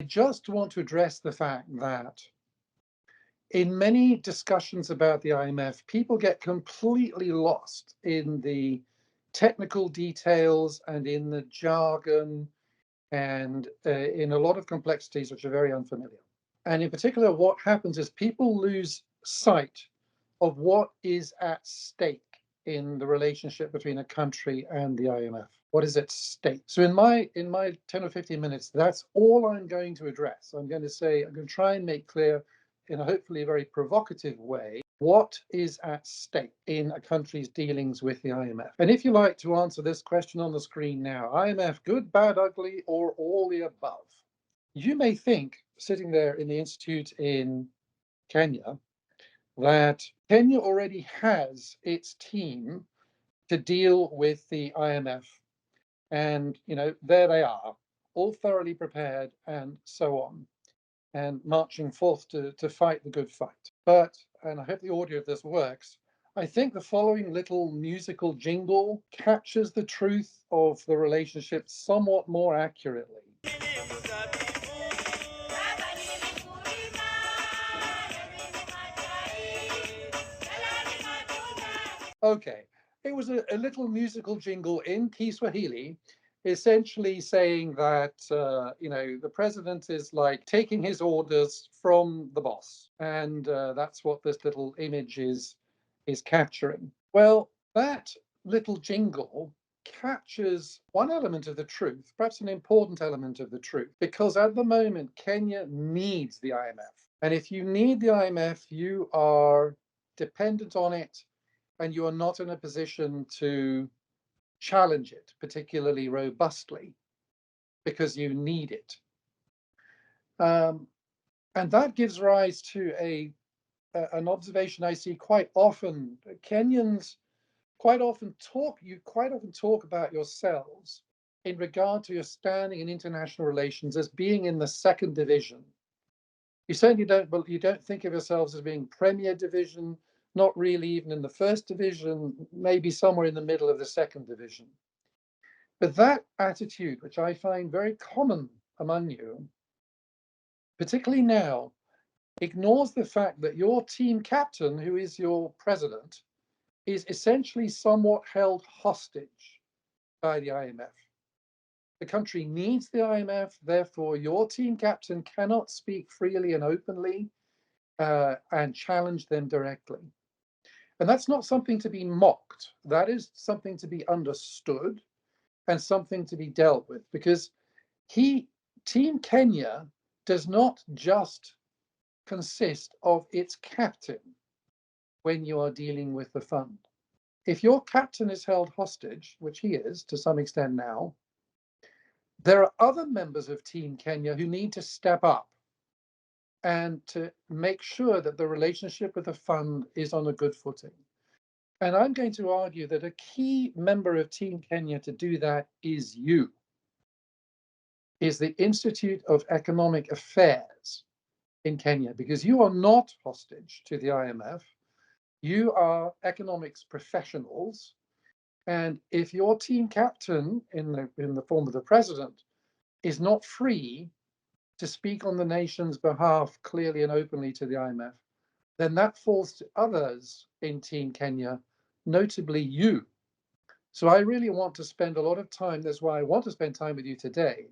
I just want to address the fact that in many discussions about the IMF, people get completely lost in the technical details and in the jargon and in a lot of complexities which are very unfamiliar. And in particular, what happens is people lose sight of what is at stake in the relationship between a country and the IMF. What is at stake? So in my 10 or 15 minutes, that's all I'm going to address. I'm going to try and make clear in a hopefully very provocative way what is at stake in a country's dealings with the IMF. And if you like to answer this question on the screen now, IMF, good, bad, ugly, or all the above? You may think, sitting there in the Institute in Kenya, that Kenya already has its team to deal with the IMF. And, there they are, all thoroughly prepared and so on, and marching forth to fight the good fight. But, and I hope the audio of this works, I think the following little musical jingle captures the truth of the relationship somewhat more accurately. Okay, it was a little musical jingle in Kiswahili, essentially saying that the president is like taking his orders from the boss, and that's what this little image is capturing. Well, that little jingle captures one element of the truth, perhaps an important element of the truth, because at the moment Kenya needs the IMF, and if you need the IMF, you are dependent on it and you are not in a position to challenge it particularly robustly because you need it. And that gives rise to an observation I see quite often. Kenyans quite often talk about yourselves in regard to your standing in international relations as being in the second division. You certainly don't think of yourselves as being Premier Division, not really even in the first division, maybe somewhere in the middle of the second division. But that attitude, which I find very common among you, particularly now, ignores the fact that your team captain, who is your president, is essentially somewhat held hostage by the IMF. The country needs the IMF, therefore your team captain cannot speak freely and openly and challenge them directly. And that's not something to be mocked. That is something to be understood and something to be dealt with, because Team Kenya does not just consist of its captain when you are dealing with the fund. If your captain is held hostage, which he is to some extent now, there are other members of Team Kenya who need to step up and to make sure that the relationship with the fund is on a good footing. And I'm going to argue that a key member of Team Kenya to do that is you, is the Institute of Economic Affairs in Kenya, because you are not hostage to the IMF. You are economics professionals. And if your team captain, in the form of the president, is not free to speak on the nation's behalf clearly and openly to the IMF, then that falls to others in Team Kenya, notably you. So I really want to spend a lot of time, that's why I want to spend time with you today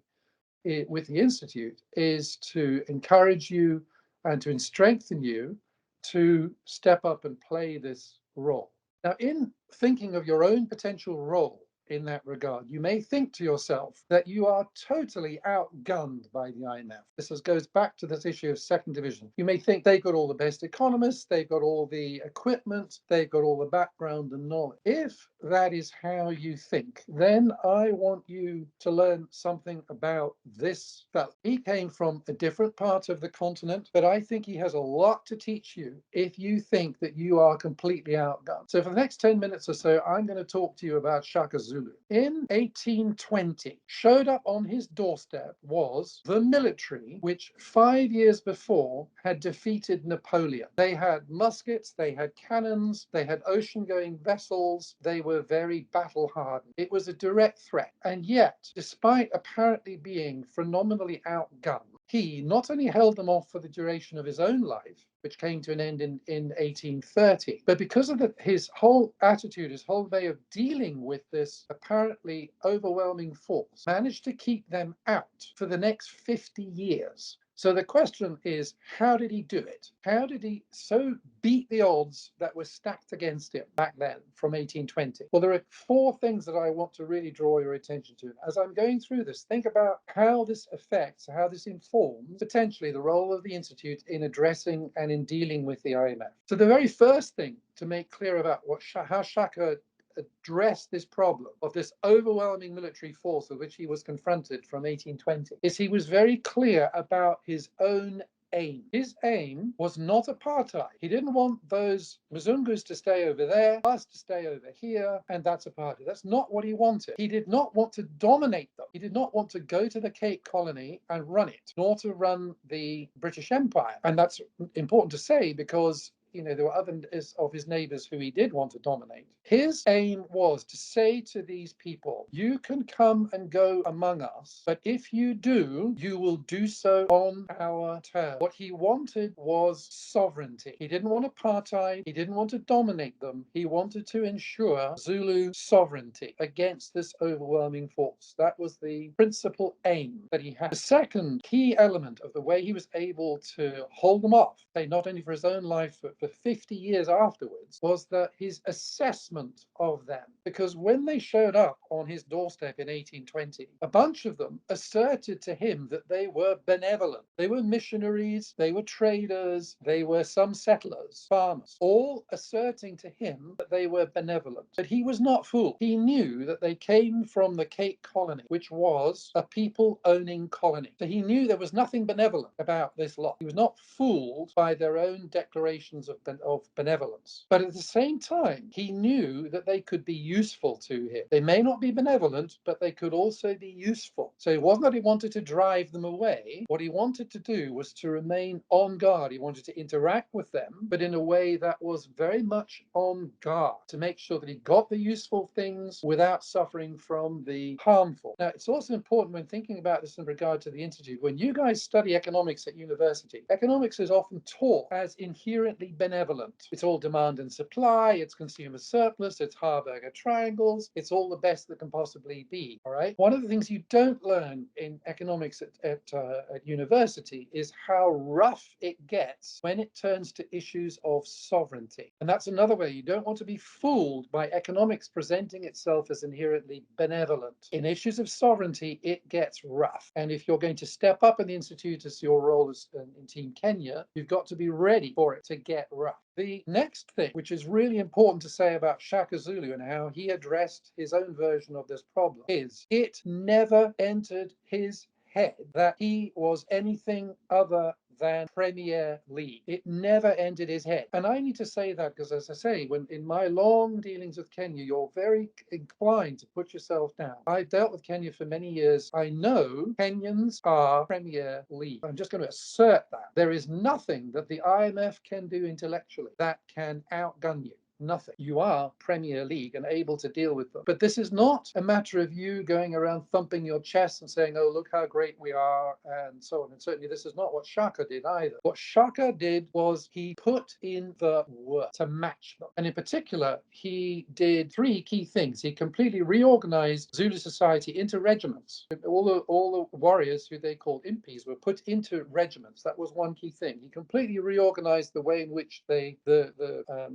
with the Institute, is to encourage you and to strengthen you to step up and play this role. Now, in thinking of your own potential role in that regard, you may think to yourself that you are totally outgunned by the IMF. This goes back to this issue of second division. You may think they've got all the best economists, they've got all the equipment, they've got all the background and knowledge. If that is how you think, then I want you to learn something about this fellow. He came from a different part of the continent, but I think he has a lot to teach you if you think that you are completely outgunned. So for the next 10 minutes or so, I'm going to talk to you about Shaka Zulu. Zulu. In 1820, showed up on his doorstep was the military which 5 years before had defeated Napoleon. They had muskets, they had cannons, they had ocean-going vessels, they were very battle-hardened. It was a direct threat. And yet, despite apparently being phenomenally outgunned, he not only held them off for the duration of his own life, which came to an end in 1830, but because of his whole attitude, his whole way of dealing with this apparently overwhelming force, managed to keep them out for the next 50 years. So the question is, how did he do it? How did he so beat the odds that were stacked against him back then from 1820? Well, there are 4 things that I want to really draw your attention to. As I'm going through this, think about how this affects, how this informs potentially the role of the Institute in addressing and in dealing with the IMF. So the very first thing to make clear about how Shaka address this problem of this overwhelming military force with which he was confronted from 1820 is he was very clear about his own aim. His aim was not apartheid. He didn't want those Mzungus to stay over there, us to stay over here, and that's apartheid. That's not what he wanted. He did not want to dominate them. He did not want to go to the Cape Colony and run it, nor to run the British Empire. And that's important to say because there were other of his neighbors who he did want to dominate. His aim was to say to these people, you can come and go among us, but if you do, you will do so on our terms. What he wanted was sovereignty. He didn't want apartheid. He didn't want to dominate them. He wanted to ensure Zulu sovereignty against this overwhelming force. That was the principal aim that he had. The second key element of the way he was able to hold them off, not only for his own life, but for 50 years afterwards, was that his assessment of them. Because when they showed up on his doorstep in 1820, a bunch of them asserted to him that they were benevolent. They were missionaries, they were traders, they were some settlers, farmers, all asserting to him that they were benevolent. But he was not fooled. He knew that they came from the Cape Colony, which was a people-owning colony. So he knew there was nothing benevolent about this lot. He was not fooled by their own declarations of benevolence. But at the same time, he knew that they could be useful to him. They may not be benevolent, but they could also be useful. So it wasn't that he wanted to drive them away. What he wanted to do was to remain on guard. He wanted to interact with them, but in a way that was very much on guard to make sure that he got the useful things without suffering from the harmful. Now, it's also important when thinking about this in regard to the Institute. When you guys study economics at university, economics is often taught as inherently benevolent. It's all demand and supply, it's consumer surplus, it's Harburger triangles, it's all the best that can possibly be, all right? One of the things you don't learn in economics at university is how rough it gets when it turns to issues of sovereignty. And that's another way. You don't want to be fooled by economics presenting itself as inherently benevolent. In issues of sovereignty, it gets rough. And if you're going to step up in the Institute as your role as in Team Kenya, you've got to be ready for it to get rough. The next thing, which is really important to say about Shaka Zulu and how he addressed his own version of this problem, is it never entered his head that he was anything other than Premier League. It never entered his head. And I need to say that because, as I say, when in my long dealings with Kenya, you're very inclined to put yourself down. I've dealt with Kenya for many years. I know Kenyans are Premier League. I'm just going to assert that. There is nothing that the IMF can do intellectually that can outgun you. Nothing. You are Premier League and able to deal with them. But this is not a matter of you going around thumping your chest and saying, oh, look how great we are, and so on. And certainly this is not what Shaka did either. What Shaka did was he put in the work to match them. And in particular, he did 3 key things. He completely reorganized Zulu society into regiments. All the warriors, who they called impis, were put into regiments. That was one key thing. He completely reorganized the way in which the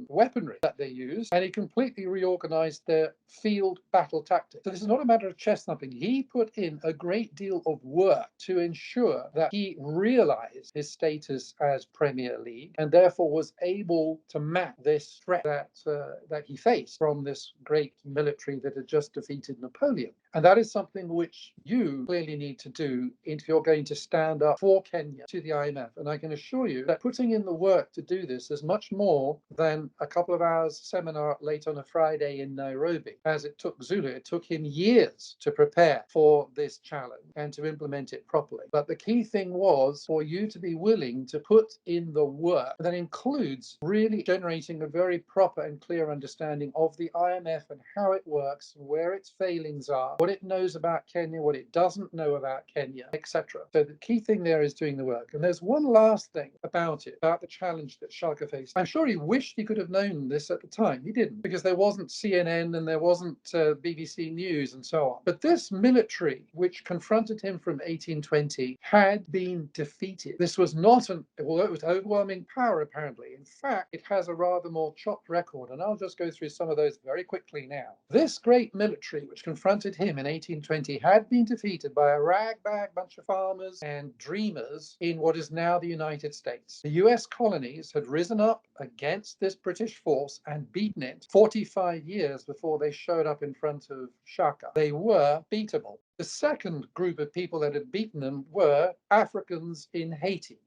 weaponry that they used, and he completely reorganized their field battle tactics. So this is not a matter of chest thumping. He put in a great deal of work to ensure that he realized his status as Premier League and therefore was able to match this threat that he faced from this great military that had just defeated Napoleon. And that is something which you clearly need to do if you're going to stand up for Kenya to the IMF. And I can assure you that putting in the work to do this is much more than a couple of hours seminar late on a Friday in Nairobi. As it took Zulu, it took him years to prepare for this challenge and to implement it properly. But the key thing was for you to be willing to put in the work that includes really generating a very proper and clear understanding of the IMF and how it works, where its failings are, what it knows about Kenya, what it doesn't know about Kenya, etc. So the key thing there is doing the work. And there's one last thing about it, about the challenge that Shaka faced. I'm sure he wished he could have known this at the time. He didn't, because there wasn't CNN and there wasn't BBC News and so on. But this military, which confronted him from 1820, had been defeated. This was not although it was overwhelming power, apparently. In fact, it has a rather more chopped record, and I'll just go through some of those very quickly now. This great military, which confronted him in 1820, had been defeated by a ragbag bunch of farmers and dreamers in what is now the United States. The US colonies had risen up against this British force and beaten it 45 years before they showed up in front of Shaka. They were beatable. The second group of people that had beaten them were Africans in Haiti.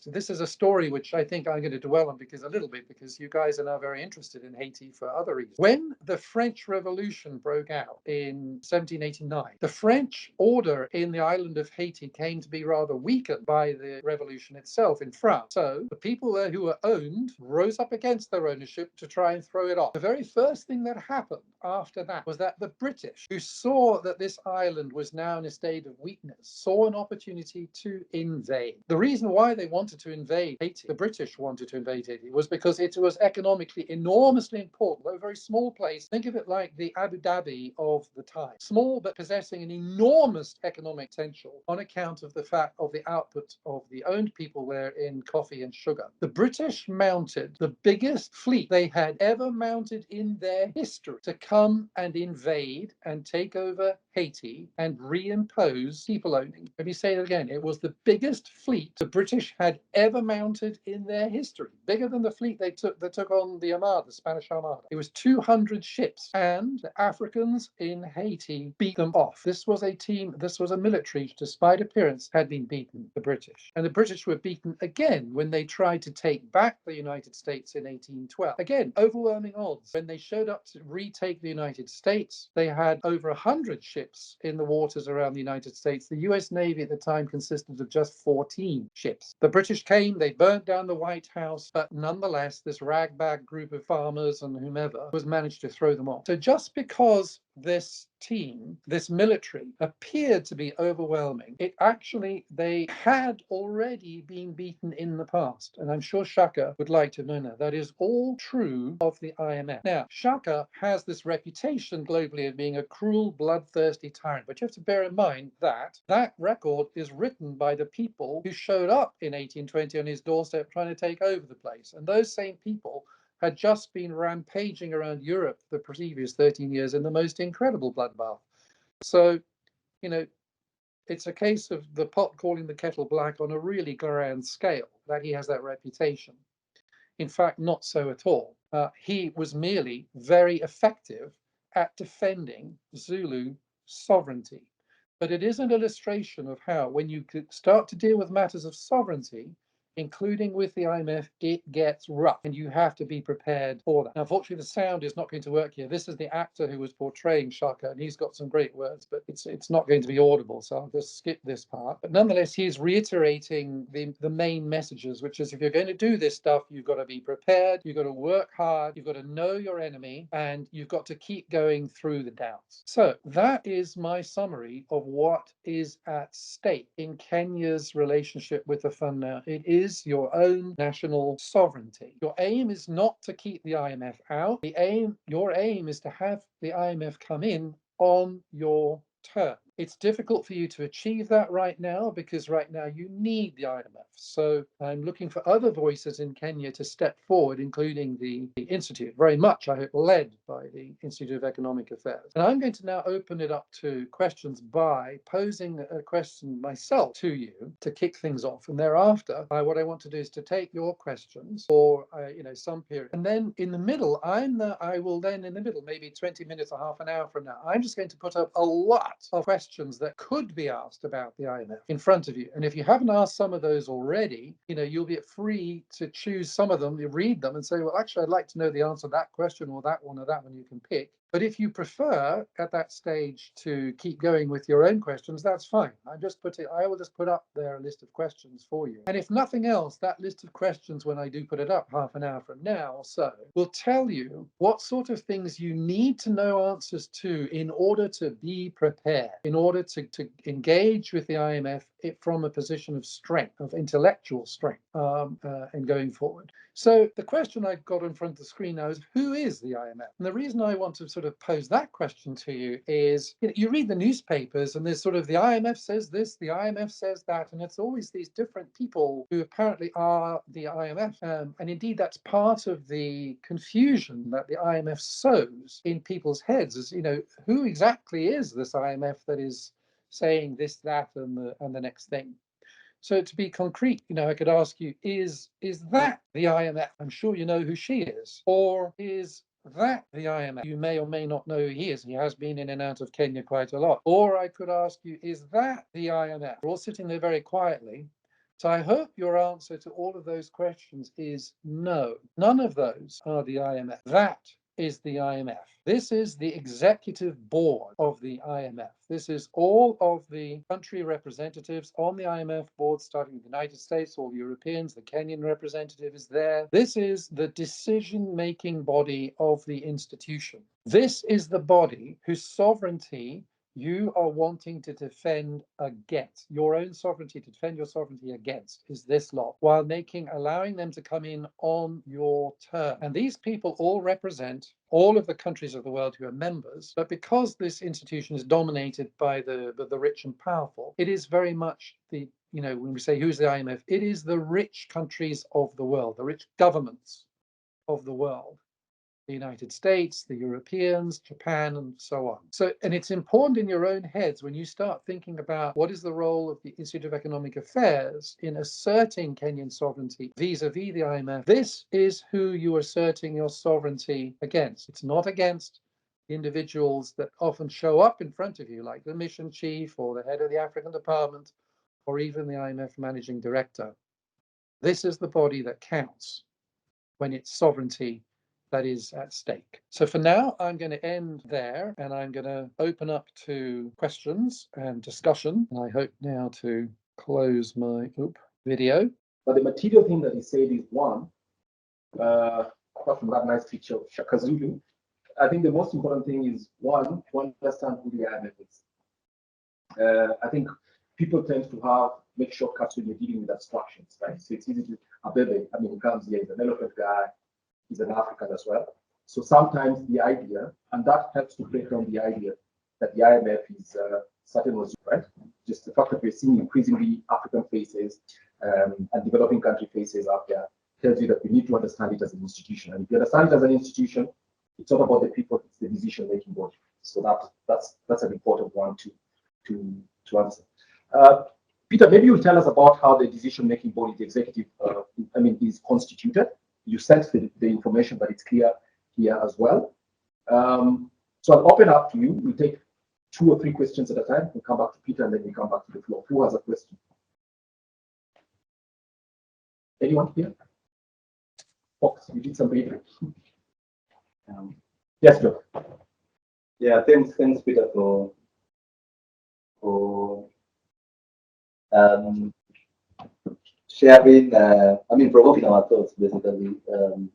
This is a story which I think I'm going to dwell on because a little bit, because you guys are now very interested in Haiti for other reasons. When the French Revolution broke out in 1789, the French order in the island of Haiti came to be rather weakened by the revolution itself in France. So the people there who were owned rose up against their ownership to try and throw it off. The very first thing that happened after that was that the British, who saw that this island was now in a state of weakness, saw an opportunity to invade. The reason why they wanted to invade Haiti, the British wanted to invade Haiti, was because it was economically enormously important. Though a very small place, think of it like the Abu Dhabi of the time. Small, but possessing an enormous economic potential on account of the fact of the output of the owned people there in coffee and sugar. The British mounted the biggest fleet they had ever mounted in their history to come and invade and take over Haiti and reimpose people owning. Let me say that again. It was the biggest fleet the British had ever mounted in their history, bigger than the fleet they took on the Armada, the Spanish Armada. It was 200 ships, and the Africans in Haiti beat them off. This was a military, despite appearance, had been beaten, the British. And the British were beaten again when they tried to take back the United States in 1812. Again, overwhelming odds. When they showed up to retake the United States, they had over 100 ships in the waters around the United States. The US Navy at the time consisted of just 14 ships. The British came, they burnt down the White House, but nonetheless, this ragbag group of farmers and whomever was managed to throw them off. So just because this team, this military, appeared to be overwhelming, they had already been beaten in the past. And I'm sure Shaka would like to know that. That is all true of the IMF. Now, Shaka has this reputation globally of being a cruel, bloodthirsty tyrant. But you have to bear in mind that that record is written by the people who showed up in 1820 on his doorstep trying to take over the place. And those same people had just been rampaging around Europe the previous 13 years in the most incredible bloodbath. So, it's a case of the pot calling the kettle black on a really grand scale, that he has that reputation. In fact, not so at all. He was merely very effective at defending Zulu sovereignty. But it is an illustration of how, when you start to deal with matters of sovereignty, including with the IMF, it gets rough, and you have to be prepared for that. Now, unfortunately, the sound is not going to work here. This is the actor who was portraying Shaka, and he's got some great words, but it's not going to be audible, so I'll just skip this part. But nonetheless, he's reiterating the main messages, which is if you're going to do this stuff, you've got to be prepared, you've got to work hard, you've got to know your enemy, and you've got to keep going through the doubts. So that is my summary of what is at stake in Kenya's relationship with the fund now. It is your own national sovereignty. Your aim is not to keep the IMF out. Your aim is to have the IMF come in on your terms. It's difficult for you to achieve that right now because right now you need the IMF. So I'm looking for other voices in Kenya to step forward, including the Institute, very much, I hope, led by the Institute of Economic Affairs. And I'm going to now open it up to questions by posing a question myself to you to kick things off. And thereafter, what I want to do is to take your questions for some period. And then in the middle, I will then in the middle, maybe 20 minutes or half an hour from now, I'm just going to put up a lot of questions that could be asked about the IMF in front of you. And if you haven't asked some of those already, you'll be free to choose some of them, you read them and say, well, actually, I'd like to know the answer to that question or that one you can pick. But if you prefer at that stage to keep going with your own questions, that's fine. I will just put up there a list of questions for you. And if nothing else, that list of questions, when I do put it up half an hour from now or so, will tell you what sort of things you need to know answers to in order to be prepared, in order to engage with the IMF from a position of strength, of intellectual strength, and going forward. So the question I've got in front of the screen now is, who is the IMF? And the reason I want to sort of pose that question to you is, you read the newspapers and there's sort of the IMF says this, the IMF says that, and it's always these different people who apparently are the IMF. And indeed, that's part of the confusion that the IMF sows in people's heads is, who exactly is this IMF that is saying this, that, and the next thing? So to be concrete, I could ask you, is that the IMF? I'm sure you know who she is. Or is that the IMF? You may or may not know who he is. He has been in and out of Kenya quite a lot. Or I could ask you, is that the IMF? We're all sitting there very quietly. So I hope your answer to all of those questions is no. None of those are the IMF. That is the IMF. This is the executive board of the IMF. This is all of the country representatives on the IMF board, starting with the United States, all the Europeans, the Kenyan representative is there. This is the decision-making body of the institution. This is the body whose sovereignty you are wanting to defend against. Your own sovereignty, to defend your sovereignty against, is this lot, while allowing them to come in on your terms. And these people all represent all of the countries of the world who are members, but because this institution is dominated by the rich and powerful, it is very much when we say who's the IMF, it is the rich countries of the world, the rich governments of the world. The United States, the Europeans, Japan, and so on. And it's important in your own heads when you start thinking about what is the role of the Institute of Economic Affairs in asserting Kenyan sovereignty vis-a-vis the IMF. This is who you are asserting your sovereignty against. It's not against individuals that often show up in front of you, like the mission chief or the head of the African department, or even the IMF managing director. This is the body that counts when it's sovereignty that is at stake. So for now, I'm going to end there and I'm going to open up to questions and discussion. And I hope now to close my video. But the material thing that he said is one, apart from that nice picture of Shaka Zulu, I think the most important thing is one, to understand who the IMF is. I think people tend to make shortcuts when you're dealing with abstractions, right? So it's easy to, Abebe, he comes here, he's an elephant guy, he's an African as well. So sometimes the idea, and that helps to break down the idea that the IMF is certain was right. Just the fact that we're seeing increasingly African faces and developing country faces up there tells you that we need to understand it as an institution. And if you understand it as an institution, it's not about the people, it's the decision-making body. So that's an important one to answer. Peter, maybe you'll tell us about how the decision-making body, the executive, is constituted. You sent the information, but it's clear here as well. So I'll open up to you. We'll take 2 or 3 questions at a time. We'll come back to Peter and then we come back to the floor. Who has a question? Anyone here? Fox, you did some reading. Yes, Joe. Yeah, thanks, Peter, for sharing, provoking our thoughts, basically, in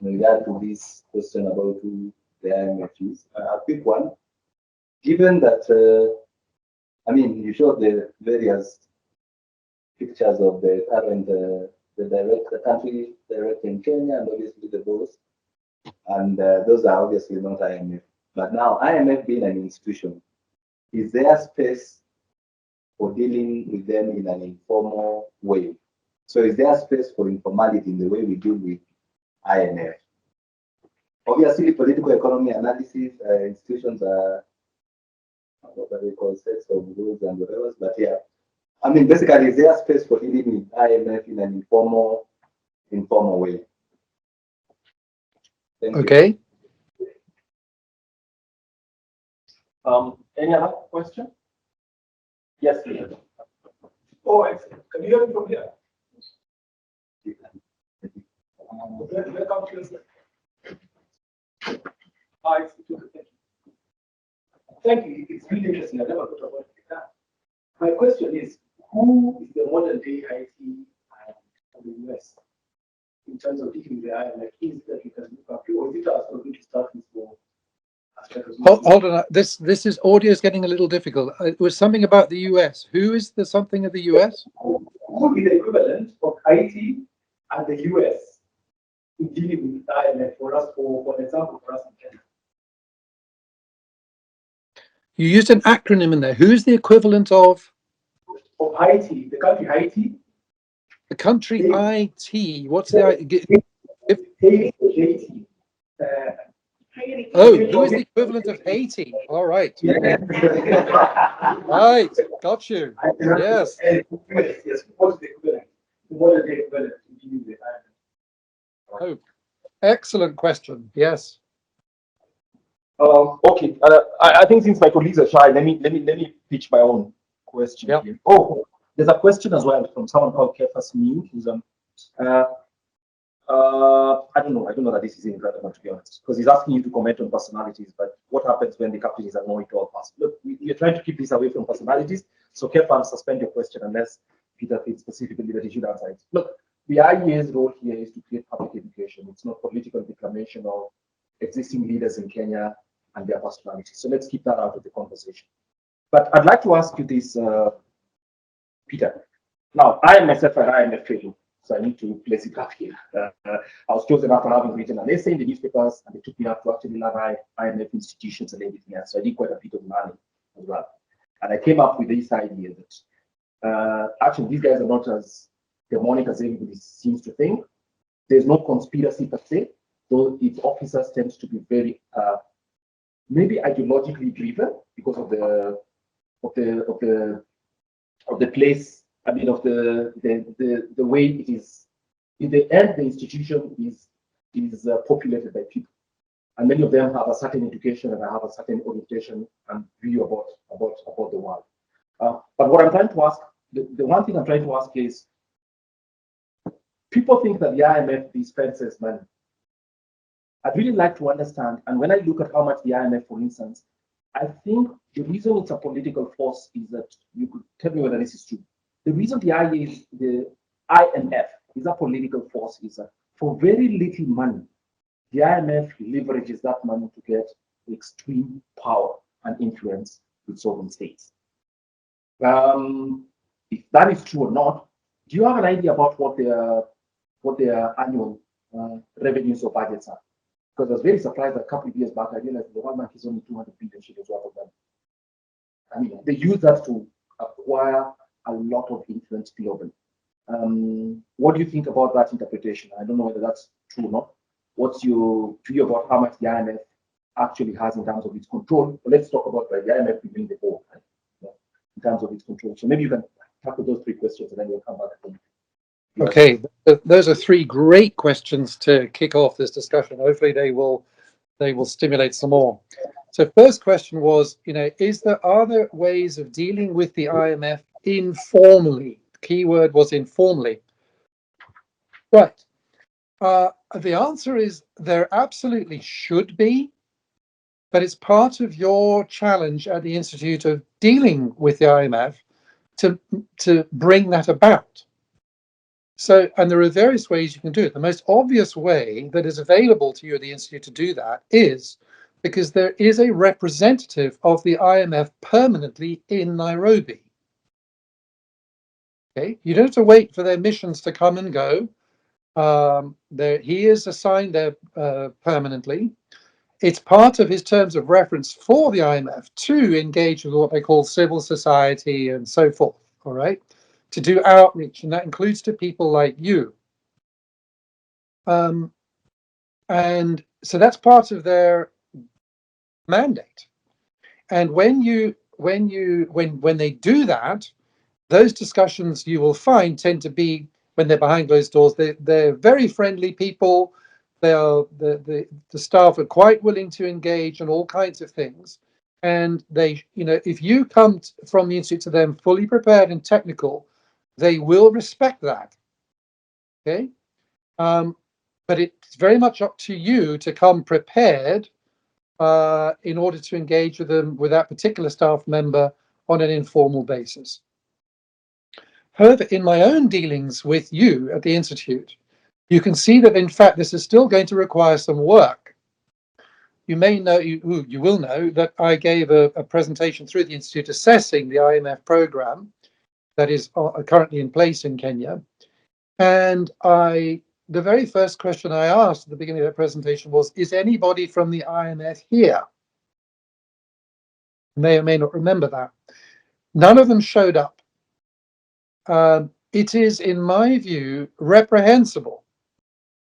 regard to this question about who the IMF is. A quick one. Given that, you showed the various pictures of the current, the country director in Kenya, and obviously the boss, and those are obviously not IMF. But now, IMF being an institution, is there space for dealing with them in an informal way? So is there space for informality in the way we deal with IMF? Obviously, political economy analysis institutions are what we call sets of rules and whatever, but yeah. I mean, basically, is there space for dealing with IMF in an informal way? Thank Okay. You. Any other question? Yes, please. Oh, excellent. Can you hear me from here? Welcome to Hi, thank you. It's really interesting. I never thought about it. My question is, who is the modern day IT in the US in terms of dealing with the IMF? Is it that we can look up to, or is it us going to start with more? Hold on. This is audio is getting a little difficult. It was something about the US. Who is the something of the US? Who would be the equivalent of IT and the US in dealing with IMF for us, for example, for us in Kenya? You used an acronym in there. Who's the equivalent of? Of Haiti, the country Haiti. The country IT. What's the Haiti. Oh, who is the equivalent of Haiti? All right. Yeah. Right. Got you. Yes. Yes. What's the equivalent? What is the equivalent to give the Oh, excellent question. Yes. Okay. I think since my colleagues are shy, let me pitch my own question. Yep. Here. Oh, there's a question as well from someone called Kefas Mew, who's I don't know that this is irrelevant, to be honest, because he's asking you to comment on personalities, but what happens when the captain is a know-it-all person? Look, we're trying to keep this away from personalities, so Kefas, suspend your question unless Peter thinks specifically that he should answer it. Look, the IEA's role here is to create public education. It's not political declamation of existing leaders in Kenya and their personalities. So let's keep that out of the conversation. But I'd like to ask you this, Peter. Now, I am myself an IMF training, so I need to place it up here. I was chosen after having written an essay in the newspapers, and they took me up to actually learn IMF institutions and everything else. So I did quite a bit of learning as well. And I came up with this idea that actually these guys are not as demonic as everybody seems to think. There's no conspiracy per se, though its officers tend to be very maybe ideologically driven because of the place. I mean, of the way it is. In the end, the institution is populated by people, and many of them have a certain education and have a certain orientation and view about the world. But what I'm trying to ask, the one thing I'm trying to ask is, people think that the IMF dispenses money. I'd really like to understand, and when I look at how much the IMF, for instance, I think the reason it's a political force is that, you could tell me whether this is true. The reason the IMF is a political force is that for very little money, the IMF leverages that money to get extreme power and influence with sovereign states. If that is true or not, do you have an idea about what their annual revenues or budgets are? Because I was very surprised that a couple of years back, I realized the World Bank is only 200 billion shillings worth of money. I mean, they use that to acquire a lot of influence globally. What do you think about that interpretation? I don't know whether that's true or not. What's your view about how much the IMF actually has in terms of its control? But let's talk about the IMF being the board, right? In terms of its control. So maybe you can tackle those three questions and then we'll come back to them. Okay, those are three great questions to kick off this discussion. Hopefully they will stimulate some more. So first question was, are there ways of dealing with the IMF informally? The key word was informally. Right. The answer is there absolutely should be, but it's part of your challenge at the Institute of dealing with the IMF to bring that about. So, and there are various ways you can do it. The most obvious way that is available to you at the Institute to do that is because there is a representative of the IMF permanently in Nairobi. Okay, you don't have to wait for their missions to come and go. He is assigned there permanently. it's part of his terms of reference for the IMF to engage with what they call civil society and so forth, all right, to do outreach, and that includes to people like you. And so that's part of their mandate. And when they do that, those discussions you will find tend to be, when they're behind closed doors, they're very friendly people. They are the staff are quite willing to engage on all kinds of things. And they, if you come from the institute to them fully prepared and technical, they will respect that. Okay. But it's very much up to you to come prepared in order to engage with them, with that particular staff member, on an informal basis. However, in my own dealings with you at the Institute, you can see that in fact this is still going to require some work. You may know, you will know that I gave a presentation through the Institute assessing the IMF program that is currently in place in Kenya. And the very first question I asked at the beginning of that presentation was, is anybody from the IMF here? You may or may not remember that. None of them showed up. It is, in my view, reprehensible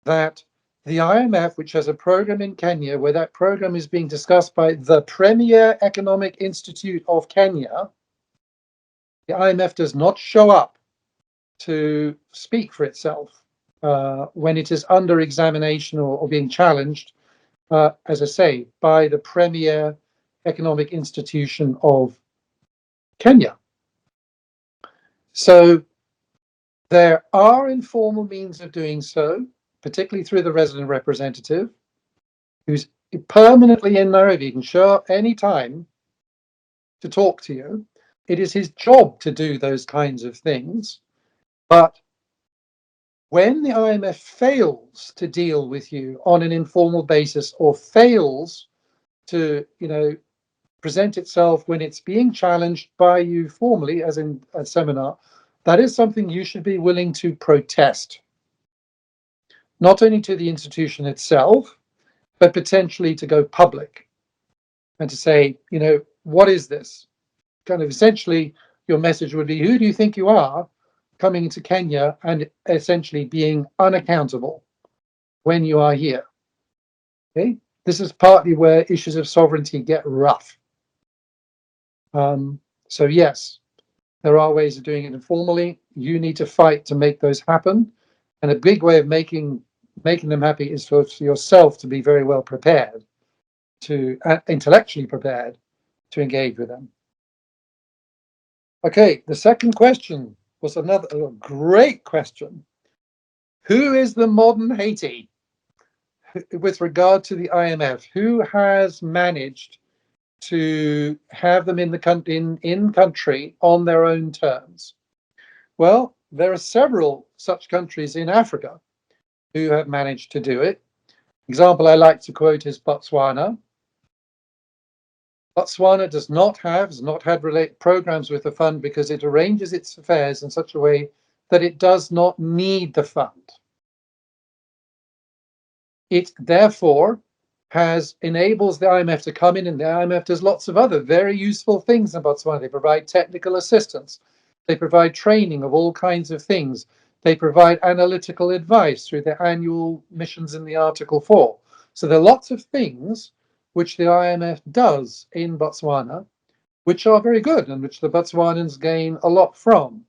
that the IMF, which has a program in Kenya, where that program is being discussed by the premier economic institute of Kenya, the IMF does not show up to speak for itself when it is under examination or being challenged, as I say, by the premier economic institution of Kenya. So there are informal means of doing so, particularly through the resident representative, who's permanently in Nairobi. He can show up any time to talk to you. It is his job to do those kinds of things. But when the IMF fails to deal with you on an informal basis, or fails to, present itself when it's being challenged by you formally, as in a seminar, that is something you should be willing to protest. Not only to the institution itself, but potentially to go public and to say, what is this? Kind of essentially, your message would be, who do you think you are coming into Kenya and essentially being unaccountable when you are here? Okay, this is partly where issues of sovereignty get rough. So yes, there are ways of doing it informally. You need to fight to make those happen, and a big way of making them happy is for yourself to be very well prepared, to intellectually prepared to engage with them. Okay, the second question was another great question. Who is the modern Haiti with regard to the IMF? Who has managed to have them in country on their own terms? Well, there are several such countries in Africa who have managed to do it. Example I like to quote is Botswana. Botswana has not had programs with the fund because it arranges its affairs in such a way that it does not need the fund. It therefore enables the IMF to come in, and the IMF does lots of other very useful things in Botswana. They provide technical assistance. They provide training of all kinds of things. They provide analytical advice through their annual missions in the Article 4. So there are lots of things which the IMF does in Botswana, which are very good and which the Botswanans gain a lot from.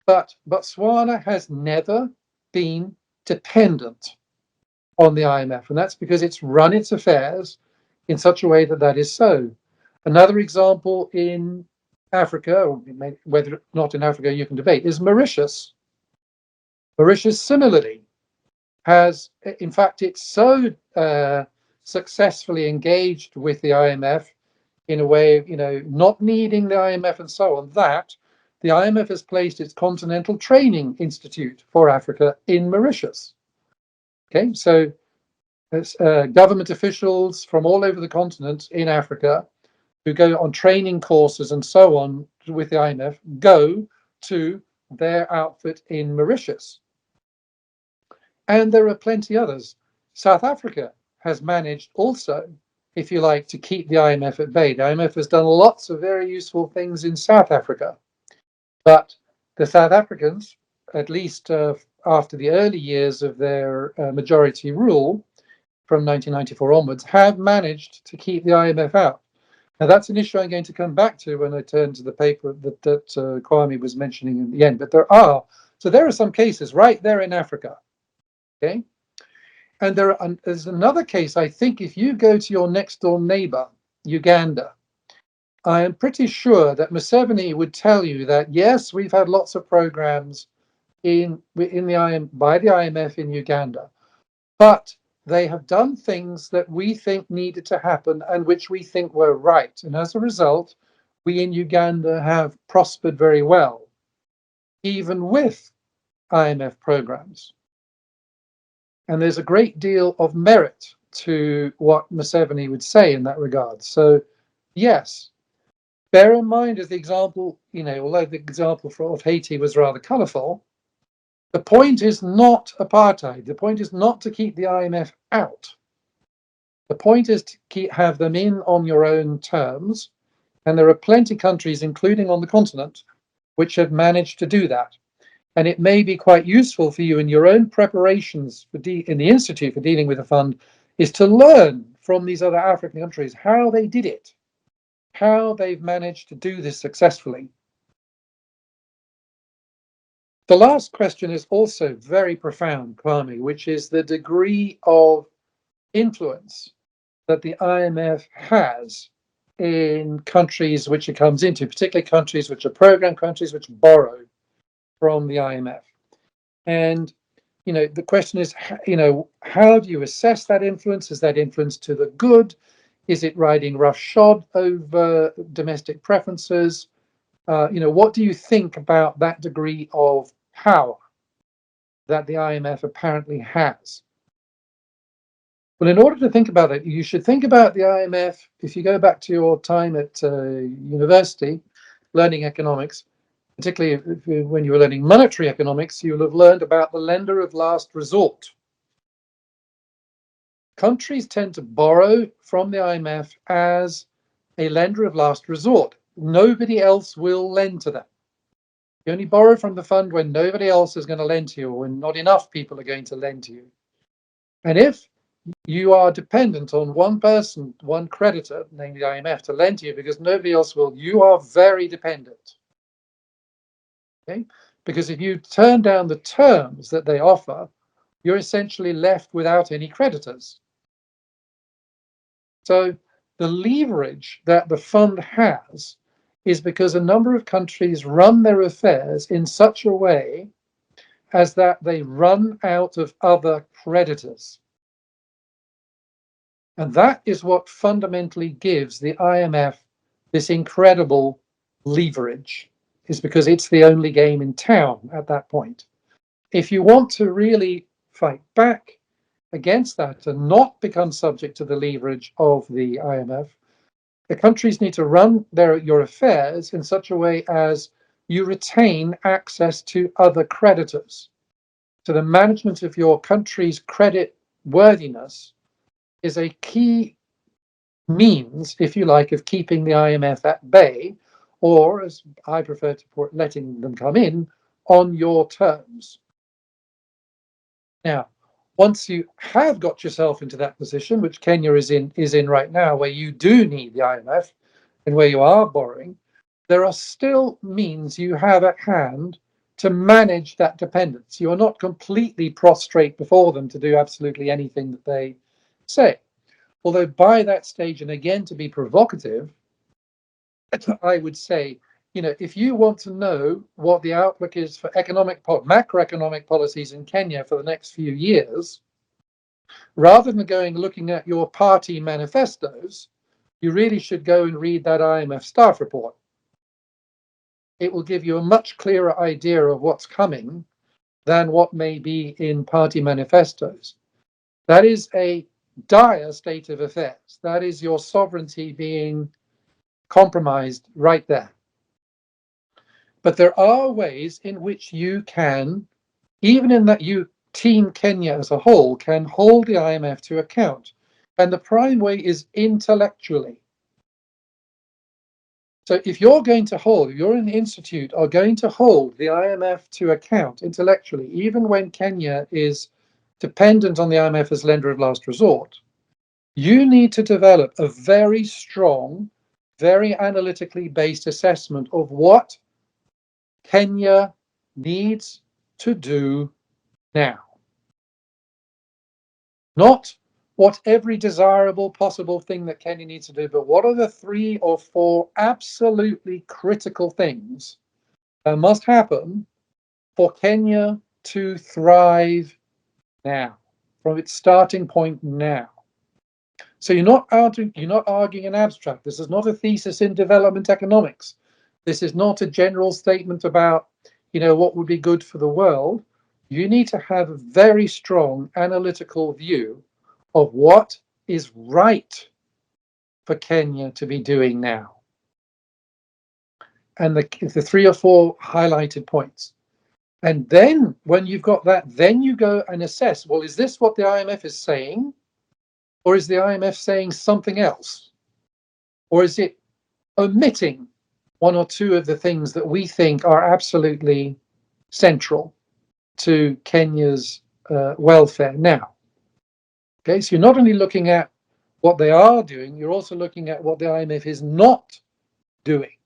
But Botswana has never been dependent on the IMF, and that's because it's run its affairs in such a way that is so. Another example in Africa, or whether or not in Africa you can debate, is Mauritius. Mauritius similarly has, in fact, it's so successfully engaged with the IMF in a way of, not needing the IMF and so on, that the IMF has placed its Continental Training Institute for Africa in Mauritius. Okay, so government officials from all over the continent in Africa who go on training courses and so on with the IMF go to their outfit in Mauritius. And there are plenty others. South Africa has managed also if you like, to keep the IMF at bay. The IMF has done lots of very useful things in South Africa, but the South Africans, at least after the early years of their majority rule from 1994 onwards, have managed to keep the IMF out. Now, that's an issue I'm going to come back to when I turn to the paper that Kwame was mentioning in the end. But there are some cases right there in Africa, okay? And there's another case, I think, if you go to your next door neighbor, Uganda, I am pretty sure that Museveni would tell you that, yes, we've had lots of programs by the IMF in Uganda, but they have done things that we think needed to happen and which we think were right. And as a result, we in Uganda have prospered very well, even with IMF programs. And there's a great deal of merit to what Museveni would say in that regard. So, yes, bear in mind as the example, although the example of Haiti was rather colorful, the point is not apartheid. The point is not to keep the IMF out. The point is to have them in on your own terms. And there are plenty of countries, including on the continent, which have managed to do that. And it may be quite useful for you in your own preparations in the Institute for dealing with the fund, is to learn from these other African countries how they did it, how they've managed to do this successfully. The last question is also very profound, Kwame, which is the degree of influence that the IMF has in countries which it comes into, particularly countries which are program countries which borrow from the IMF. And, the question is, how do you assess that influence? Is that influence to the good? Is it riding roughshod over domestic preferences? What do you think about that degree of power that the IMF apparently has? Well, in order to think about it, you should think about the IMF, if you go back to your time at university, learning economics, particularly when you were learning monetary economics, you'll have learned about the lender of last resort. Countries tend to borrow from the IMF as a lender of last resort. Nobody else will lend to them. You only borrow from the fund when nobody else is going to lend to you, or when not enough people are going to lend to you. And if you are dependent on one person, one creditor, namely the IMF, to lend to you because nobody else will, you are very dependent. Okay? Because if you turn down the terms that they offer, you're essentially left without any creditors. So the leverage that the fund has is because a number of countries run their affairs in such a way as that they run out of other creditors. And that is what fundamentally gives the IMF this incredible leverage, is because it's the only game in town at that point. If you want to really fight back against that and not become subject to the leverage of the IMF, the countries need to run your affairs in such a way as you retain access to other creditors. So the management of your country's credit worthiness is a key means, if you like, of keeping the IMF at bay, or as I prefer to put, letting them come in on your terms. Now, once you have got yourself into that position, which Kenya is in right now, where you do need the IMF and where you are borrowing, there are still means you have at hand to manage that dependence. You are not completely prostrate before them to do absolutely anything that they say. Although by that stage, and again to be provocative, I would say, if you want to know what the outlook is for macroeconomic policies in Kenya for the next few years, rather than looking at your party manifestos, you really should go and read that IMF staff report. It will give you a much clearer idea of what's coming than what may be in party manifestos. That is a dire state of affairs. That is your sovereignty being compromised right there. But there are ways in which you can, even in that Team Kenya as a whole, can hold the IMF to account. And the prime way is intellectually. So if you're going to hold, you're in the institute, are going to hold the IMF to account intellectually, even when Kenya is dependent on the IMF as lender of last resort, you need to develop a very strong, very analytically based assessment of what Kenya needs to do now. Not what every desirable possible thing that Kenya needs to do, but what are the 3 or 4 absolutely critical things that must happen for Kenya to thrive now, from its starting point now. So you're not arguing an abstract. This is not a thesis in development economics. This is not a general statement about, what would be good for the world. You need to have a very strong analytical view of what is right for Kenya to be doing now. And the 3 or 4 highlighted points. And then when you've got that, then you go and assess, well, is this what the IMF is saying? Or is the IMF saying something else? Or is it omitting 1 or 2 of the things that we think are absolutely central to Kenya's welfare now? Okay, so you're not only looking at what they are doing, you're also looking at what the IMF is not doing.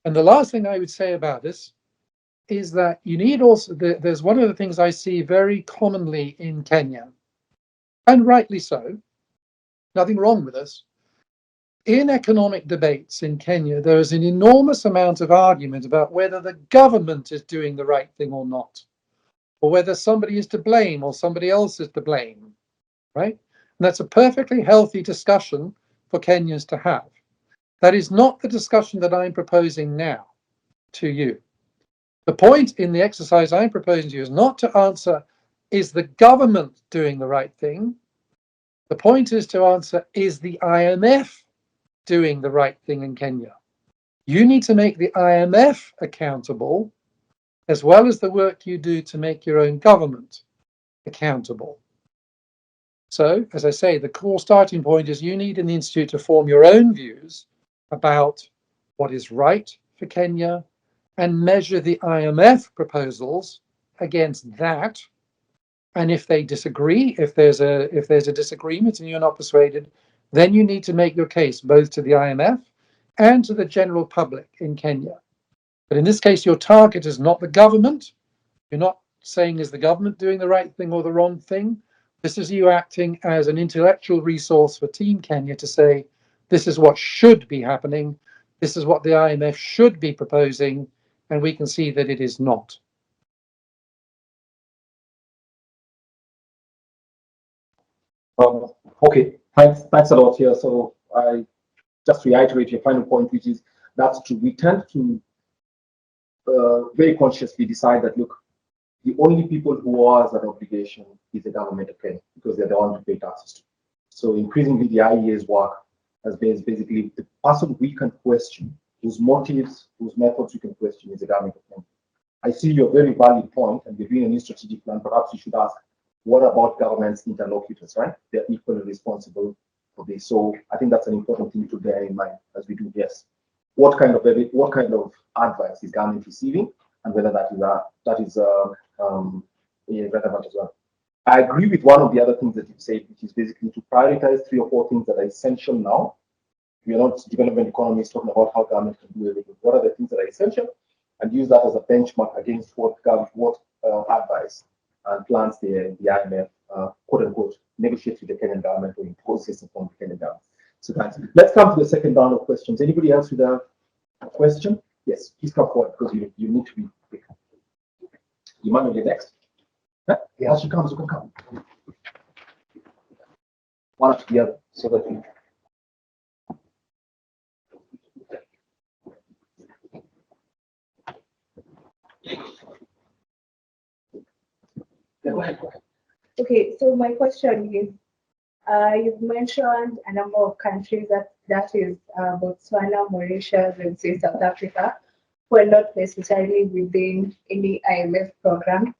And the last thing I would say about this is that you need also, there's one of the things I see very commonly in Kenya, and rightly so, nothing wrong with this. In economic debates in Kenya, there is an enormous amount of argument about whether the government is doing the right thing or not, or whether somebody is to blame or somebody else is to blame, right? And that's a perfectly healthy discussion for Kenyans to have. That is not the discussion that I'm proposing now to you. The point in the exercise I'm proposing to you is not to answer, is the government doing the right thing? The point is to answer, is the IMF doing the right thing in Kenya? You need to make the IMF accountable, as well as the work you do to make your own government accountable. So, as I say, the core starting point is you need in the Institute to form your own views about what is right for Kenya and measure the IMF proposals against that. And if they disagree, if there's a disagreement and you're not persuaded, then you need to make your case both to the IMF and to the general public in Kenya. But in this case, your target is not the government. You're not saying, is the government doing the right thing or the wrong thing? This is you acting as an intellectual resource for Team Kenya to say, this is what should be happening. This is what the IMF should be proposing. And we can see that it is not. Okay, thanks a lot here. So I just reiterate your final point, which is that's true. We tend to very consciously decide that, look, the only people who are that obligation is the government of Kenya because they're the one to pay taxes to. So increasingly, the IEA's work has been basically the person we can question, whose motives, whose methods we can question is the government of Kenya. I see your very valid point, and we're doing a new strategic plan. Perhaps you should ask, what about government's interlocutors, right? They're equally responsible for this. So I think that's an important thing to bear in mind as we do this. What kind of advice is government receiving, and whether that is relevant as well. I agree with one of the other things that you said, which is basically to prioritize 3 or 4 things that are essential now. We are not development economists talking about how government can do everything. What are the things that are essential? And use that as a benchmark against what advice and plans the IMF, quote unquote, negotiate with the Kenyan government or impose upon the Kenyan government. So that's it. Let's come to the second round of questions. Anybody else with a question? Yes, please come forward because you need to be quick. Emmanuel, you're next. Huh? Yeah, as she comes, you can come. One after the other, so that we. Yeah, go ahead. Okay, so my question is, you've mentioned a number of countries that is Botswana, Mauritius, and say South Africa, who are not necessarily within any IMF program.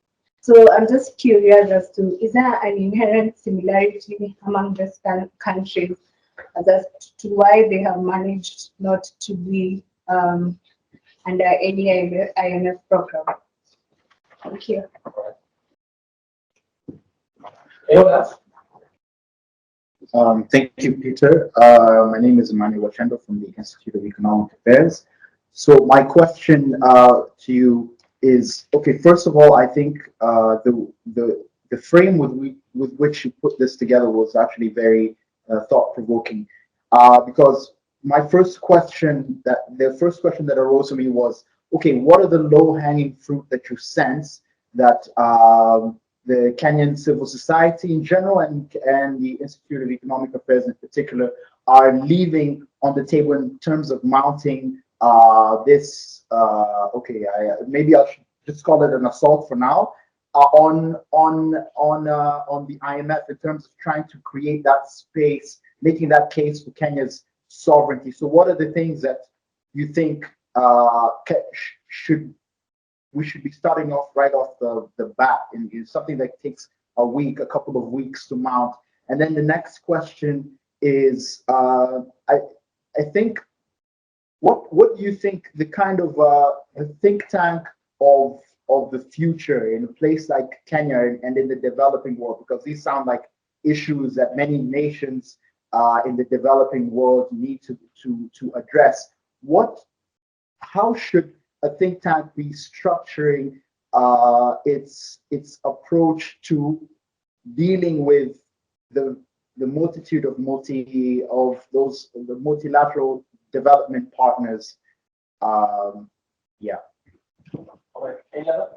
So I'm just curious as to, is there an inherent similarity among these countries as to why they have managed not to be under any IMF program? Thank you. Anyone else? Thank you, Peter. My name is Emmanuel Chendo from the Institute of Economic Affairs. So my question to you is, okay, first of all, I think the frame with which you put this together was actually very thought-provoking, because the first question that arose to me was, okay, what are the low-hanging fruit that you sense that the Kenyan civil society in general and the Institute of Economic Affairs in particular are leaving on the table in terms of mounting this, maybe I should just call it an assault for now, on the IMF in terms of trying to create that space, making that case for Kenya's sovereignty. So what are the things that you think we should be starting off right off the bat in something that takes a couple of weeks to mount? And then the next question is, I think, what do you think the kind of a think tank of the future in a place like Kenya and in the developing world, because these sound like issues that many nations in the developing world need to address. How should a think tank be structuring its approach to dealing with the multitude of the multilateral development partners? Yeah. All right. Any other?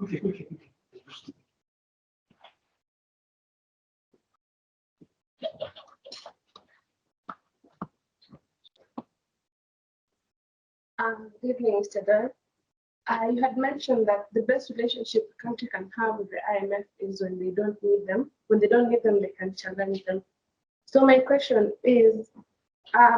Okay. Good evening, Mr. Doyle. You had mentioned that the best relationship a country can have with the IMF is when they don't need them. When they don't need them, they can challenge them. So my question is,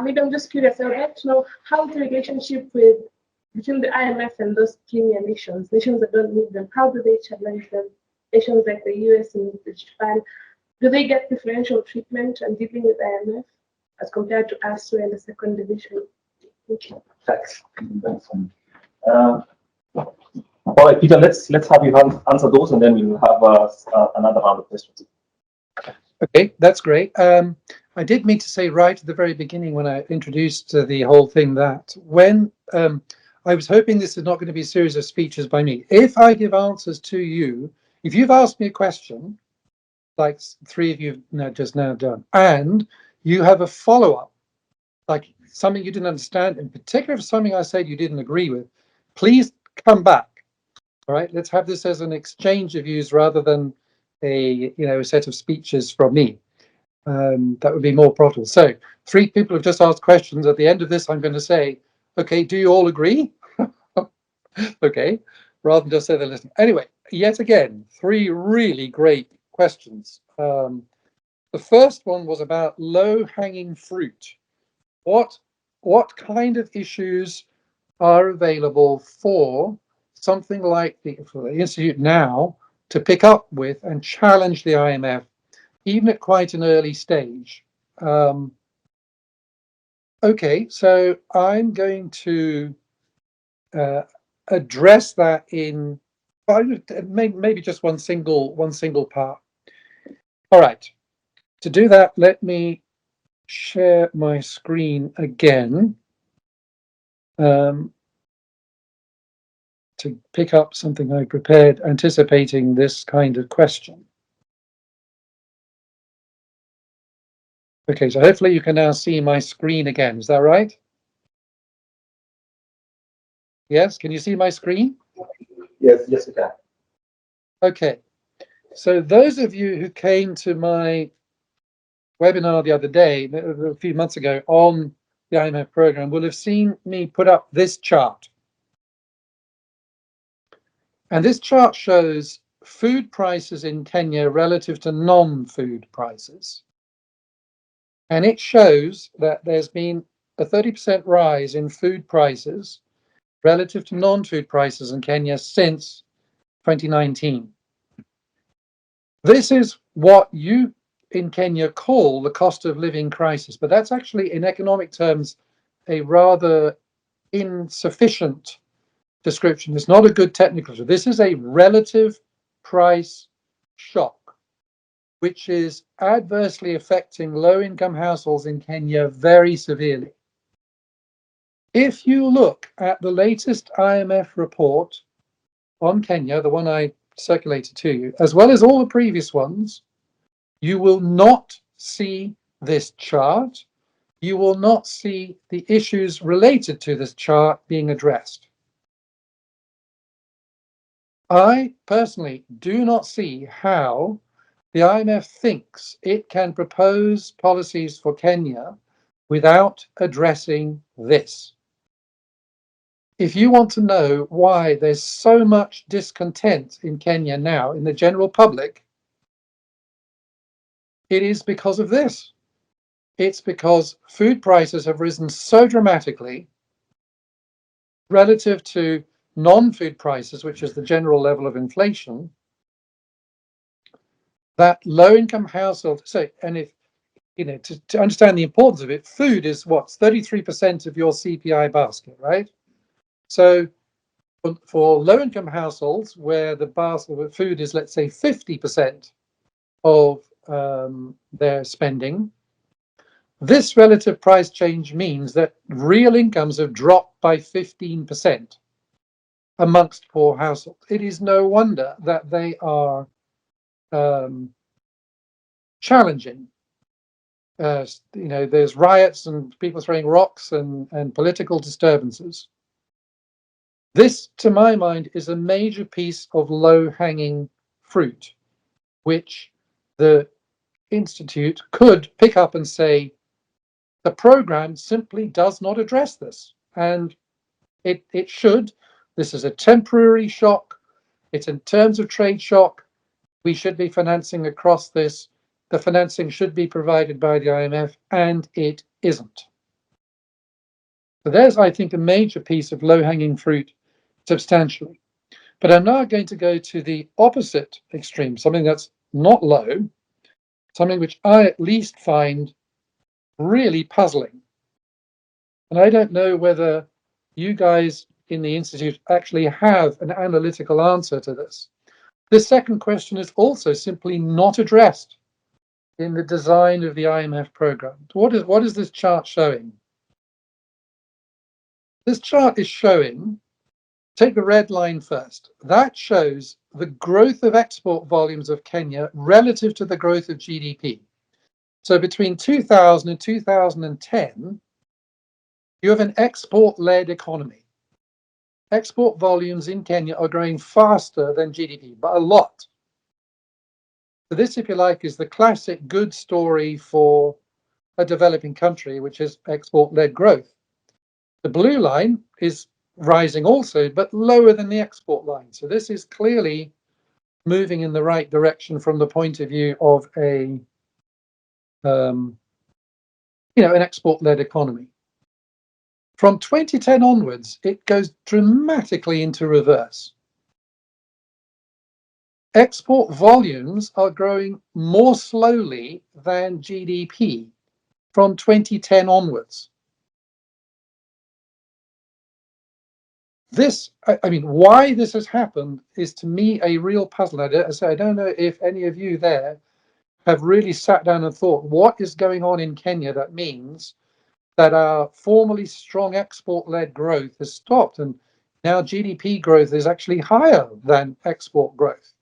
maybe I'm just curious, I would like to know how the relationship between the IMF and those premier nations that don't need them, how do they challenge them? Nations like the US and Japan, do they get preferential treatment and dealing with IMF as compared to us who are in the second division? Thank you. Thanks. All right, Peter, let's have you answer those, and then we'll have another round of questions. Okay, that's great. I did mean to say right at the very beginning when I introduced the whole thing that when I was hoping this is not going to be a series of speeches by me. If I give answers to you, if you've asked me a question, like three of you have just now done, and you have a follow-up, like something you didn't understand, in particular for something I said you didn't agree with, please come back. All right, let's have this as an exchange of views rather than a set of speeches from me. That would be more profitable. So 3 people have just asked questions. At the end of this, I'm going to say, okay, do you all agree? Okay, rather than just say they're listening. Anyway, yet again, 3 really great questions. The first one was about low-hanging fruit. What kind of issues are available for something like for the Institute now to pick up with and challenge the IMF, even at quite an early stage? Okay, so I'm going to address that in maybe just one single part. All right, to do that, let me share my screen again to pick up something I prepared anticipating this kind of question. Okay, so hopefully you can now see my screen again. Is that right? Yes, can you see my screen? Yes, we can. Okay, so those of you who came to my webinar the other day, a few months ago, on the IMF program will have seen me put up this chart. And this chart shows food prices in Kenya relative to non-food prices. And it shows that there's been a 30% rise in food prices relative to non-food prices in Kenya since 2019. This is what you in Kenya call the cost of living crisis, but that's actually in economic terms a rather insufficient description. It's not a good technical term. This is a relative price shock, which is adversely affecting low-income households in Kenya very severely. If you look at the latest IMF report on Kenya, the one I circulated to you, as well as all the previous ones, you will not see this chart. You will not see the issues related to this chart being addressed. I personally do not see how the IMF thinks it can propose policies for Kenya without addressing this. If you want to know why there's so much discontent in Kenya now in the general public, it is because of this. It's because food prices have risen so dramatically relative to non-food prices, which is the general level of inflation, that low-income households, so, and if, you know, to understand the importance of it, food is what's 33% of your CPI basket, right? So for low-income households where the basket of food is, let's say, 50% of their spending, this relative price change means that real incomes have dropped by 15% amongst poor households. It is no wonder that they are challenging. You know, there's riots and people throwing rocks and political disturbances. This, to my mind, is a major piece of low-hanging fruit, which the Institute could pick up and say, the program simply does not address this. And it should. This is a temporary shock. It's in terms of trade shock. We should be financing across this. The financing should be provided by the IMF, and it isn't. So there's, I think, a major piece of low-hanging fruit substantially. But I'm now going to go to the opposite extreme, something that's not low, something which I at least find really puzzling. And I don't know whether you guys in the Institute actually have an analytical answer to this. The second question is also simply not addressed in the design of the IMF program. What is this chart showing? This chart is showing, take the red line first, that shows the growth of export volumes of Kenya relative to the growth of GDP. So between 2000 and 2010, you have an export-led economy. Export volumes in Kenya are growing faster than GDP, by a lot. So this, if you like, is the classic good story for a developing country, which is export-led growth. The blue line is rising also, but lower than the export line. So this is clearly moving in the right direction from the point of view of a, an export-led economy. From 2010 onwards, it goes dramatically into reverse. Export volumes are growing more slowly than GDP from 2010 onwards. This, I mean, why this has happened is to me a real puzzle. I don't know if any of you there have really sat down and thought, what is going on in Kenya that means that our formerly strong export-led growth has stopped and now GDP growth is actually higher than export growth?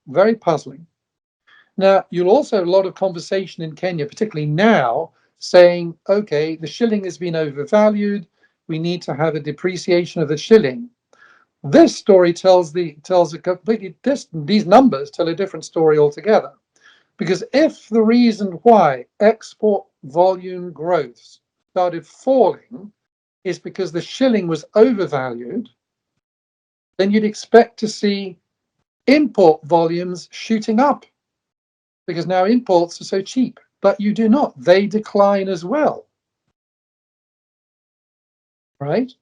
Very puzzling. Now, you'll also have a lot of conversation in Kenya, particularly now, saying, okay, the shilling has been overvalued. We need to have a depreciation of the shilling. This story tells a completely different, these numbers tell a different story altogether. Because if the reason why export volume growth started falling is because the shilling was overvalued, then you'd expect to see import volumes shooting up because now imports are so cheap. But you do not. They decline as well. right?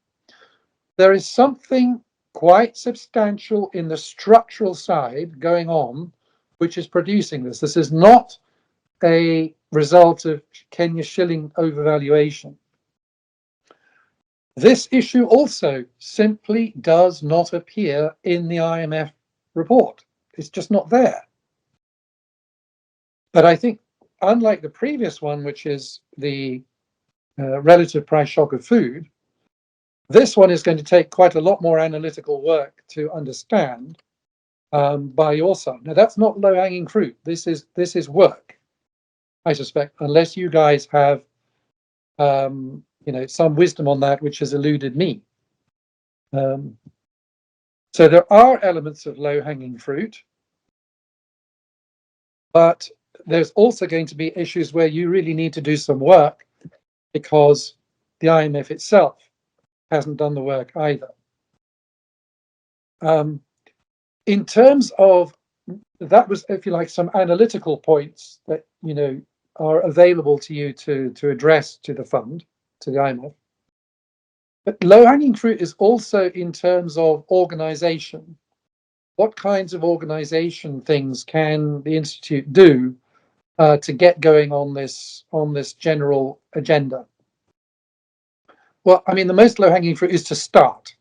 There is something quite substantial in the structural side going on, which is producing this. This is not a result of Kenya shilling overvaluation. This issue also simply does not appear in the IMF report. It's just not there. But I think, unlike the previous one, which is the relative price shock of food, this one is going to take quite a lot more analytical work to understand by your side. Now, that's not low-hanging fruit. This is work, I suspect, unless you guys have some wisdom on that which has eluded me. So there are elements of low-hanging fruit, but there's also going to be issues where you really need to do some work because the IMF itself hasn't done the work either. In terms of, that was, if you like, some analytical points that are available to you to address to the fund, to the IMF. But low-hanging fruit is also in terms of organization. What kinds of organization things can the Institute do to get going on this general agenda? Well, I mean, the most low-hanging fruit is to start,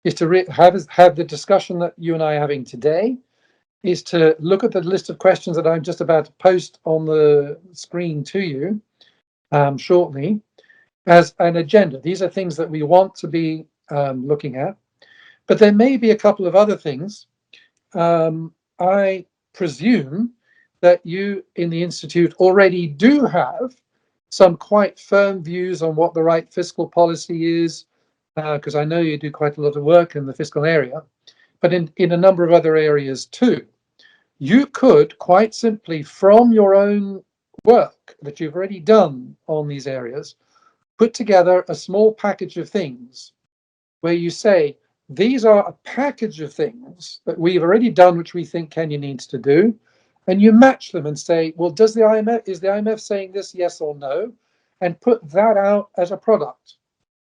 is to have the discussion that you and I are having today, is to look at the list of questions that I'm just about to post on the screen to you shortly as an agenda. These are things that we want to be looking at, but there may be a couple of other things. I presume that you in the Institute already do have some quite firm views on what the right fiscal policy is, because I know you do quite a lot of work in the fiscal area, but in a number of other areas too. You could quite simply, from your own work that you've already done on these areas, put together a small package of things where you say, these are a package of things that we've already done, which we think Kenya needs to do. And you match them and say, well, is the IMF saying this, yes or no? And put that out as a product.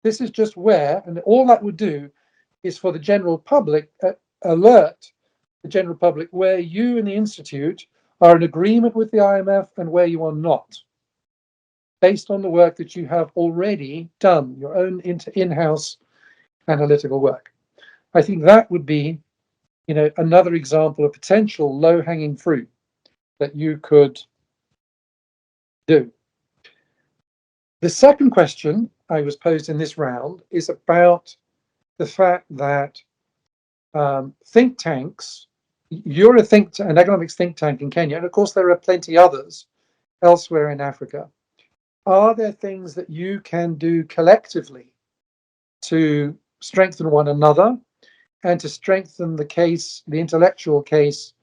This is just where, and all that would do is for the general public, alert the general public where you in the Institute are in agreement with the IMF and where you are not, based on the work that you have already done, your own in-house analytical work. I think that would be, another example of potential low-hanging fruit that you could do. The second question I was posed in this round is about the fact that think tanks, you're an economics think tank in Kenya, and of course there are plenty others elsewhere in Africa. Are there things that you can do collectively to strengthen one another and to strengthen the case, the intellectual case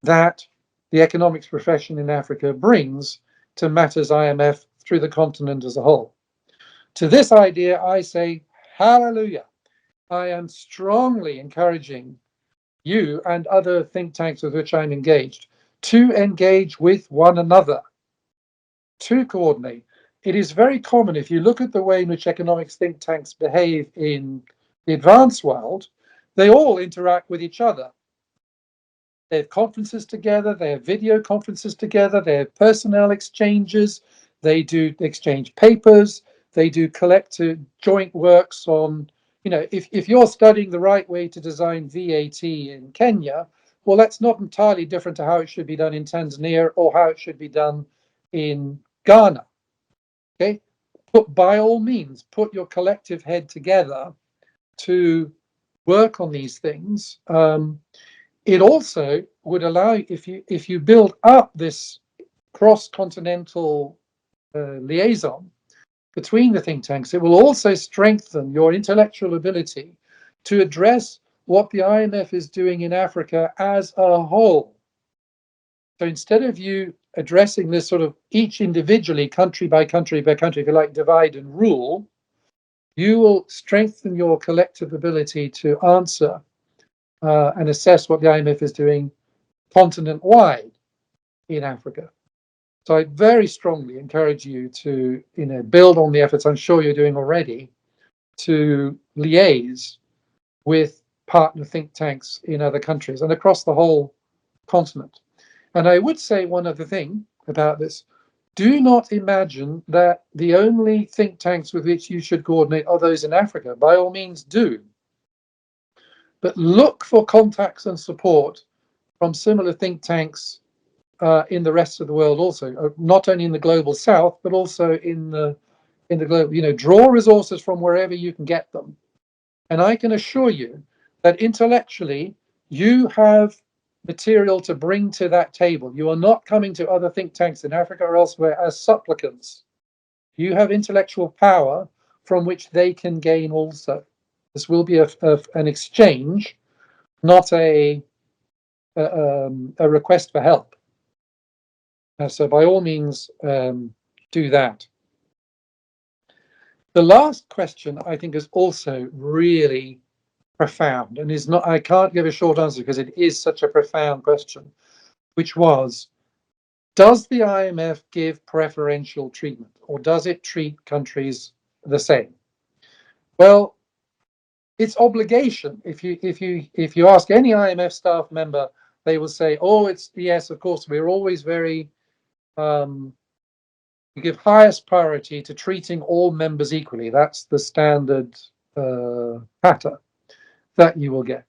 that the economics profession in Africa brings to matters IMF through the continent as a whole? To this idea, I say, hallelujah. I am strongly encouraging you and other think tanks with which I'm engaged to engage with one another, to coordinate. It is very common, if you look at the way in which economics think tanks behave in the advanced world, they all interact with each other. They have conferences together, they have video conferences together, they have personnel exchanges, they do exchange papers, they do collective joint works on, if you're studying the right way to design VAT in Kenya, well, that's not entirely different to how it should be done in Tanzania or how it should be done in Ghana. Okay, by all means, put your collective head together to work on these things. It also would allow, if you build up this cross-continental liaison between the think tanks, it will also strengthen your intellectual ability to address what the IMF is doing in Africa as a whole. So instead of you addressing this sort of each individually, country by country by country, if you like, divide and rule, you will strengthen your collective ability to answer and assess what the IMF is doing continent-wide in Africa. So I very strongly encourage you to, build on the efforts I'm sure you're doing already to liaise with partner think tanks in other countries and across the whole continent. And I would say one other thing about this. Do not imagine that the only think tanks with which you should coordinate are those in Africa. By all means, do. But look for contacts and support from similar think tanks in the rest of the world also, not only in the global south, but also in the global, draw resources from wherever you can get them. And I can assure you that intellectually, you have material to bring to that table. You are not coming to other think tanks in Africa or elsewhere as supplicants. You have intellectual power from which they can gain also. This will be an exchange, not a request for help. So by all means, do that. The last question, I think, is also really profound and is not, I can't give a short answer because it is such a profound question, which was, does the IMF give preferential treatment or does it treat countries the same? Well, it's obligation. If you ask any IMF staff member, they will say, oh, it's yes, of course, we're always very we give highest priority to treating all members equally. That's the standard patter that you will get.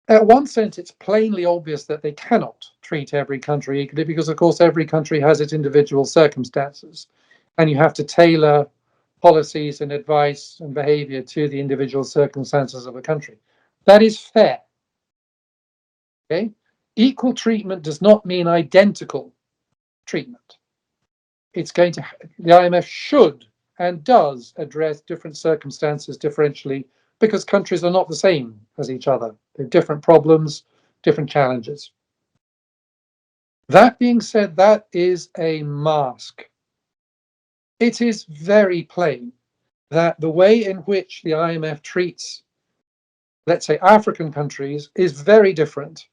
At one sense, it's plainly obvious that they cannot treat every country equally because, of course, every country has its individual circumstances, and you have to tailor policies and advice and behavior to the individual circumstances of a country. That is fair. Okay? Equal treatment does not mean identical treatment. It's going to, the IMF should and does address different circumstances differentially because countries are not the same as each other. They have different problems, different challenges. That being said, that is a mask. It is very plain that the way in which the IMF treats, let's say, African countries is very different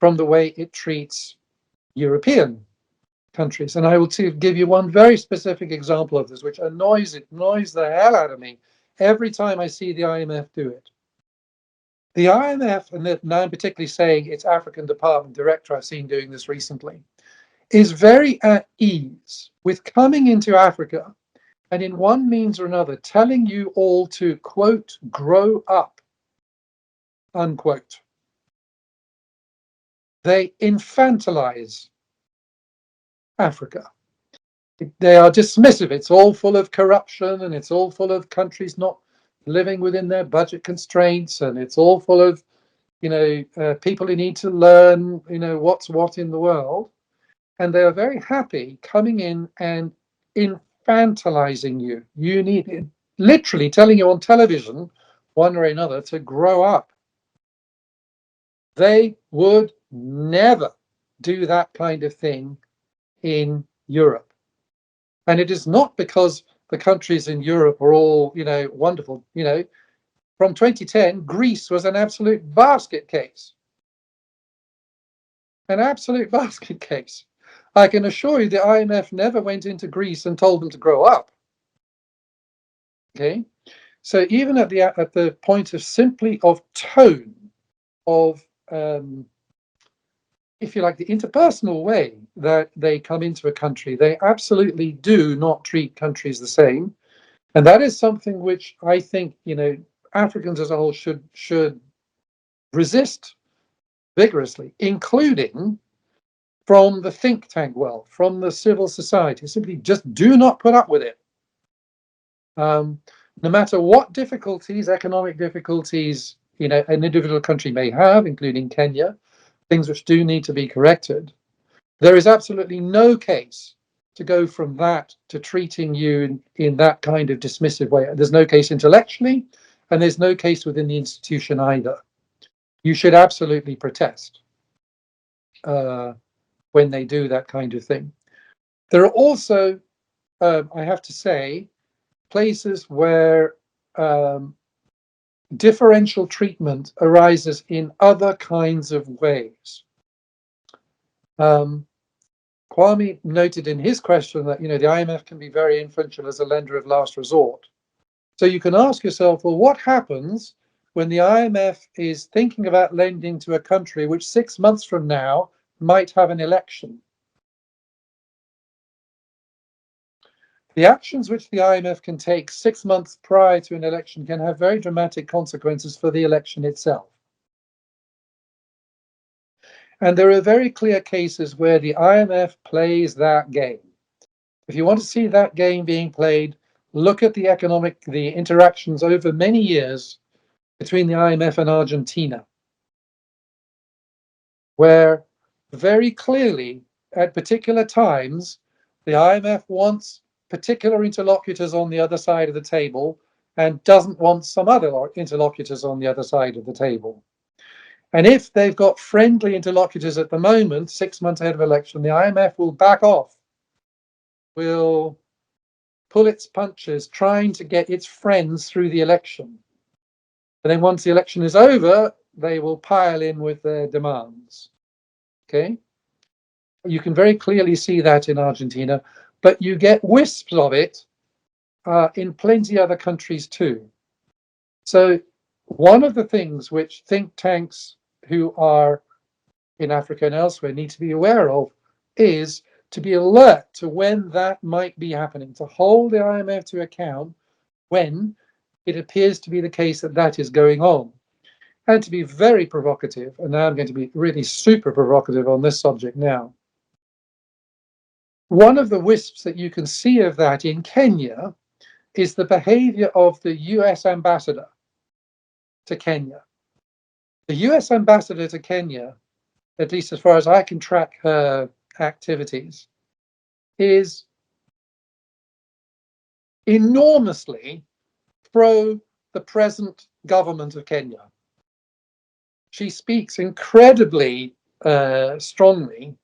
from the way it treats European countries. And I will give you one very specific example of this, which annoys the hell out of me every time I see the IMF do it. The IMF, and now I'm particularly saying its African department director, I've seen doing this recently, is very at ease with coming into Africa and in one means or another telling you all to, quote, grow up, unquote. They infantilize Africa. They are dismissive. It's all full of corruption and it's all full of countries not living within their budget constraints, and it's all full of, people who need to learn, what's what in the world. And they are very happy coming in and infantilizing you. You need, literally telling you on television, one or another, to grow up. They would never do that kind of thing in Europe. And it is not because the countries in Europe are all, wonderful. From 2010, Greece was an absolute basket case. An absolute basket case. I can assure you the IMF never went into Greece and told them to grow up. Okay, so even at the point of simply of tone, of if you like, the interpersonal way that they come into a country, they absolutely do not treat countries the same. And that is something which I think, Africans as a whole should resist vigorously, including from the think tank world, from the civil society. Simply just do not put up with it. No matter what difficulties, economic difficulties, an individual country may have, including Kenya, things which do need to be corrected, there is absolutely no case to go from that to treating you in that kind of dismissive way. There's no case intellectually, and there's no case within the institution either. You should absolutely protest when they do that kind of thing. There are also, I have to say, places where differential treatment arises in other kinds of ways. Kwame noted in his question that the IMF can be very influential as a lender of last resort. So you can ask yourself, well, what happens when the IMF is thinking about lending to a country which 6 months from now might have an election? The actions which the IMF can take 6 months prior to an election can have very dramatic consequences for the election itself. And there are very clear cases where the IMF plays that game. If you want to see that game being played, look at the interactions over many years between the IMF and Argentina, where very clearly at particular times, the IMF wants particular interlocutors on the other side of the table and doesn't want some other interlocutors on the other side of the table. And if they've got friendly interlocutors at the moment, 6 months ahead of election, the IMF will back off, will pull its punches, trying to get its friends through the election. And then once the election is over, they will pile in with their demands. Okay? You can very clearly see that in Argentina, but you get wisps of it in plenty other countries too. So one of the things which think tanks who are in Africa and elsewhere need to be aware of is to be alert to when that might be happening, to hold the IMF to account when it appears to be the case that that is going on, and to be very provocative. And now I'm going to be really super provocative on this subject now. One of the wisps that you can see of that in Kenya is the behavior of the US ambassador to Kenya. The US ambassador to Kenya, at least as far as I can track her activities, is enormously pro the present government of Kenya. She speaks incredibly strongly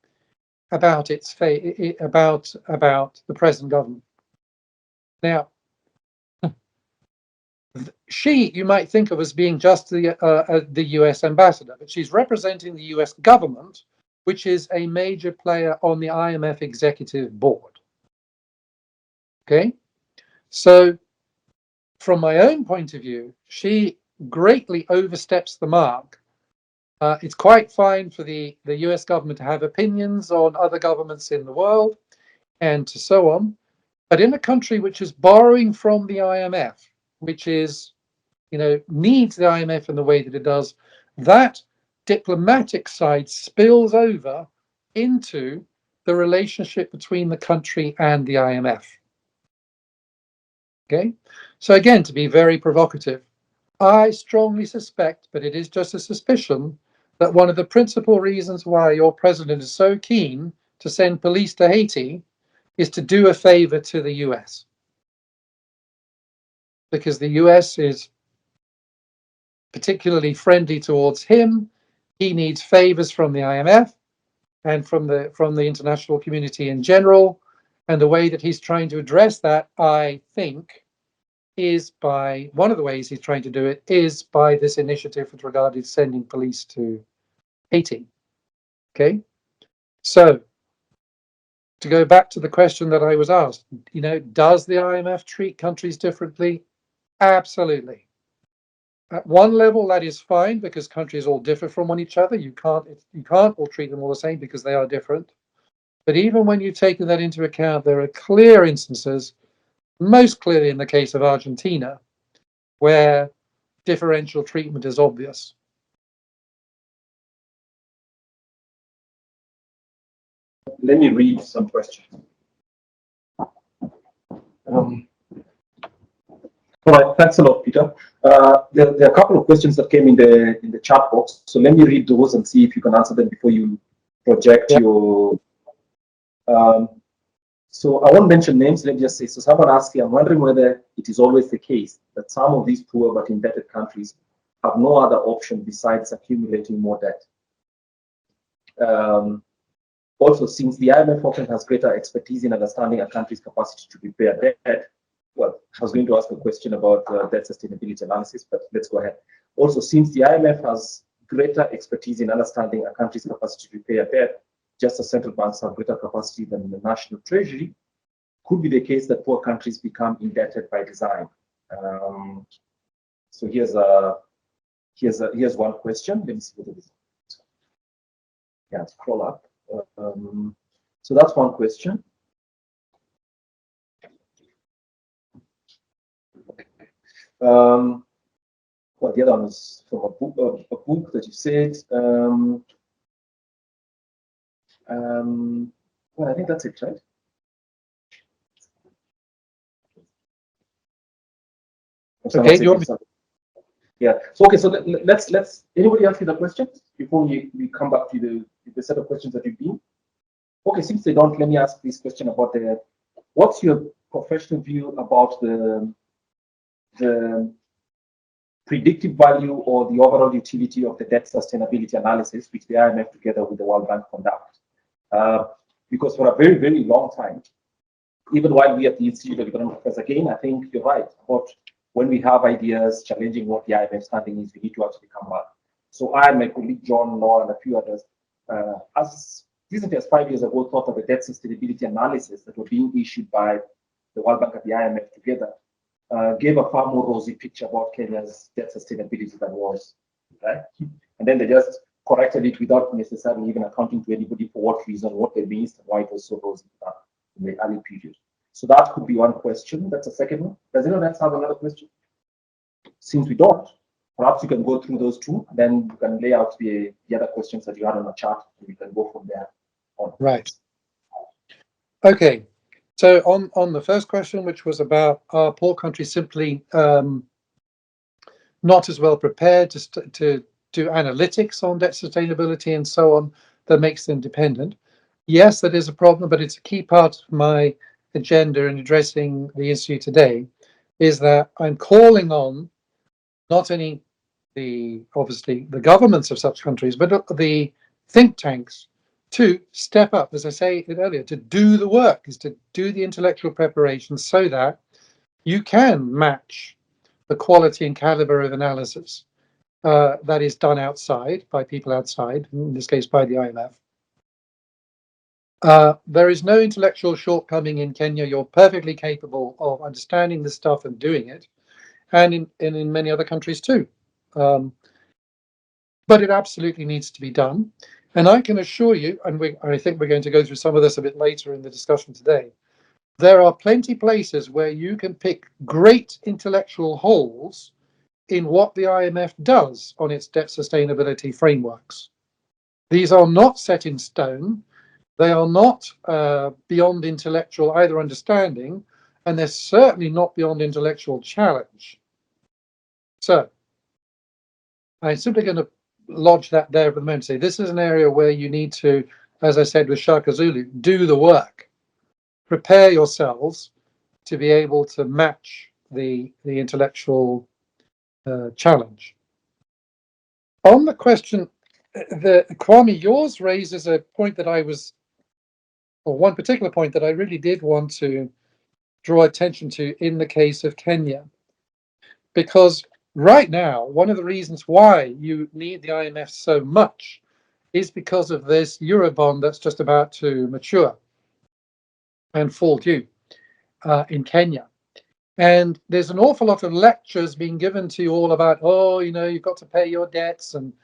about about the present government. Now, you might think of as being just the US ambassador, but she's representing the US government, which is a major player on the IMF executive board. Okay, so from my own point of view, she greatly oversteps the mark. It's quite fine for the US government to have opinions on other governments in the world and so on. But in a country which is borrowing from the IMF, which is, needs the IMF in the way that it does, that diplomatic side spills over into the relationship between the country and the IMF. Okay, so again, to be very provocative, I strongly suspect, but it is just a suspicion, that one of the principal reasons why your president is so keen to send police to Haiti is to do a favor to the US. Because the US is particularly friendly towards him. He needs favors from the IMF and from the international community in general. And the way that he's trying to address that, I think, is by one of the ways he's trying to do it is by this initiative with regard to sending police to Haiti. Okay, so to go back to the question that I was asked, does the IMF treat countries differently? Absolutely. At one level, that is fine because countries all differ from each other. You can't all treat them all the same because they are different. But even when you've taken that into account, there are clear instances, most clearly in the case of Argentina, where differential treatment is obvious. Let me read some questions. All right, thanks a lot, Peter. There are a couple of questions that came in the chat box. So let me read those and see if you can answer them before you project your. So I won't mention names. Let me just say. So someone asked here, I'm wondering whether it is always the case that some of these poor but indebted countries have no other option besides accumulating more debt. Also, since the IMF often has greater expertise in understanding a country's capacity to repay debt, well, I was going to ask a question about debt sustainability analysis, but let's go ahead. Also, since the IMF has greater expertise in understanding a country's capacity to repay a debt, just as central banks have greater capacity than the national treasury, could be the case that poor countries become indebted by design. So here's one question. Let me see what it is. Yeah, scroll up. So that's one question. Well, the other one is from a book that you said. Well, I think that's it, right? Okay, do you want me? Yeah. So okay. So let's. Anybody else have a question before we come back to the set of questions that you've been? Okay. Since they don't, let me ask this question about what's your professional view about the predictive value or the overall utility of the debt sustainability analysis, which the IMF together with the World Bank conduct? Because for a very, very long time, even while we at the Institute of Economic Affairs, again, I think you're right about when we have ideas challenging what the IMF standing is, we need to actually come back. So I and my colleague John, Noah, and a few others, as recently as 5 years ago, thought of a debt sustainability analysis that were being issued by the World Bank and the IMF together, gave a far more rosy picture about Kenya's debt sustainability than was, right? And then they just corrected it without necessarily even accounting to anybody for what reason, what they missed, and why it was so rosy in the early period. So that could be one question. That's a second one. Does anyone else have another question? Since we don't, perhaps you can go through those two, then you can lay out the other questions that you had on the chart, and we can go from there on. Right. Okay. So on the first question, which was about are poor countries simply not as well prepared to do analytics on debt sustainability and so on that makes them dependent? Yes, that is a problem, but it's a key part of my agenda in addressing the issue today, is that I'm calling on not only obviously the governments of such countries, but the think tanks to step up, as I said earlier, to do the work, is to do the intellectual preparation so that you can match the quality and caliber of analysis that is done outside by people outside, in this case by the IMF. There is no intellectual shortcoming in Kenya. You're perfectly capable of understanding this stuff and doing it, and in many other countries too. But it absolutely needs to be done. And I can assure you, and I think we're going to go through some of this a bit later in the discussion today, there are plenty places where you can pick great intellectual holes in what the IMF does on its debt sustainability frameworks. These are not set in stone. They are not beyond intellectual either understanding, and they're certainly not beyond intellectual challenge. So I'm simply going to lodge that there for the moment. Say this is an area where you need to, as I said with Shaka Zulu, do the work. Prepare yourselves to be able to match the intellectual challenge. On the question, Kwame, yours raises a point that or one particular point that I really did want to draw attention to in the case of Kenya. Because right now, one of the reasons why you need the IMF so much is because of this Eurobond that's just about to mature and fall due in Kenya. And there's an awful lot of lectures being given to you all about, oh, you've got to pay your debts and,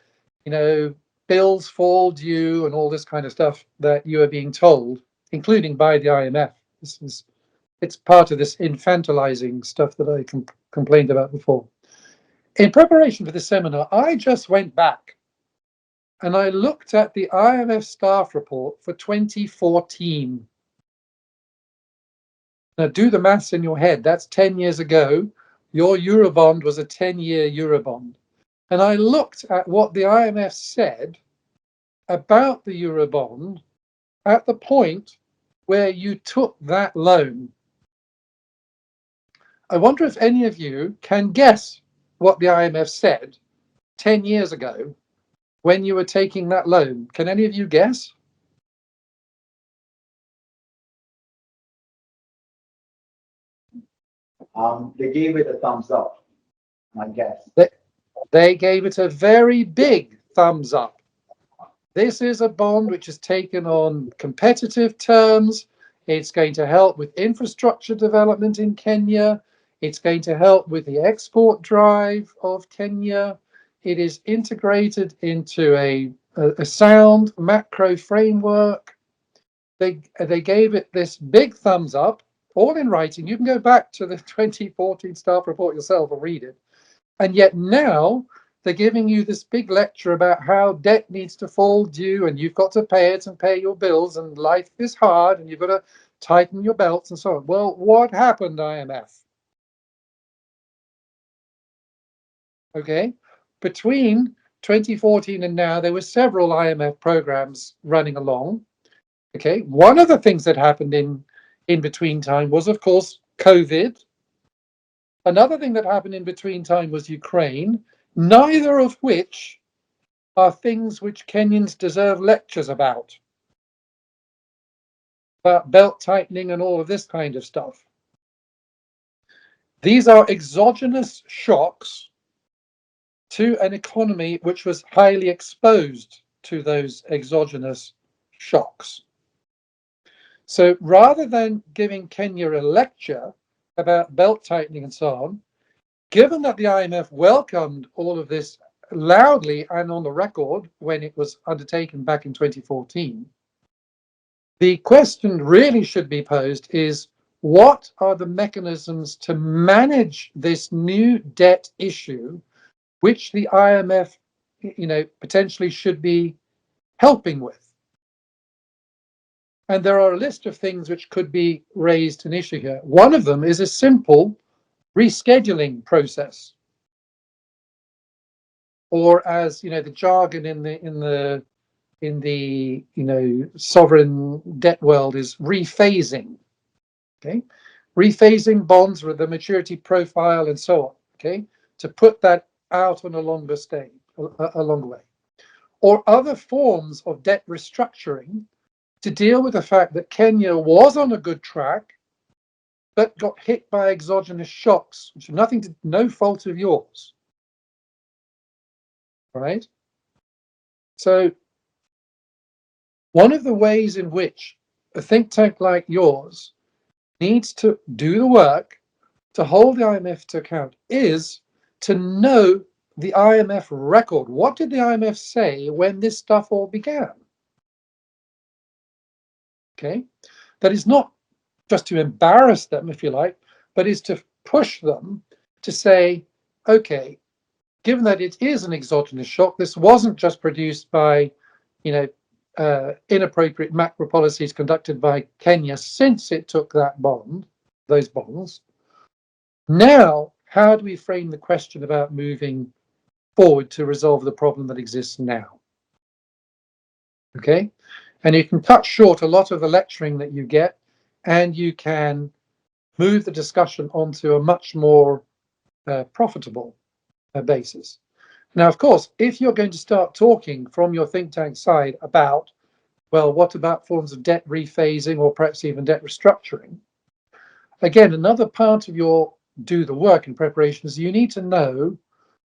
bills fall due and all this kind of stuff that you are being told, including by the IMF. It's part of this infantilizing stuff that I complained about before. In preparation for this seminar, I just went back and I looked at the IMF staff report for 2014. Now do the maths in your head. That's 10 years ago. Your Eurobond was a 10-year Eurobond. And I looked at what the IMF said about the Eurobond at the point where you took that loan. I wonder if any of you can guess what the IMF said 10 years ago when you were taking that loan. Can any of you guess? They gave it a thumbs up, I guess. They gave it a very big thumbs up. This is a bond which is taken on competitive terms. It's going to help with infrastructure development in Kenya. It's going to help with the export drive of Kenya. It is integrated into a sound macro framework. They gave it this big thumbs up, all in writing. You can go back to the 2014 staff report yourself and read it. And yet now they're giving you this big lecture about how debt needs to fall due and you've got to pay it and pay your bills and life is hard and you've got to tighten your belts and so on. Well, what happened, IMF? Okay, between 2014 and now, there were several IMF programs running along. Okay, one of the things that happened in between time was, of course, COVID. Another thing that happened in between time was Ukraine, neither of which are things which Kenyans deserve lectures about belt tightening and all of this kind of stuff. These are exogenous shocks to an economy which was highly exposed to those exogenous shocks. So rather than giving Kenya a lecture about belt tightening and so on, given that the IMF welcomed all of this loudly and on the record when it was undertaken back in 2014, the question really should be posed is, what are the mechanisms to manage this new debt issue, which the IMF, potentially should be helping with? And there are a list of things which could be raised an issue here. One of them is a simple rescheduling process, or as the jargon in the sovereign debt world is rephasing. Okay, rephasing bonds with the maturity profile and so on. Okay, to put that out on a longer way, or other forms of debt restructuring to deal with the fact that Kenya was on a good track, but got hit by exogenous shocks, which are no fault of yours. Right? So one of the ways in which a think tank like yours needs to do the work to hold the IMF to account is to know the IMF record. What did the IMF say when this stuff all began? Okay, that is not just to embarrass them, if you like, but is to push them to say, okay, given that it is an exogenous shock, this wasn't just produced by, inappropriate macro policies conducted by Kenya since it took those bonds. Now, how do we frame the question about moving forward to resolve the problem that exists now? Okay, and you can cut short a lot of the lecturing that you get, and you can move the discussion onto a much more profitable basis. Now, of course, if you're going to start talking from your think tank side about, well, what about forms of debt rephasing or perhaps even debt restructuring? Again, another part of your do the work in preparation is you need to know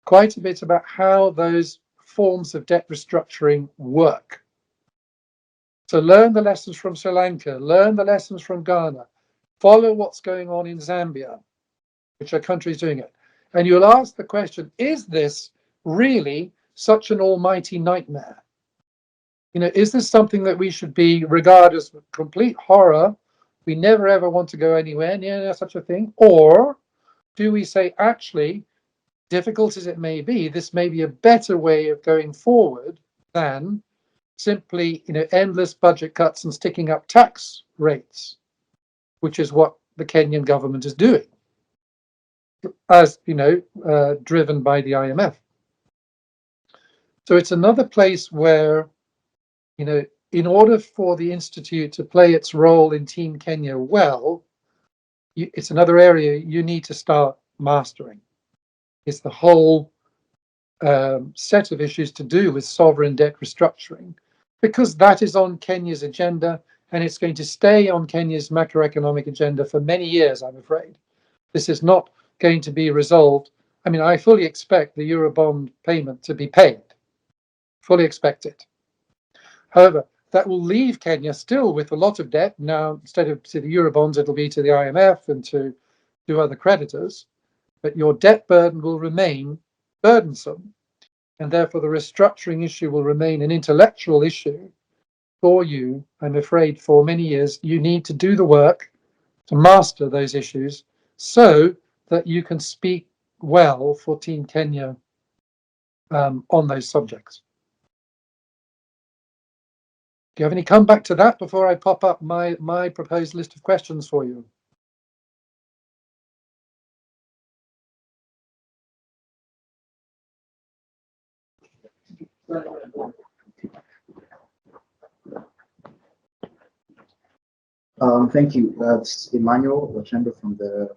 quite a bit about how those forms of debt restructuring work. So learn the lessons from Sri Lanka, learn the lessons from Ghana, follow what's going on in Zambia, which are countries doing it. And you'll ask the question, is this really such an almighty nightmare? Is this something that we should be regarded as complete horror? We never ever want to go anywhere near such a thing? Or do we say, actually, difficult as it may be, this may be a better way of going forward than simply, endless budget cuts and sticking up tax rates, which is what the Kenyan government is doing, as driven by the IMF. So it's another place where, in order for the Institute to play its role in Team Kenya well, it's another area you need to start mastering. It's the whole set of issues to do with sovereign debt restructuring, because that is on Kenya's agenda, and it's going to stay on Kenya's macroeconomic agenda for many years, I'm afraid. This is not going to be resolved. I mean, I fully expect the Eurobond payment to be paid. Fully expect it. However, that will leave Kenya still with a lot of debt. Now, instead of to the Eurobonds, it'll be to the IMF and to to other creditors, but your debt burden will remain burdensome. And therefore, the restructuring issue will remain an intellectual issue for you. I'm afraid for many years, you need to do the work to master those issues so that you can speak well for Team Kenya on those subjects. Do you have any comeback to that before I pop up my proposed list of questions for you? Thank you. It's Emmanuel Wachendo from the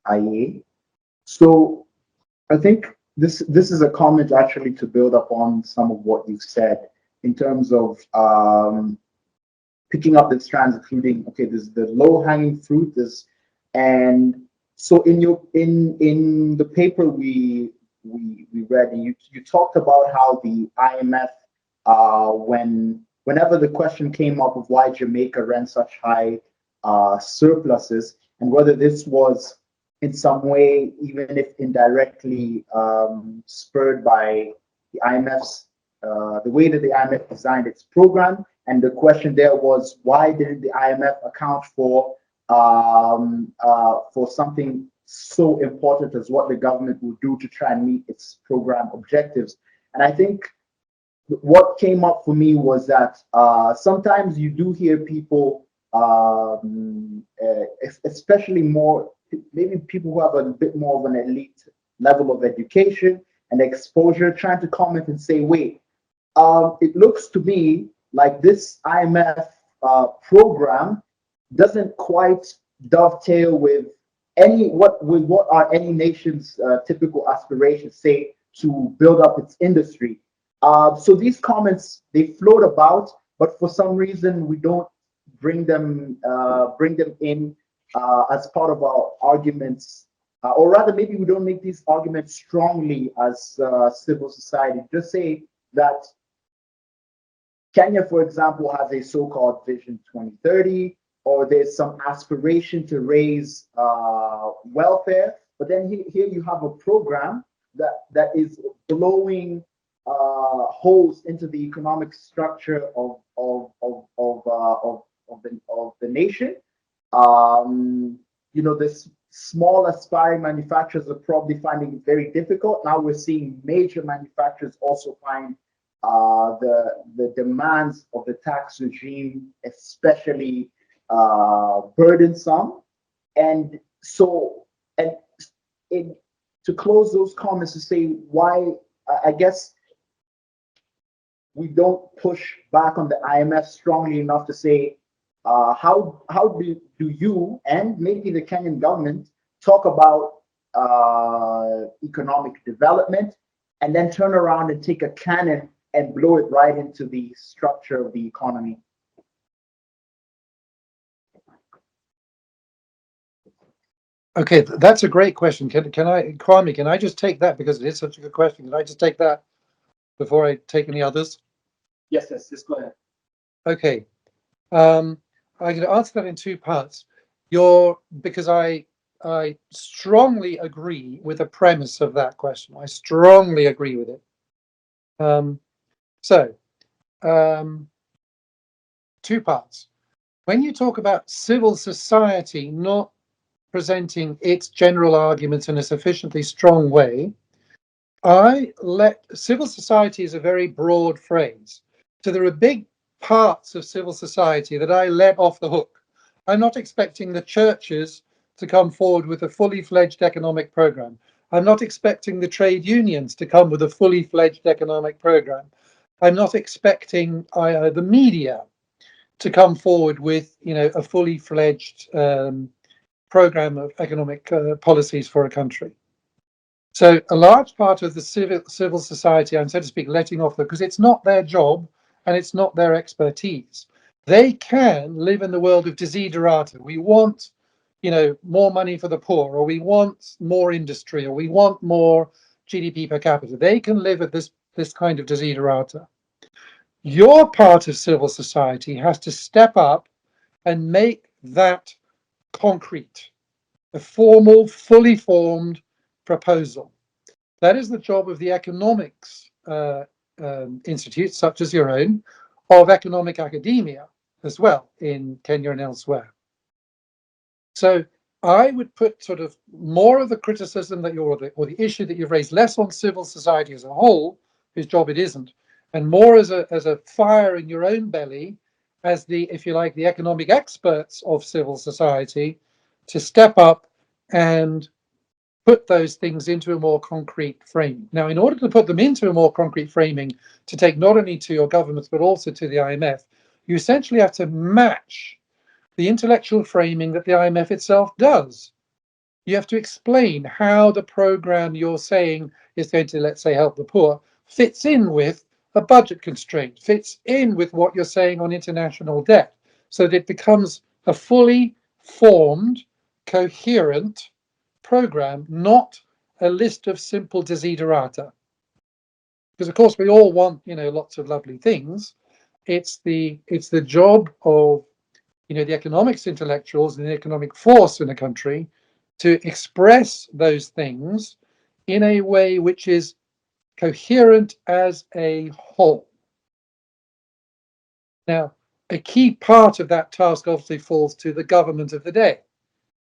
IEA. So I think this is a comment actually to build upon some of what you've said in terms of picking up the strands, including, okay, there's the low hanging fruit, and so in the paper we read, and you talked about how the IMF whenever the question came up of why Jamaica ran such high surpluses, and whether this was in some way, even if indirectly, spurred by the IMF's the way that the IMF designed its program. And the question there was, why didn't the IMF account for something so important as what the government would do to try and meet its program objectives? And I think what came up for me was that sometimes you do hear people, especially maybe people who have a bit more of an elite level of education and exposure, trying to comment and say, wait, it looks to me like this IMF program doesn't quite dovetail with what are any nation's typical aspirations, say, to build up its industry. So these comments, they float about, but for some reason we don't bring them in as part of our arguments, or rather maybe we don't make these arguments strongly as civil society. Just say that Kenya, for example, has a so-called Vision 2030, or there's some aspiration to raise welfare, but then here you have a program that is blowing holes into the economic structure of the nation. This small aspiring manufacturers are probably finding it very difficult. Now we're seeing major manufacturers also find the demands of the tax regime especially burdensome. And so, to close those comments, to say why, I guess we don't push back on the IMF strongly enough to say, how do you and maybe the Kenyan government talk about economic development and then turn around and take a cannon and blow it right into the structure of the economy? Okay, that's a great question. Kwame, can I just take that because it is such a good question? Can I just take that before I take any others? Yes, just go ahead. Okay, I'm going to answer that in two parts. Because I strongly agree with the premise of that question. I strongly agree with it. Two parts. When you talk about civil society not presenting its general arguments in a sufficiently strong way, civil society is a very broad phrase. So there are big parts of civil society that I let off the hook. I'm not expecting the churches to come forward with a fully fledged economic program. I'm not expecting the trade unions to come with a fully fledged economic program. I'm not expecting the media to come forward with, a fully fledged program of economic policies for a country. So a large part of the civil society, I'm so to speak, letting off because it's not their job and it's not their expertise. They can live in the world of desiderata. We want, more money for the poor, or we want more industry, or we want more GDP per capita. They can live at this kind of desiderata. Your part of civil society has to step up and make that concrete. a formal, fully formed proposal. That is the job of the economics institutes, such as your own, of economic academia as well in Kenya and elsewhere. So I would put sort of more of the criticism that or the issue that you've raised less on civil society as a whole, whose job it isn't, and more as a fire in your own belly as the, if you like, the economic experts of civil society to step up and put those things into a more concrete framing. Now, in order to put them into a more concrete framing, to take not only to your governments, but also to the IMF, you essentially have to match the intellectual framing that the IMF itself does. You have to explain how the program you're saying is going to, let's say, help the poor, fits in with a budget constraint, fits in with what you're saying on international debt, so that it becomes a fully formed, coherent program, not a list of simple desiderata. Because of course we all want, lots of lovely things. It's the job of, the economics intellectuals and the economic force in a country to express those things in a way which is coherent as a whole. Now, a key part of that task obviously falls to the government of the day. It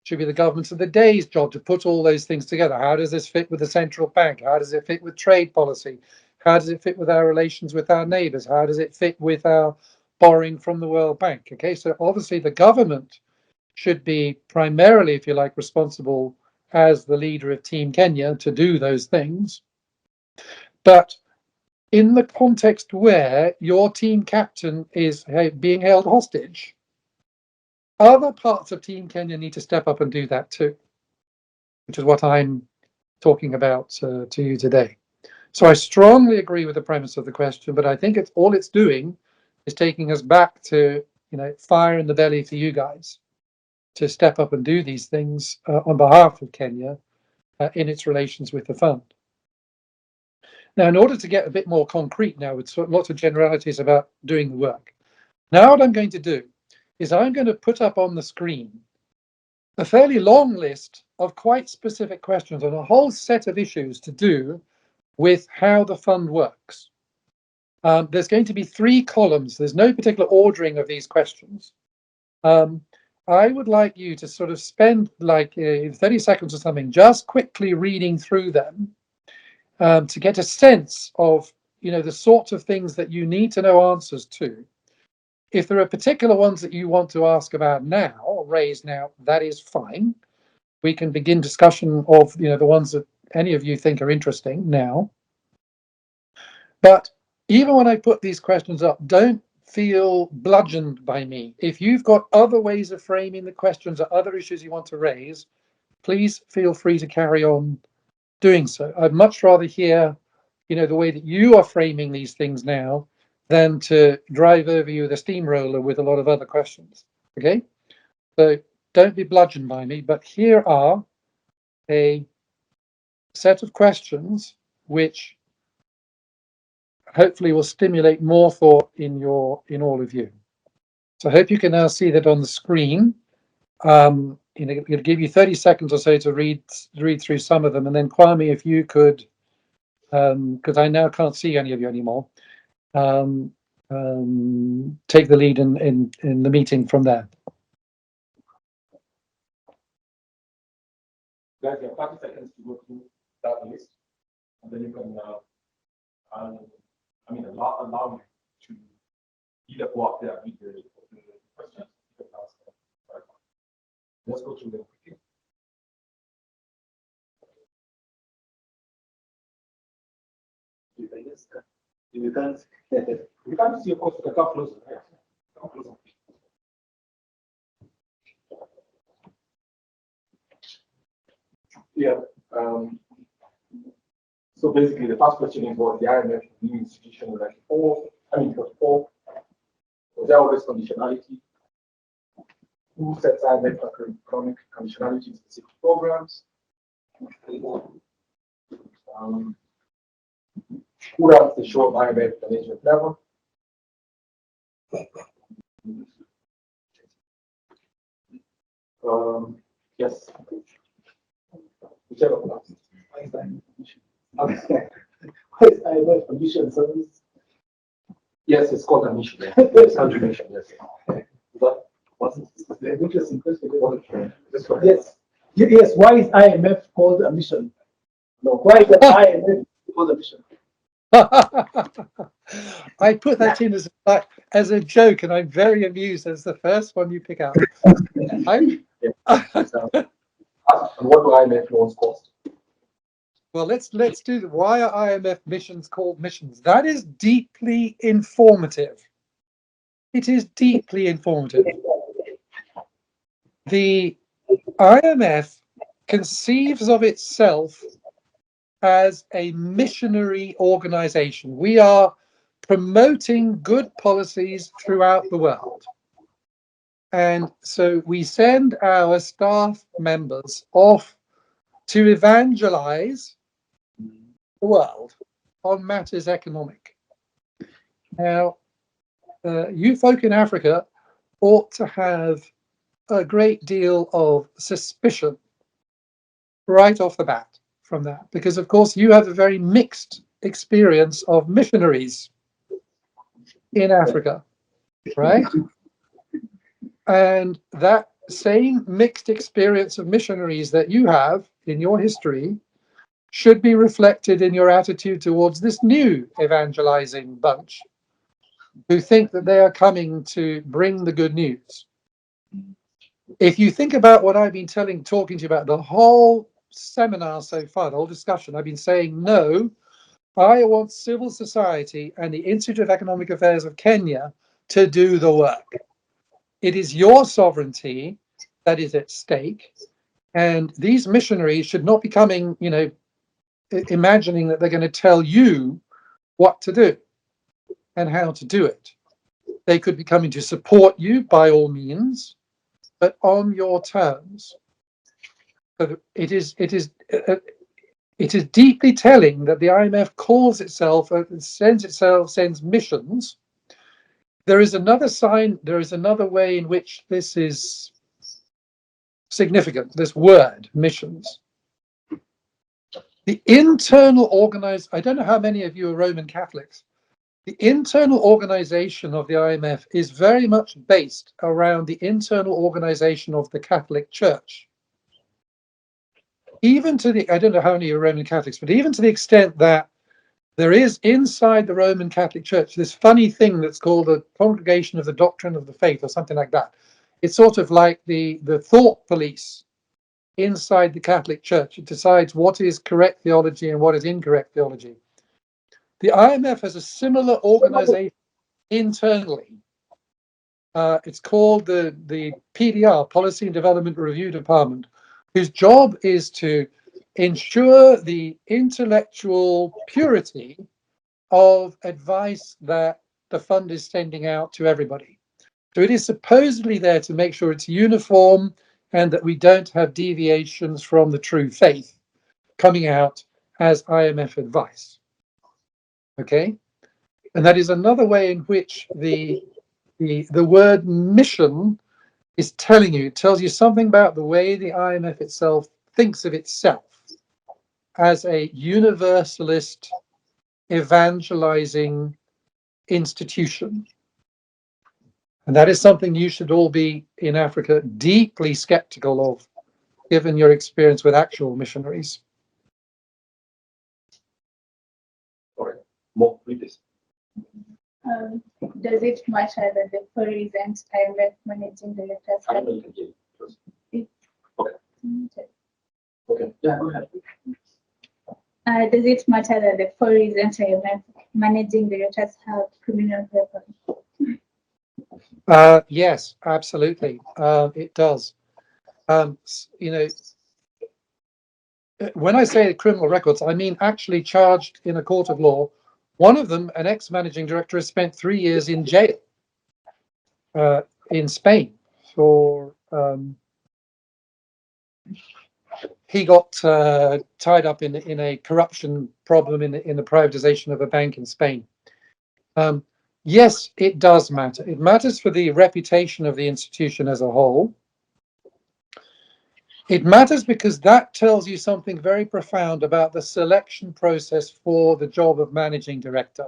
should be the government of the day's job to put all those things together. How does this fit with the central bank? How does it fit with trade policy? How does it fit with our relations with our neighbors? How does it fit with our borrowing from the World Bank? Okay, so obviously the government should be primarily, if you like, responsible as the leader of Team Kenya to do those things. But in the context where your team captain is being held hostage, other parts of Team Kenya need to step up and do that too, which is what I'm talking about to you today. So I strongly agree with the premise of the question, but I think all it's doing is taking us back to, fire in the belly for you guys to step up and do these things on behalf of Kenya in its relations with the fund. Now, in order to get a bit more concrete now with lots of generalities about doing the work, now what I'm going to do is I'm going to put up on the screen a fairly long list of quite specific questions on a whole set of issues to do with how the fund works. There's going to be 3 columns. There's no particular ordering of these questions. I would like you to sort of spend like 30 seconds or something just quickly reading through them to get a sense of, the sorts of things that you need to know answers to. If there are particular ones that you want to ask about now or raise now, that is fine. We can begin discussion of, the ones that any of you think are interesting now. But even when I put these questions up, don't feel bludgeoned by me. If you've got other ways of framing the questions or other issues you want to raise, please feel free to carry on doing so. I'd much rather hear, the way that you are framing these things now than to drive over you with a steamroller with a lot of other questions. Okay? So don't be bludgeoned by me, but here are a set of questions which hopefully will stimulate more thought in all of you. So I hope you can now see that on the screen. It'll give you 30 seconds or so to read through some of them, and then Kwame, if you could, because I now can't see any of you anymore, take the lead in the meeting from there. Guys, you have 30 seconds to go through that list, and then you can, allow me to either go up there and read the questions. Let's go through them quickly. You can't. We can't see, of course, the come closer. Right? Come closer. Yeah. So basically, the first question is what the IMF new institution was like before. Was there always conditionality? Who sets IMF macroeconomic conditionality in specific programs? Who runs the show of IMF management level? Yes. Whichever comes. Why is IMF mission? Why is IMF a mission service? Yes, it's called a mission. Yeah. It's country mission. Yes. But what's the interesting question? Yes. Yes. Why is IMF called a mission? No. Why is the IMF called a mission? I put that in as a joke, and I'm very amused. As the first one you pick up. And what do IMF loans cost? Well, let's do why are IMF missions called missions? That is deeply informative. It is deeply informative. The IMF conceives of itself as a missionary organization. We are promoting good policies throughout the world. And so we send our staff members off to evangelize the world on matters economic. Now, you folk in Africa ought to have a great deal of suspicion right off the bat from that, because of course you have a very mixed experience of missionaries in Africa, right? And that same mixed experience of missionaries that you have in your history should be reflected in your attitude towards this new evangelizing bunch who think that they are coming to bring the good news. If you think about what I've been talking to you about the whole seminar so far, the whole discussion, I've been saying, no, I want civil society and the Institute of Economic Affairs of Kenya to do the work. It is your sovereignty that is at stake. And these missionaries should not be coming, imagining that they're going to tell you what to do and how to do it. They could be coming to support you by all means, but on your terms. So it is deeply telling that the IMF calls itself, sends missions. There is another sign, there is another way in which this is significant, this word, missions. The internal I don't know how many of you are Roman Catholics. The internal organization of the IMF is very much based around the internal organization of the Catholic Church. Even to the, I don't know how many are Roman Catholics, but even to the extent that there is inside the Roman Catholic Church this funny thing that's called the Congregation of the Doctrine of the Faith or something like that. It's sort of like the thought police inside the Catholic Church. It decides what is correct theology and what is incorrect theology. The IMF has a similar organization internally. It's called the PDR, Policy and Development Review Department, whose job is to ensure the intellectual purity of advice that the fund is sending out to everybody. So it is supposedly there to make sure it's uniform and that we don't have deviations from the true faith coming out as IMF advice. Okay? And that is another way in which the word mission is telling you, it tells you something about the way the IMF itself thinks of itself as a universalist evangelizing institution. And that is something you should all be in Africa deeply skeptical of, given your experience with actual missionaries. All right, more, please. Does it matter that the present IMF managing directors I don't know, you can get it. Okay, yeah, go ahead. Does it matter that the present IMF managing directors have criminal records? Yes, absolutely. It does. When I say criminal records, I mean actually charged in a court of law. One of them, an ex-managing director, has spent 3 years in jail in Spain for he got tied up in a corruption problem in the privatization of a bank in Spain. Yes, it does matter. It matters for the reputation of the institution as a whole. It matters because that tells you something very profound about the selection process for the job of managing director.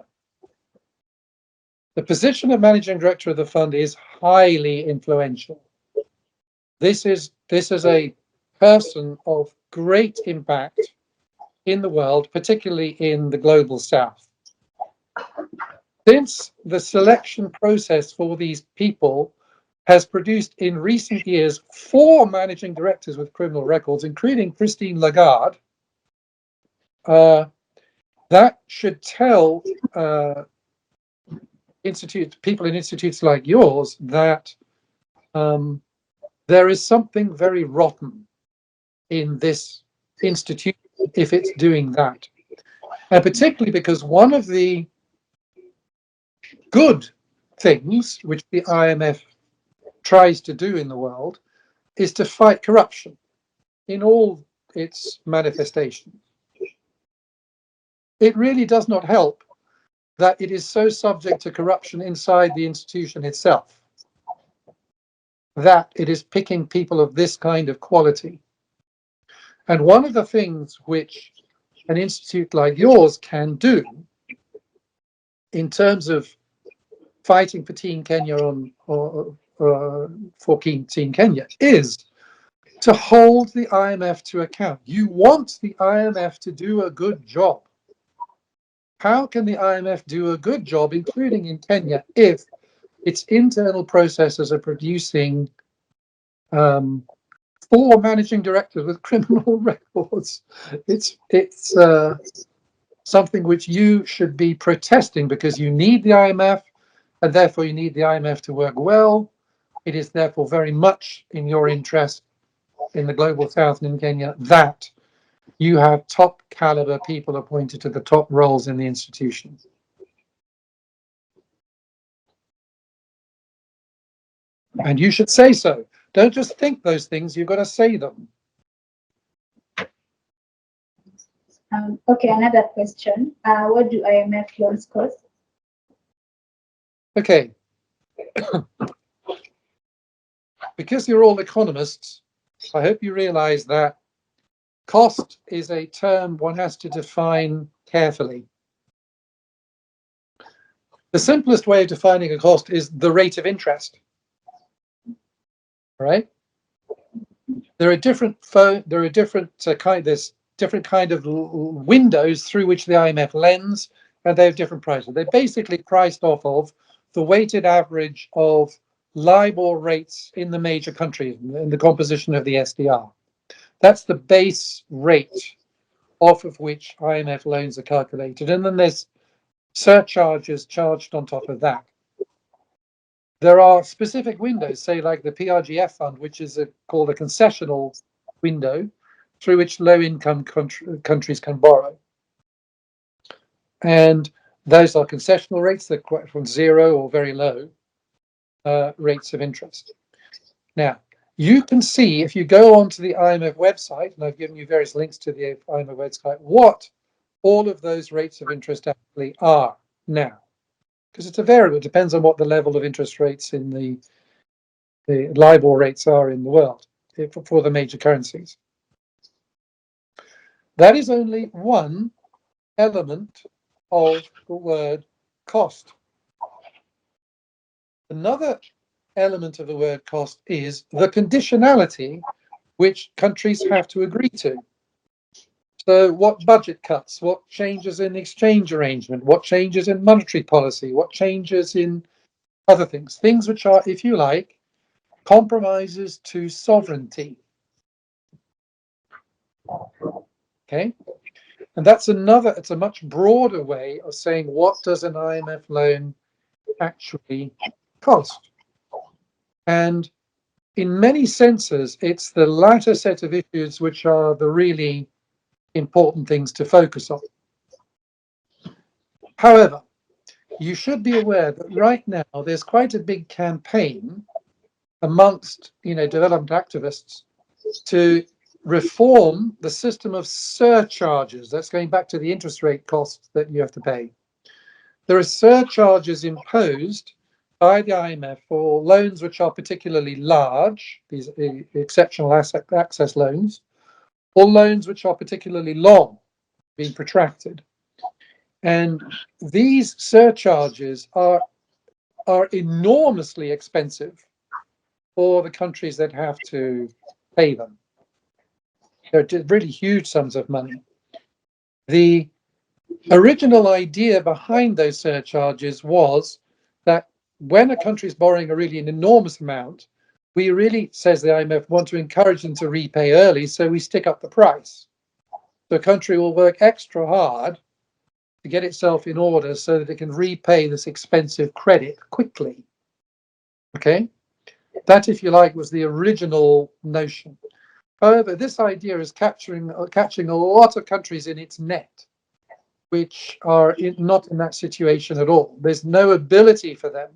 The position of managing director of the fund is highly influential. This is a person of great impact in the world, particularly in the global south. Since the selection process for these people has produced in recent years 4 managing directors with criminal records, including Christine Lagarde, that should tell people in institutes like yours that there is something very rotten in this institution if it's doing that. And particularly because one of the good things which the IMF tries to do in the world is to fight corruption in all its manifestations. It really does not help that it is so subject to corruption inside the institution itself, that it is picking people of this kind of quality. And one of the things which an institute like yours can do in terms of fighting for Team Kenya for Team Kenya is to hold the IMF to account. You want the IMF to do a good job. How can the IMF do a good job, including in Kenya, if its internal processes are producing 4 managing directors with criminal records? It's something which you should be protesting, because you need the IMF, and therefore you need the IMF to work well. It is therefore very much in your interest in the global south and in Kenya that you have top caliber people appointed to the top roles in the institution. And you should say so. Don't just think those things, you've got to say them. Okay, another question. What do IMF loans cost? Okay. Because you're all economists, I hope you realize that cost is a term one has to define carefully. The simplest way of defining a cost is the rate of interest. Right? There are different there's different kind of windows through which the IMF lends, and they have different prices. They're basically priced off of the weighted average of LIBOR rates in the major countries in the composition of the SDR. That's the base rate off of which IMF loans are calculated, and then there's surcharges charged on top of that. There are specific windows, say like the PRGF fund, which is called a concessional window through which low-income countries can borrow. And those are concessional rates that are from 0 or very low rates of interest. Now, you can see if you go onto the IMF website, and I've given you various links to the IMF website, what all of those rates of interest actually are now. Because it's a variable, it depends on what the level of interest rates in the LIBOR rates are in the world for the major currencies. That is only one element of the word cost. Another element of the word cost is the conditionality which countries have to agree to. So what budget cuts, what changes in the exchange arrangement, what changes in monetary policy, what changes in other things which are, if you like, compromises to sovereignty. Okay, and that's it's a much broader way of saying what does an IMF loan actually cost. And in many senses, it's the latter set of issues which are the really important things to focus on. However, you should be aware that right now there's quite a big campaign amongst development activists to reform the system of surcharges. That's going back to the interest rate costs that you have to pay. There are surcharges imposed by the IMF for loans which are particularly large, these exceptional access loans, or loans which are particularly long, being protracted. And these surcharges are enormously expensive for the countries that have to pay them. They're really huge sums of money. The original idea behind those surcharges was that when a country is borrowing an enormous amount, we really, says the IMF, want to encourage them to repay early, so we stick up the price. The country will work extra hard to get itself in order so that it can repay this expensive credit quickly. Okay? That, if you like, was the original notion. However, this idea is catching a lot of countries in its net, which are not in that situation at all. There's no ability for them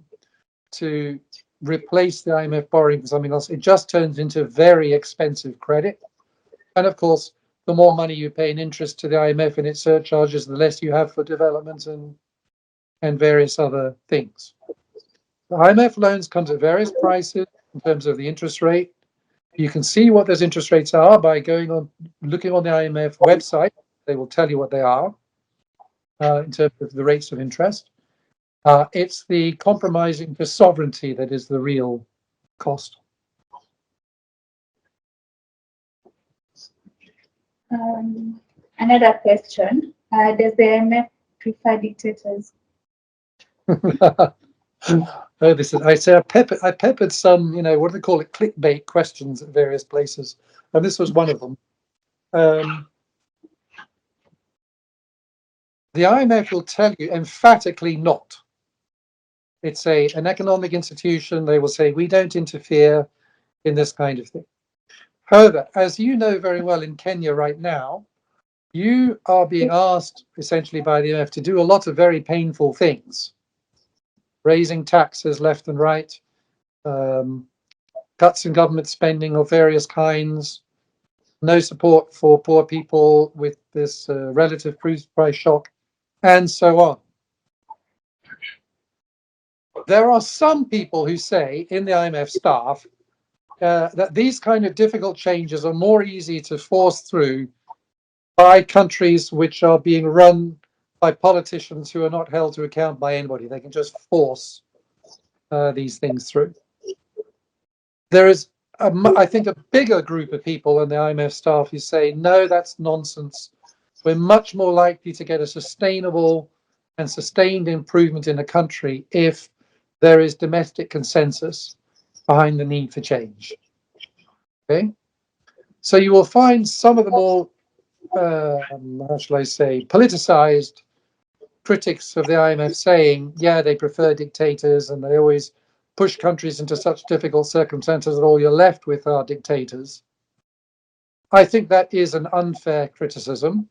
to replace the IMF borrowing for something else. It just turns into very expensive credit. And of course, the more money you pay in interest to the IMF and its surcharges, the less you have for development and various other things. The IMF loans come at various prices in terms of the interest rate. You can see what those interest rates are by looking on the IMF website. They will tell you what they are in terms of the rates of interest. It's the compromising for sovereignty that is the real cost. Another question: does the IMF prefer dictators? Oh, I peppered some, what do they call it, clickbait questions at various places, and this was one of them. The IMF will tell you emphatically not. It's an economic institution. They will say, we don't interfere in this kind of thing. However, as you know very well in Kenya right now, you are being asked essentially by the IMF to do a lot of very painful things. Raising taxes left and right, cuts in government spending of various kinds, no support for poor people with this relative price shock, and so on. There are some people who say in the IMF staff that these kind of difficult changes are more easy to force through by countries which are being run by politicians who are not held to account by anybody. They can just force these things through. There is, I think, a bigger group of people in the IMF staff who say, no, that's nonsense. We're much more likely to get a sustainable and sustained improvement in a country if there is domestic consensus behind the need for change. Okay, so you will find some of the more, how shall I say, politicized critics of the IMF saying, yeah, they prefer dictators and they always push countries into such difficult circumstances that all you're left with are dictators. I think that is an unfair criticism.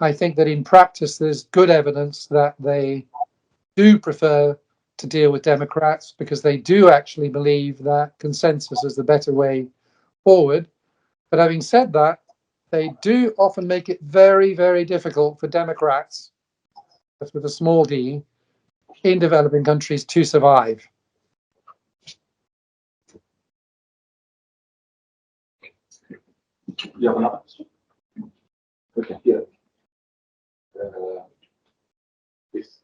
I think that in practice, there's good evidence that they do prefer to deal with democrats because they do actually believe that consensus is the better way forward. But having said that, they do often make it very, very difficult for democrats, that's with a small d, in developing countries to survive. You have another question? Okay, here. Please.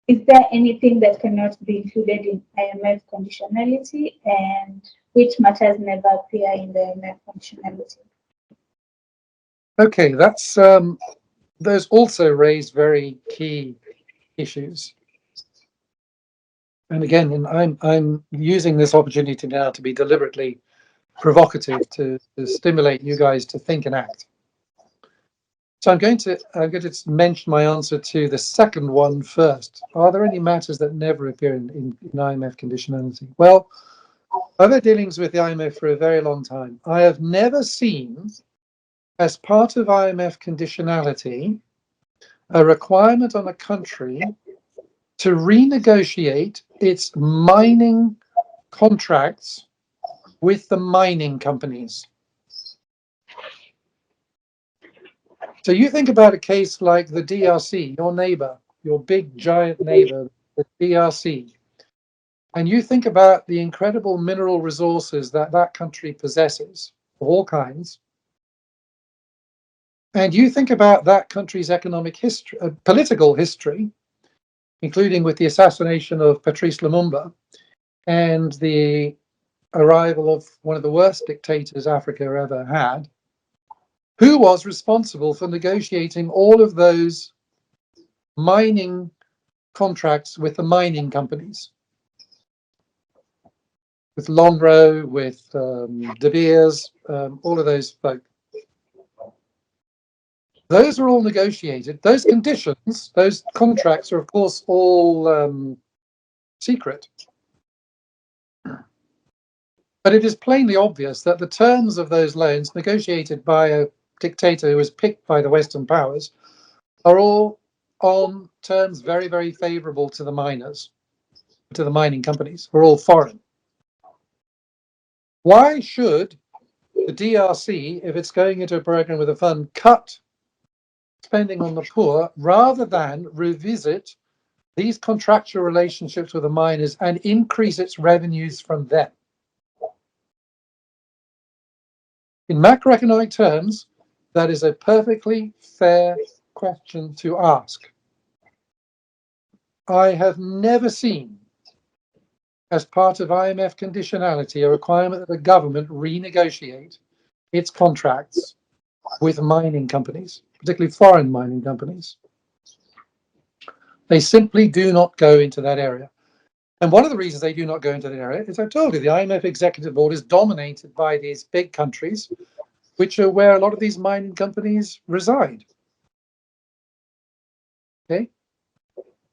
Is there anything that cannot be included in IMF conditionality, and which matters never appear in the IMF conditionality? Okay, that's those also raise very key issues. And again, I'm using this opportunity now to be deliberately provocative to stimulate you guys to think and act. So I'm going to mention my answer to the second one first. Are there any matters that never appear in IMF conditionality? Well, I've had dealings with the IMF for a very long time. I have never seen, as part of IMF conditionality, a requirement on a country to renegotiate its mining contracts with the mining companies. So you think about a case like the DRC, your neighbor, your big giant neighbor, the DRC, and you think about the incredible mineral resources that that country possesses of all kinds, and you think about that country's economic history, political history, including with the assassination of Patrice Lumumba and the arrival of one of the worst dictators Africa ever had, who was responsible for negotiating all of those mining contracts with the mining companies, with Longrow, with De Beers, all of those folk. Those are all negotiated. Those conditions, those contracts are, of course, all secret. But it is plainly obvious that the terms of those loans, negotiated by a dictator who was picked by the Western powers, are all on terms very, very favorable to the miners, to the mining companies, who are all foreign. Why should the DRC, if it's going into a program with a fund, cut spending on the poor rather than revisit these contractual relationships with the miners and increase its revenues from them? In macroeconomic terms, that is a perfectly fair question to ask. I have never seen, as part of IMF conditionality, a requirement that the government renegotiate its contracts with mining companies, particularly foreign mining companies. They simply do not go into that area. And one of the reasons they do not go into that area is, I told you, the IMF executive board is dominated by these big countries, which are where a lot of these mining companies reside. Okay?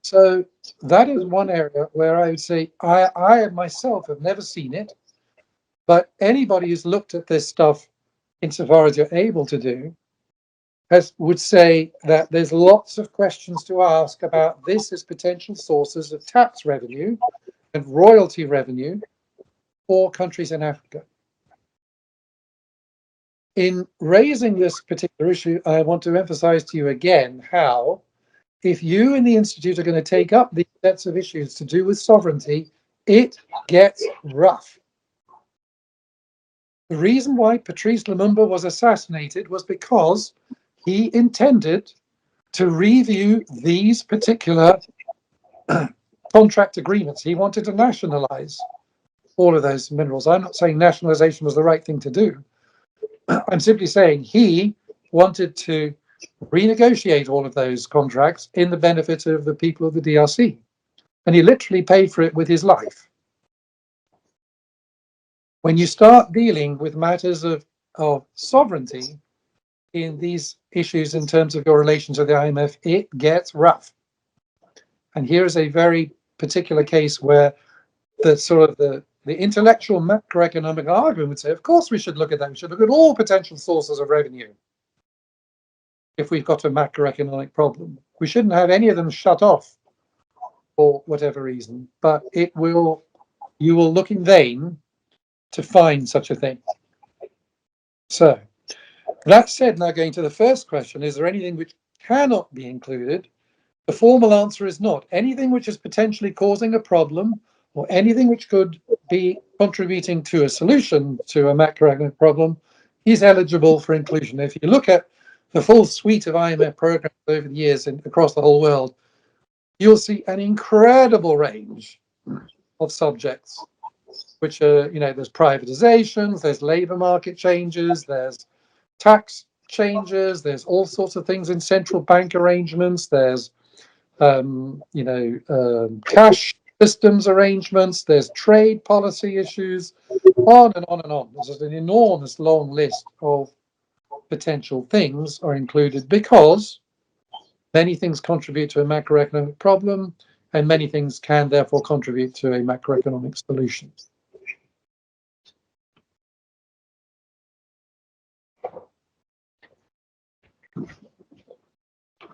So that is one area where I would say I myself have never seen it, but anybody who's looked at this stuff, insofar as you're able to do, would say that there's lots of questions to ask about this as potential sources of tax revenue and royalty revenue for countries in Africa. In raising this particular issue, I want to emphasize to you again how, if you in the Institute are going to take up these sets of issues to do with sovereignty, it gets rough. The reason why Patrice Lumumba was assassinated was because he intended to review these particular contract agreements. He wanted to nationalize all of those minerals. I'm not saying nationalization was the right thing to do. I'm simply saying he wanted to renegotiate all of those contracts in the benefit of the people of the DRC. And he literally paid for it with his life. When you start dealing with matters of sovereignty in these issues in terms of your relations with the IMF, it gets rough. And here is a very particular case where the sort of the intellectual macroeconomic argument would say, of course we should look at that. We should look at all potential sources of revenue if we've got a macroeconomic problem. We shouldn't have any of them shut off for whatever reason, but you will look in vain to find such a thing. So that said, now going to the first question, is there anything which cannot be included? The formal answer is not. Anything which is potentially causing a problem or anything which could be contributing to a solution to a macroeconomic problem is eligible for inclusion. If you look at the full suite of IMF programs over the years across the whole world, you'll see an incredible range of subjects, which are, there's privatizations, there's labor market changes, there's tax changes, there's all sorts of things in central bank arrangements, there's cash systems arrangements, there's trade policy issues, on and on and on. There's an enormous long list of potential things are included because many things contribute to a macroeconomic problem and many things can therefore contribute to a macroeconomic solution.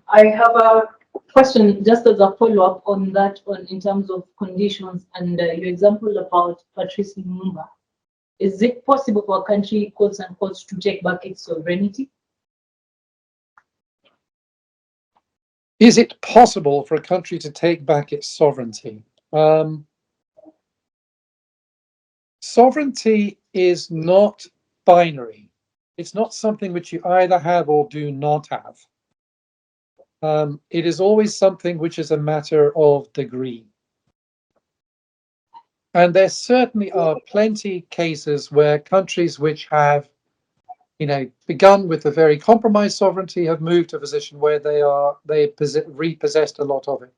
I have a question just as a follow-up on that one in terms of conditions and your example about Patrice Lumumba. Is it possible for a country, quotes unquote, to take back its sovereignty? Is it possible for a country to take back its sovereignty? Sovereignty is not binary. It's not something which you either have or do not have. It is always something which is a matter of degree. And there certainly are plenty cases where countries which have, begun with a very compromised sovereignty have moved to a position where they repossessed a lot of it.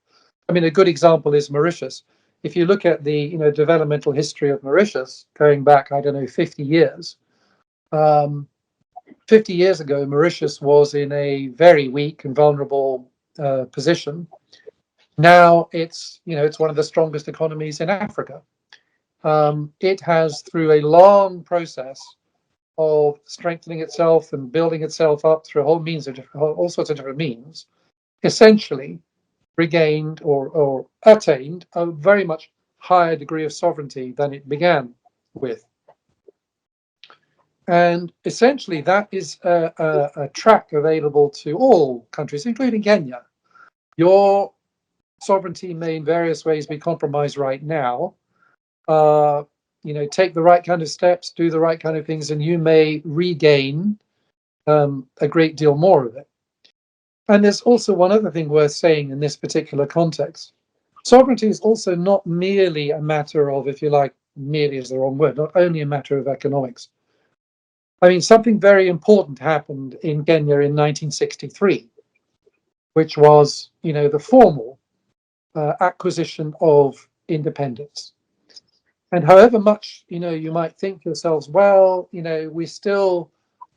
I mean, a good example is Mauritius. If you look at the developmental history of Mauritius, going back, I don't know, 50 years, 50 years ago, Mauritius was in a very weak and vulnerable position. Now it's one of the strongest economies in Africa. It has, through a long process of strengthening itself and building itself up through all sorts of different means, essentially regained or attained a very much higher degree of sovereignty than it began with. And essentially, that is a track available to all countries, including Kenya. Your sovereignty may in various ways be compromised right now. Take the right kind of steps, do the right kind of things, and you may regain a great deal more of it. And there's also one other thing worth saying in this particular context. Sovereignty is also not merely a matter of, if you like, merely is the wrong word, not only a matter of economics. I mean, something very important happened in Kenya in 1963, which was, the formal acquisition of independence. And however much, you might think to yourselves, well, we're still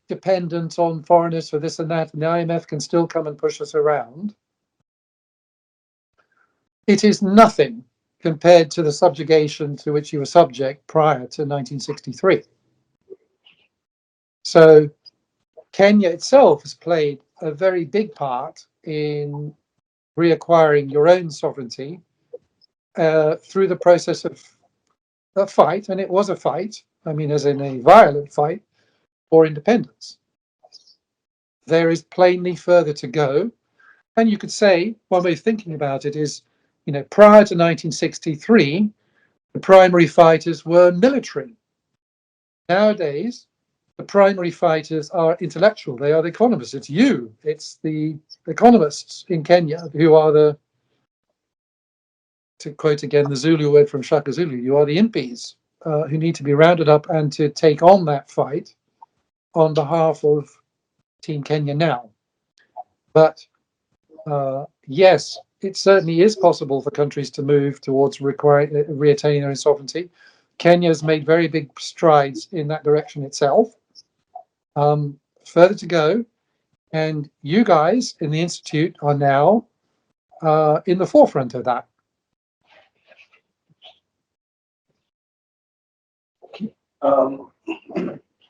dependent on foreigners for this and that, and the IMF can still come and push us around. It is nothing compared to the subjugation to which you were subject prior to 1963. So Kenya itself has played a very big part in reacquiring your own sovereignty through the process of a fight, and it was a fight, I mean, as in a violent fight for independence. There is plainly further to go. And you could say, one way of thinking about it is, prior to 1963, the primary fighters were military. Nowadays, the primary fighters are intellectual. They are the economists. It's you. It's the economists in Kenya who are to quote again the Zulu word from Shaka Zulu, you are the impies who need to be rounded up and to take on that fight on behalf of Team Kenya now. But yes, it certainly is possible for countries to move towards reattaining their sovereignty. Kenya has made very big strides in that direction itself. Further to go, and you guys in the Institute are now in the forefront of that.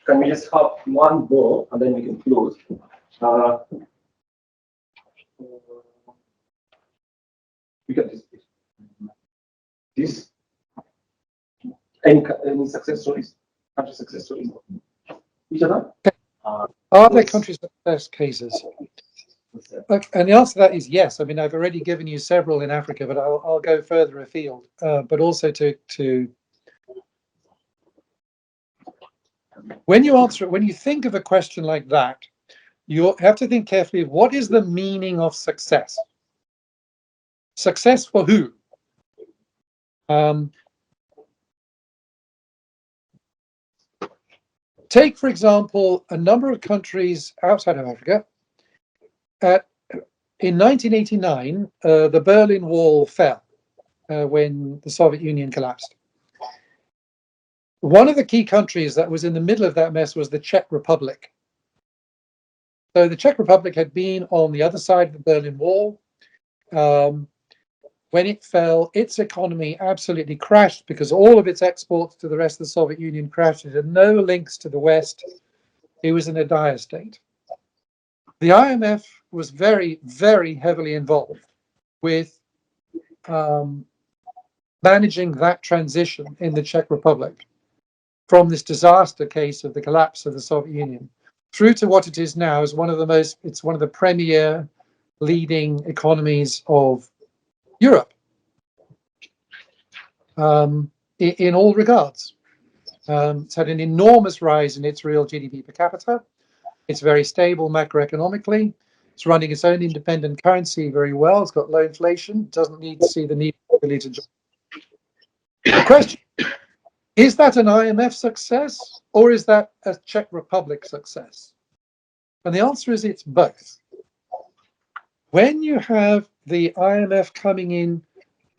Can we just have one more and then we can close? We can this. Any success stories? Country success stories? Each other? Are there country success cases? And the answer to that is yes. I mean, I've already given you several in Africa, but I'll go further afield. But also to when you think of a question like that, you have to think carefully of what is the meaning of success. Success for who? Take, for example, a number of countries outside of Africa. In 1989, the Berlin Wall fell when the Soviet Union collapsed. One of the key countries that was in the middle of that mess was the Czech Republic. So the Czech Republic had been on the other side of the Berlin Wall. When it fell, its economy absolutely crashed because all of its exports to the rest of the Soviet Union crashed. It had no links to the West. It was in a dire state. The IMF was very, very heavily involved with managing that transition in the Czech Republic from this disaster case of the collapse of the Soviet Union through to what it is now as one of the premier leading economies of Europe in all regards. It's had an enormous rise in its real GDP per capita. It's very stable macroeconomically. It's running its own independent currency very well. It's got low inflation. Doesn't need to see the need to join. The question, is that an IMF success or is that a Czech Republic success? And the answer is it's both. When you have the IMF coming in,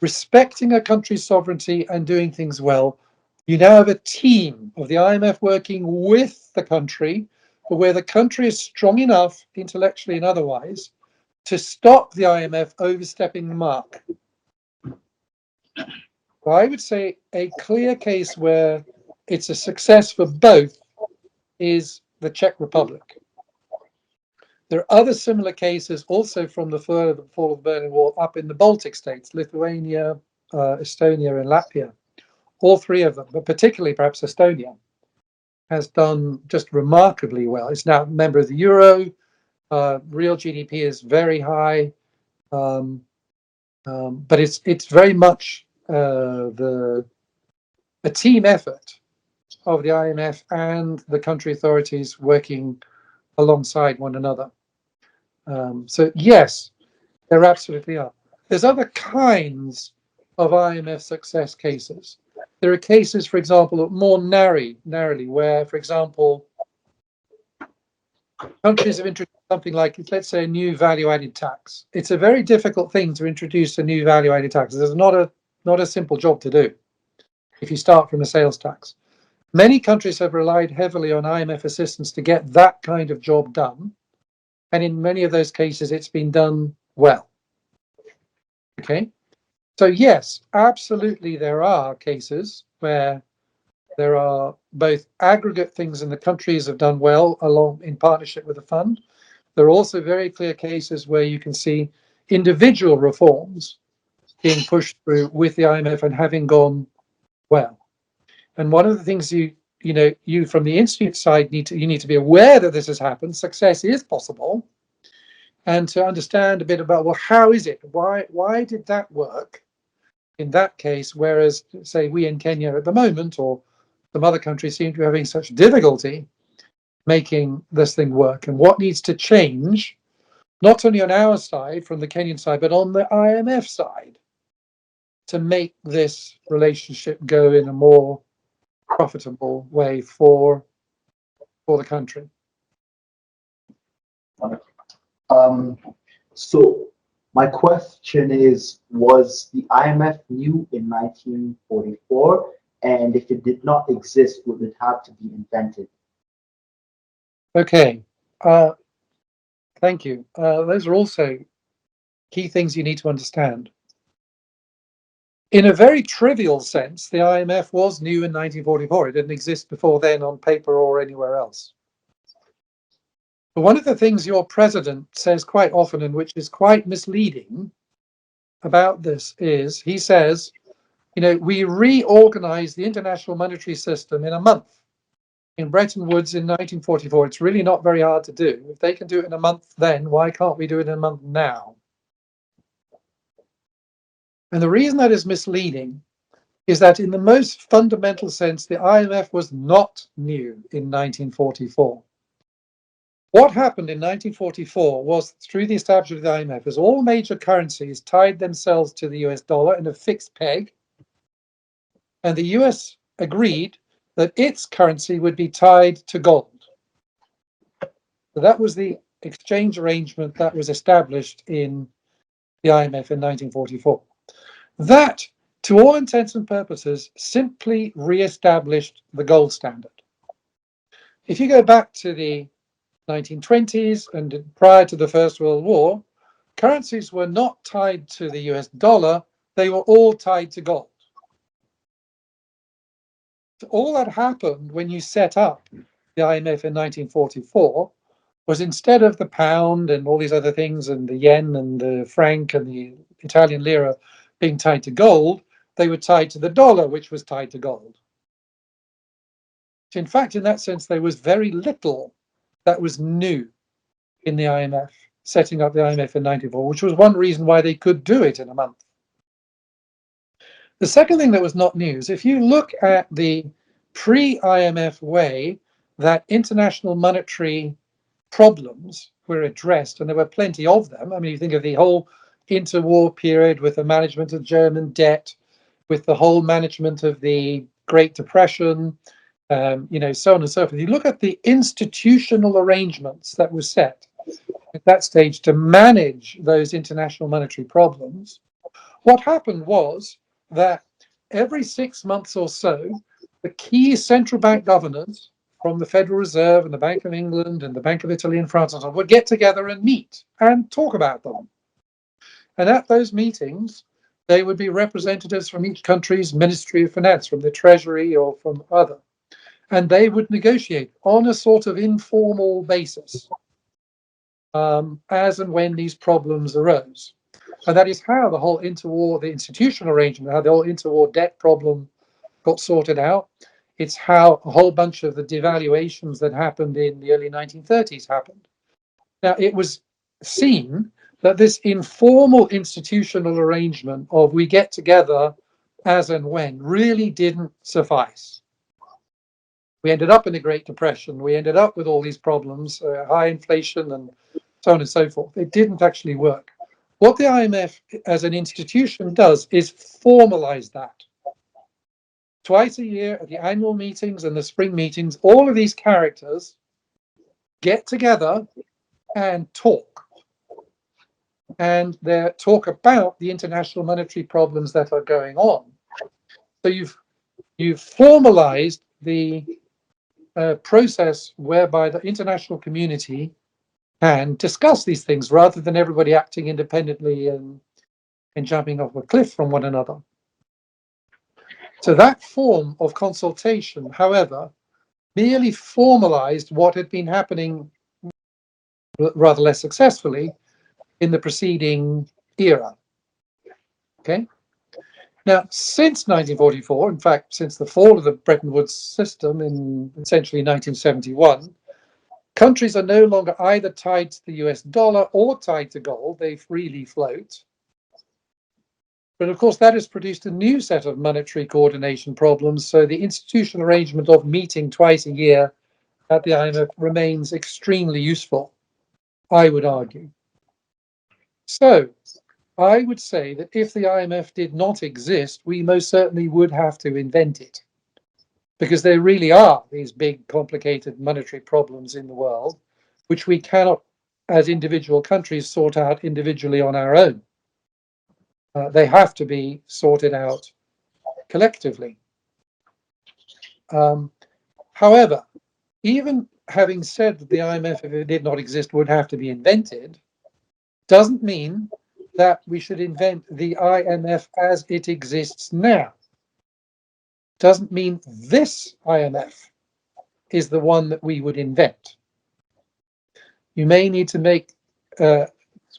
respecting a country's sovereignty and doing things well, you now have a team of the IMF working with the country, but where the country is strong enough, intellectually and otherwise, to stop the IMF overstepping the mark. So I would say a clear case where it's a success for both is the Czech Republic. There are other similar cases also from the fall of the Berlin Wall up in the Baltic states, Lithuania, Estonia, and Latvia. All three of them, but particularly perhaps Estonia, has done just remarkably well. It's now a member of the euro. Real GDP is very high, but it's very much a team effort of the IMF and the country authorities working alongside one another. So yes, there absolutely are. There's other kinds of IMF success cases. There are cases, for example, more narrowly, where, for example, countries have introduced something like, let's say, a new value-added tax. It's a very difficult thing to introduce a new value-added tax. There's not a simple job to do if you start from a sales tax. Many countries have relied heavily on IMF assistance to get that kind of job done. And in many of those cases, it's been done well. Okay. So yes, absolutely, there are cases where there are both aggregate things and the countries have done well along in partnership with the fund. There are also very clear cases where you can see individual reforms being pushed through with the IMF and having gone well. And one of the things you from the institute side need to be aware that this has happened. Success is possible, and to understand a bit about, well, how is it? Why did that work in that case, whereas, say, we in Kenya at the moment, or some other countries, seem to be having such difficulty making this thing work, and what needs to change, not only on our side, from the Kenyan side, but on the IMF side, to make this relationship go in a more profitable way for the country. So my question is, was the IMF new in 1944? And if it did not exist, would it have to be invented? Okay, thank you. Those are also key things you need to understand. In a very trivial sense, the IMF was new in 1944. It didn't exist before then on paper or anywhere else. But one of the things your president says quite often, and which is quite misleading about this, is he says, we reorganized the international monetary system in a month. In Bretton Woods in 1944, it's really not very hard to do. If they can do it in a month then, why can't we do it in a month now? And the reason that is misleading is that in the most fundamental sense, the IMF was not new in 1944. What happened in 1944 was, through the establishment of the IMF, as all major currencies tied themselves to the US dollar in a fixed peg, and the US agreed that its currency would be tied to gold. So that was the exchange arrangement that was established in the IMF in 1944. That, to all intents and purposes, simply re-established the gold standard. If you go back to the 1920s and prior to the First World War, currencies were not tied to the US dollar, they were all tied to gold. So all that happened when you set up the IMF in 1944 was, instead of the pound and all these other things and the yen and the franc and the Italian lira being tied to gold, they were tied to the dollar, which was tied to gold. So in fact, in that sense, there was very little that was new in the IMF. setting up the IMF in 1994, which was one reason why they could do it in a month. The second thing that was not news, if you look at the pre-IMF way that international monetary problems were addressed, and there were plenty of them. I mean, you think of the whole interwar period with the management of German debt, with the whole management of the Great Depression, so on and so forth. You look at the institutional arrangements that were set at that stage to manage those international monetary problems. What happened was that every 6 months or so, the key central bank governors from the Federal Reserve and the Bank of England and the Bank of Italy and France and so on would get together and meet and talk about them. And at those meetings, they would be representatives from each country's Ministry of Finance, from the Treasury or from other. And they would negotiate on a sort of informal basis as and when these problems arose. And that is how the whole interwar, the institutional arrangement, how the whole interwar debt problem got sorted out. It's how a whole bunch of the devaluations that happened in the early 1930s happened. Now, it was seen that this informal institutional arrangement of we get together as and when really didn't suffice. We ended up in the Great Depression. We ended up with all these problems, high inflation and so on and so forth. It didn't actually work. What the IMF as an institution does is formalize that. Twice a year at the annual meetings and the spring meetings, all of these characters get together and talk. And they talk about the international monetary problems that are going on. So you've formalized the process whereby the international community can discuss these things rather than everybody acting independently and jumping off a cliff from one another. So that form of consultation, however, merely formalized what had been happening rather less successfully in the preceding era. Okay. Now, since 1944, in fact, since the fall of the Bretton Woods system in essentially 1971, countries are no longer either tied to the US dollar or tied to gold. They freely float. But of course, that has produced a new set of monetary coordination problems. So the institutional arrangement of meeting twice a year at the IMF remains extremely useful, I would argue. So I would say that if the IMF did not exist, we most certainly would have to invent it, because there really are these big, complicated monetary problems in the world, which we cannot, as individual countries, sort out individually on our own. They have to be sorted out collectively. However, even having said that the IMF, if it did not exist, would have to be invented, doesn't mean that we should invent the IMF as it exists now. Doesn't mean this IMF is the one that we would invent. You may need to make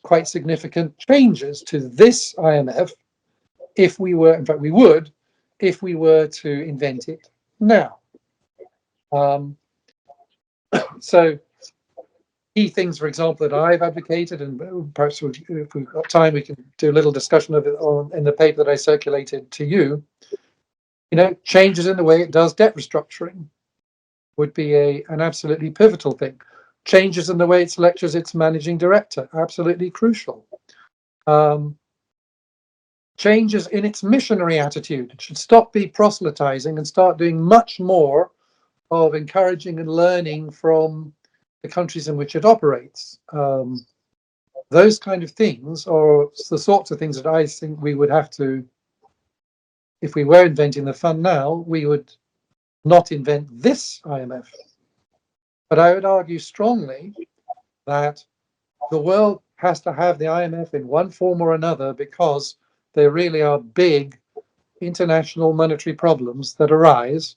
quite significant changes to this IMF if we were, in fact, we would, if we were to invent it now. So key things, for example, that I've advocated, and perhaps if we've got time, we can do a little discussion of it in the paper that I circulated to you. Changes in the way it does debt restructuring would be an absolutely pivotal thing. Changes in the way it selects its managing director, absolutely crucial. Changes in its missionary attitude. It should stop being proselytizing and start doing much more of encouraging and learning from the countries in which it operates. Those kind of things are the sorts of things that I think we would have to, if we were inventing the fund now, we would not invent this IMF. But I would argue strongly that the world has to have the IMF in one form or another, because there really are big international monetary problems that arise,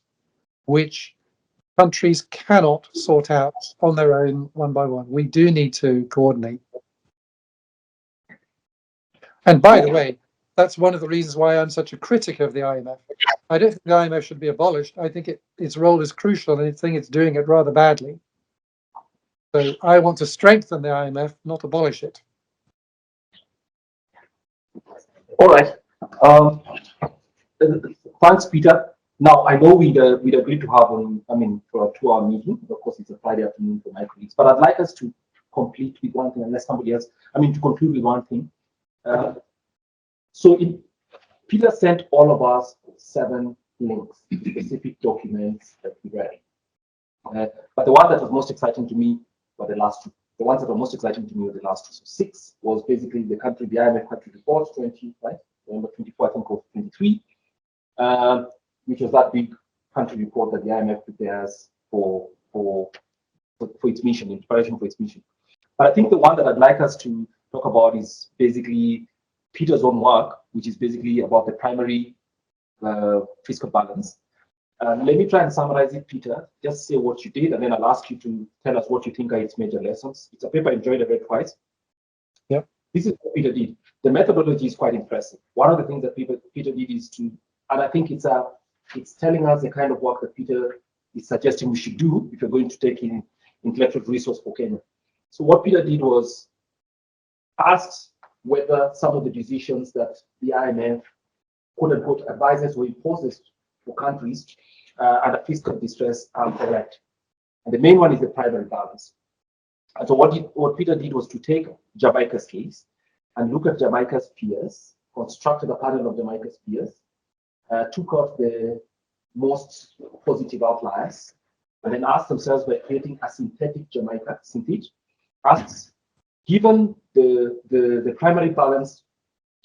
which countries cannot sort out on their own one by one. We do need to coordinate. And by the way, that's one of the reasons why I'm such a critic of the IMF. I don't think the IMF should be abolished. I think its role is crucial, and I think it's doing it rather badly. So I want to strengthen the IMF, not abolish it. All right. Thanks, Peter. Now, I know we'd agreed to have, for a 2-hour meeting. Of course, it's a Friday afternoon for my colleagues, but I'd like us to complete with one thing, unless somebody else, to conclude with one thing. Peter sent all of us 7 links to specific documents that we read. But the one that was most exciting to me were the last 2. The ones that were most exciting to me were the last 2. So 6 was basically the IMF country report 20, right? November 24, I think, or 23, which was that big country report that the IMF prepares for its mission, in preparation for its mission. But I think the one that I'd like us to talk about is basically Peter's own work, which is basically about the primary fiscal balance. Let me try and summarize it, Peter. Just say what you did, and then I'll ask you to tell us what you think are its major lessons. It's a paper I enjoyed. I read twice. Yep. This is what Peter did. The methodology is quite impressive. One of the things that Peter did is to, and I think it's telling us the kind of work that Peter is suggesting we should do if you're going to take in intellectual resource for Kenya. So what Peter did was asked whether some of the decisions that the IMF, quote unquote, advises or imposes for countries under fiscal distress are correct. And the main one is the primary balance. And so what Peter did was to take Jamaica's case and look at Jamaica's peers, constructed a panel of Jamaica's peers, took out the most positive outliers, and then asked themselves by creating a synthetic Jamaica, asks, given the primary balance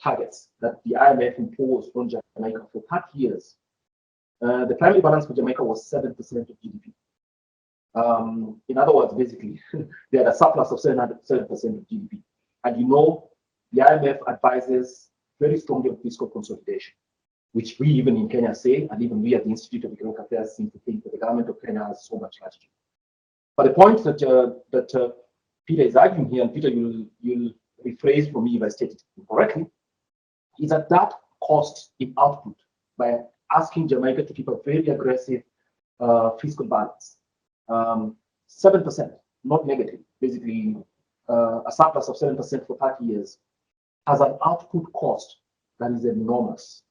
targets that the IMF imposed on Jamaica for 30 years, the primary balance for Jamaica was 7% of GDP. In other words, basically, they had a surplus of 7% of GDP. And the IMF advises very strongly on fiscal consolidation, which we even in Kenya say, and even we at the Institute of Economic Affairs seem to think that the government of Kenya has so much latitude. But the point that Peter is arguing here, and Peter, you'll rephrase for me if I state it incorrectly, is that cost in output by asking Jamaica to keep a very aggressive fiscal balance. 7%, not negative, basically a surplus of 7% for 30 years, has an output cost that is enormous.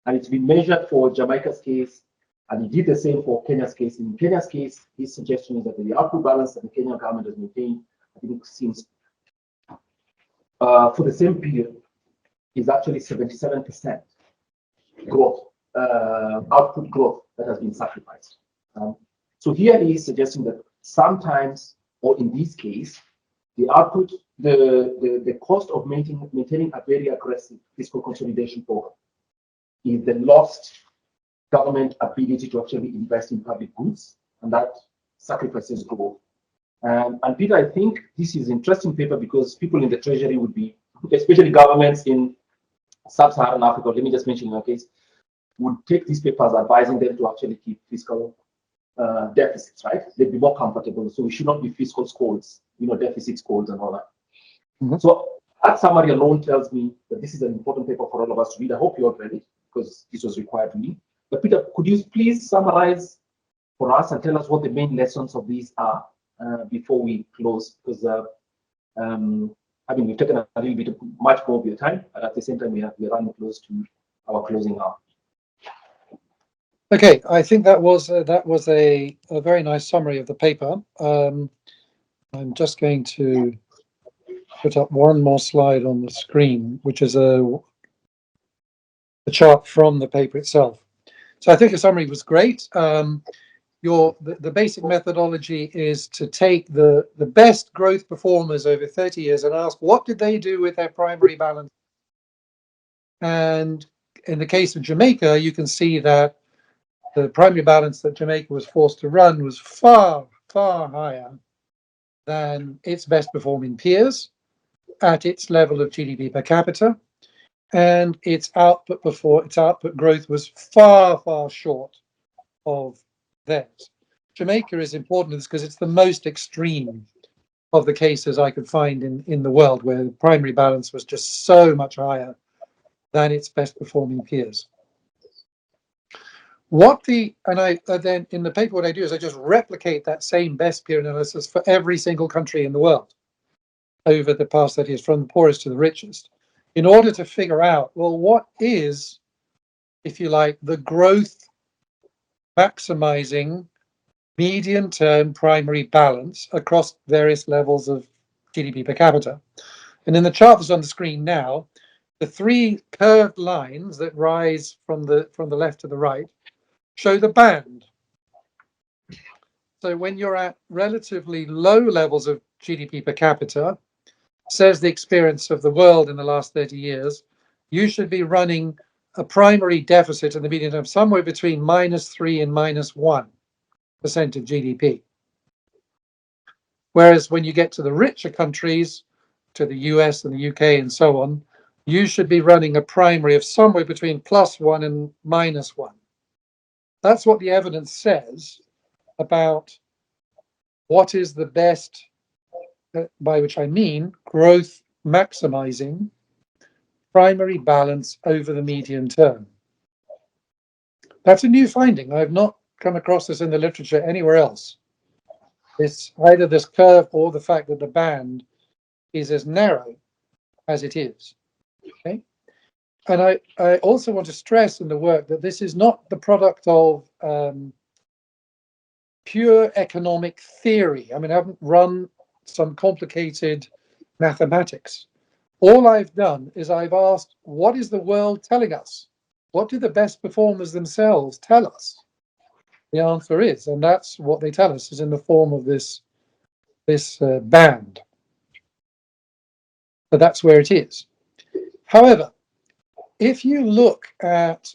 And it's been measured for Jamaica's case, and he did the same for Kenya's case. In Kenya's case, his suggestion is that the output balance that the Kenyan government has maintained, I think since for the same period, is actually 77% growth, output growth that has been sacrificed. So here he is suggesting that sometimes, or in this case, the output, the cost of maintaining a very aggressive fiscal consolidation program is the lost government ability to actually invest in public goods, and that sacrifices growth. And Peter, I think this is an interesting paper because people in the treasury would be, especially governments in sub-Saharan Africa, let me just mention in our case, would take these papers advising them to actually keep fiscal deficits, right? They'd be more comfortable. So we should not be fiscal scolds, deficit scolds and all that. Mm-hmm. So that summary alone tells me that this is an important paper for all of us to read. I hope you all read it because this was required to me. But Peter, could you please summarize for us and tell us what the main lessons of these are before we close? Because we've taken a little bit much more of your time, but at the same time we're running close to our closing hour. Okay, I think that was a very nice summary of the paper. I'm just going to put up one more slide on the screen, which is a chart from the paper itself. So I think the summary was great. The basic methodology is to take the best growth performers over 30 years and ask what did they do with their primary balance. And in the case of Jamaica, you can see that the primary balance that Jamaica was forced to run was far, far higher than its best performing peers at its level of GDP per capita, and its output growth was far, far short of theirs. Jamaica is important because it's the most extreme of the cases I could find in the world where the primary balance was just so much higher than its best performing peers. Then in the paper, what I do is I just replicate that same best peer analysis for every single country in the world over the past 30 years, from the poorest to the richest, in order to figure out, well, what is, if you like, the growth maximizing medium-term primary balance across various levels of GDP per capita. And in the chart that's on the screen now, the three curved lines that rise from the left to the right show the band. So when you're at relatively low levels of GDP per capita, says the experience of the world in the last 30 years, you should be running a primary deficit in the medium term somewhere between -3 and -1% of GDP. Whereas when you get to the richer countries, to the US and the UK and so on, you should be running a primary of somewhere between +1 and -1. That's what the evidence says about what is the best, by which I mean growth maximizing primary balance over the medium term. That's a new finding. I've not come across this in the literature anywhere else. It's either this curve or the fact that the band is as narrow as it is. Okay? And I also want to stress in the work that this is not the product of pure economic theory. I mean, I haven't run some complicated mathematics. All I've done is I've asked, what is the world telling us? What do the best performers themselves tell us? The answer is, and that's what they tell us, is in the form of this band. So that's where it is. However, if you look at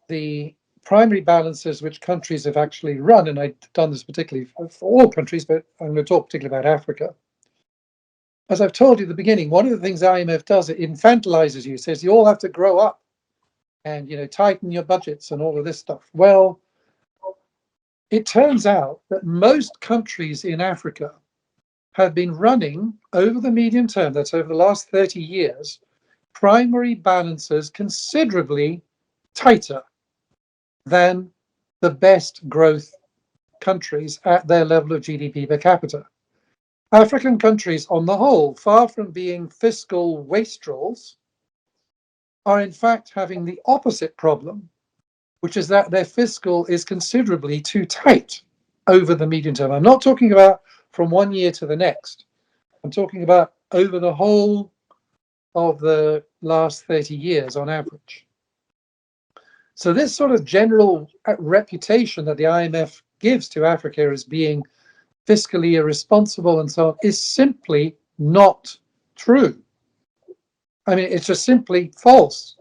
the primary balances which countries have actually run, and I've done this particularly for all countries, but I'm going to talk particularly about Africa. As I've told you at the beginning, one of the things the IMF does, it infantilizes you, says you all have to grow up and, you know, tighten your budgets and all of this stuff. Well, it turns out that most countries in Africa have been running over the medium term, that's over the last 30 years, primary balances considerably tighter than the best growth countries at their level of GDP per capita. African countries on the whole, far from being fiscal wastrels, are in fact having the opposite problem, which is that their fiscal is considerably too tight over the medium term. I'm not talking about from one year to the next. I'm talking about over the whole of the last 30 years on average. So this sort of general reputation that the IMF gives to Africa as being fiscally irresponsible and so on is simply not true. I mean, it's just simply false.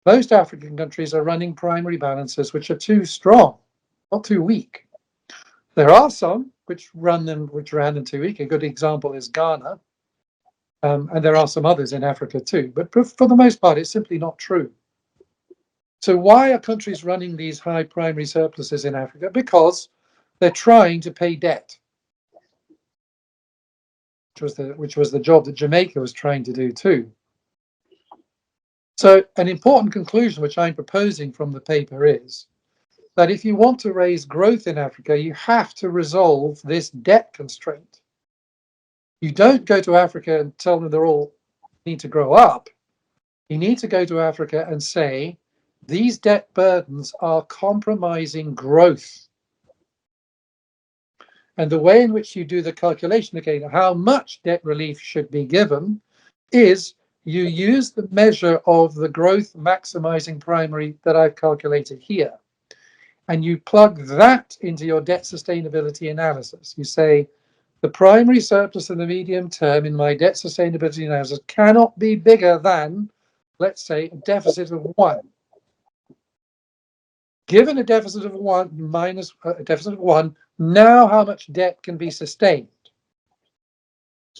Most African countries are running primary balances which are too strong, not too weak. There are some which ran them too weak. A good example is Ghana. And there are some others in Africa too. But for the most part, it's simply not true. So why are countries running these high primary surpluses in Africa? Because they're trying to pay debt, which was the job that Jamaica was trying to do too. So an important conclusion which I'm proposing from the paper is that if you want to raise growth in Africa, you have to resolve this debt constraint. You don't go to Africa and tell them they all need to grow up. You need to go to Africa and say, these debt burdens are compromising growth. And the way in which you do the calculation, again, of how much debt relief should be given, is you use the measure of the growth maximizing primary that I've calculated here. And you plug that into your debt sustainability analysis. You say, the primary surplus in the medium term in my debt sustainability analysis cannot be bigger than, let's say, a deficit of 1. Given a deficit of 1 minus a deficit of 1, now how much debt can be sustained?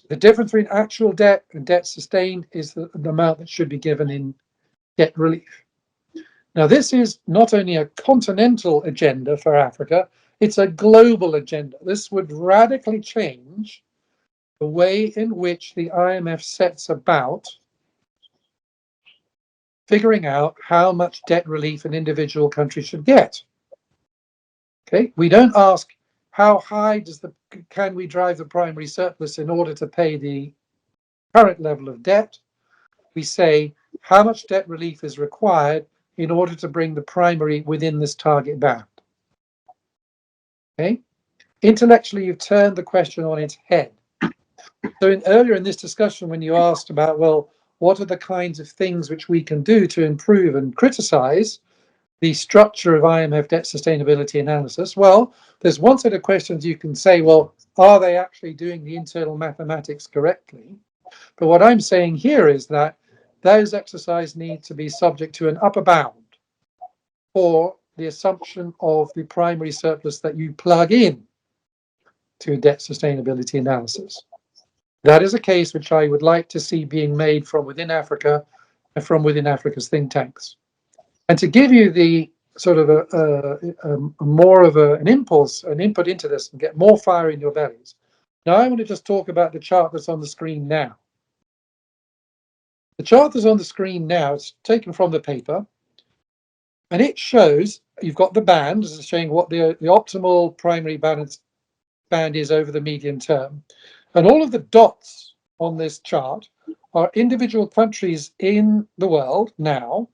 The difference between actual debt and debt sustained is the amount that should be given in debt relief. Now, this is not only a continental agenda for Africa, it's a global agenda. This would radically change the way in which the IMF sets about figuring out how much debt relief an individual country should get. Okay, we don't ask how high can we drive the primary surplus in order to pay the current level of debt. We say how much debt relief is required in order to bring the primary within this target band. Okay, intellectually, you've turned the question on its head. So earlier in this discussion, when you asked about, well, what are the kinds of things which we can do to improve and criticize the structure of IMF debt sustainability analysis? Well, there's one set of questions you can say, well, are they actually doing the internal mathematics correctly? But what I'm saying here is that those exercises need to be subject to an upper bound for the assumption of the primary surplus that you plug in to a debt sustainability analysis. That is a case which I would like to see being made from within Africa and from within Africa's think tanks. And to give you the sort of more of an impulse, an input into this and get more fire in your bellies. Now I want to just talk about the chart that's on the screen now. The chart that's on the screen now, it's taken from the paper, and it shows you've got the band, this is showing what the optimal primary balance band is over the medium term. And all of the dots on this chart are individual countries in the world now,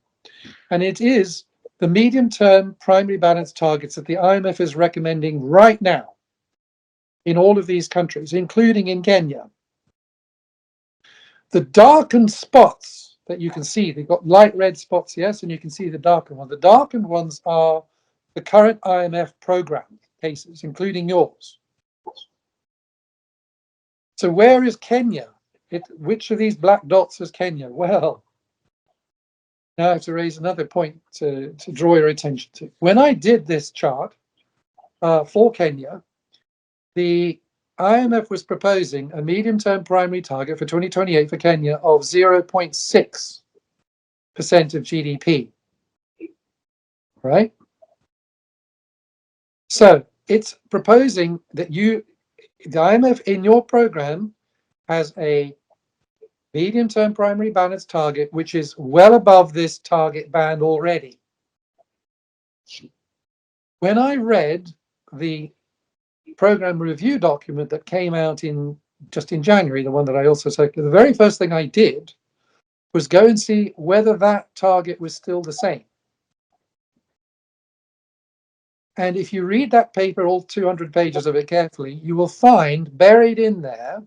and it is the medium-term primary balance targets that the IMF is recommending right now in all of these countries, including in Kenya. The darkened spots that you can see, they've got light red spots, yes, and you can see the darkened ones. The darkened ones are the current IMF program cases, including yours. So where is Kenya? Which of these black dots is Kenya? Well, now I have to raise another point to draw your attention to. When I did this chart for Kenya, the IMF was proposing a medium-term primary target for 2028 for Kenya of 0.6% of GDP, right? So it's proposing that the IMF in your program has a medium-term primary balance target, which is well above this target band already. When I read the program review document that came out just in January, the one that I also took, the very first thing I did was go and see whether that target was still the same. And if you read that paper, all 200 pages of it carefully, you will find buried in there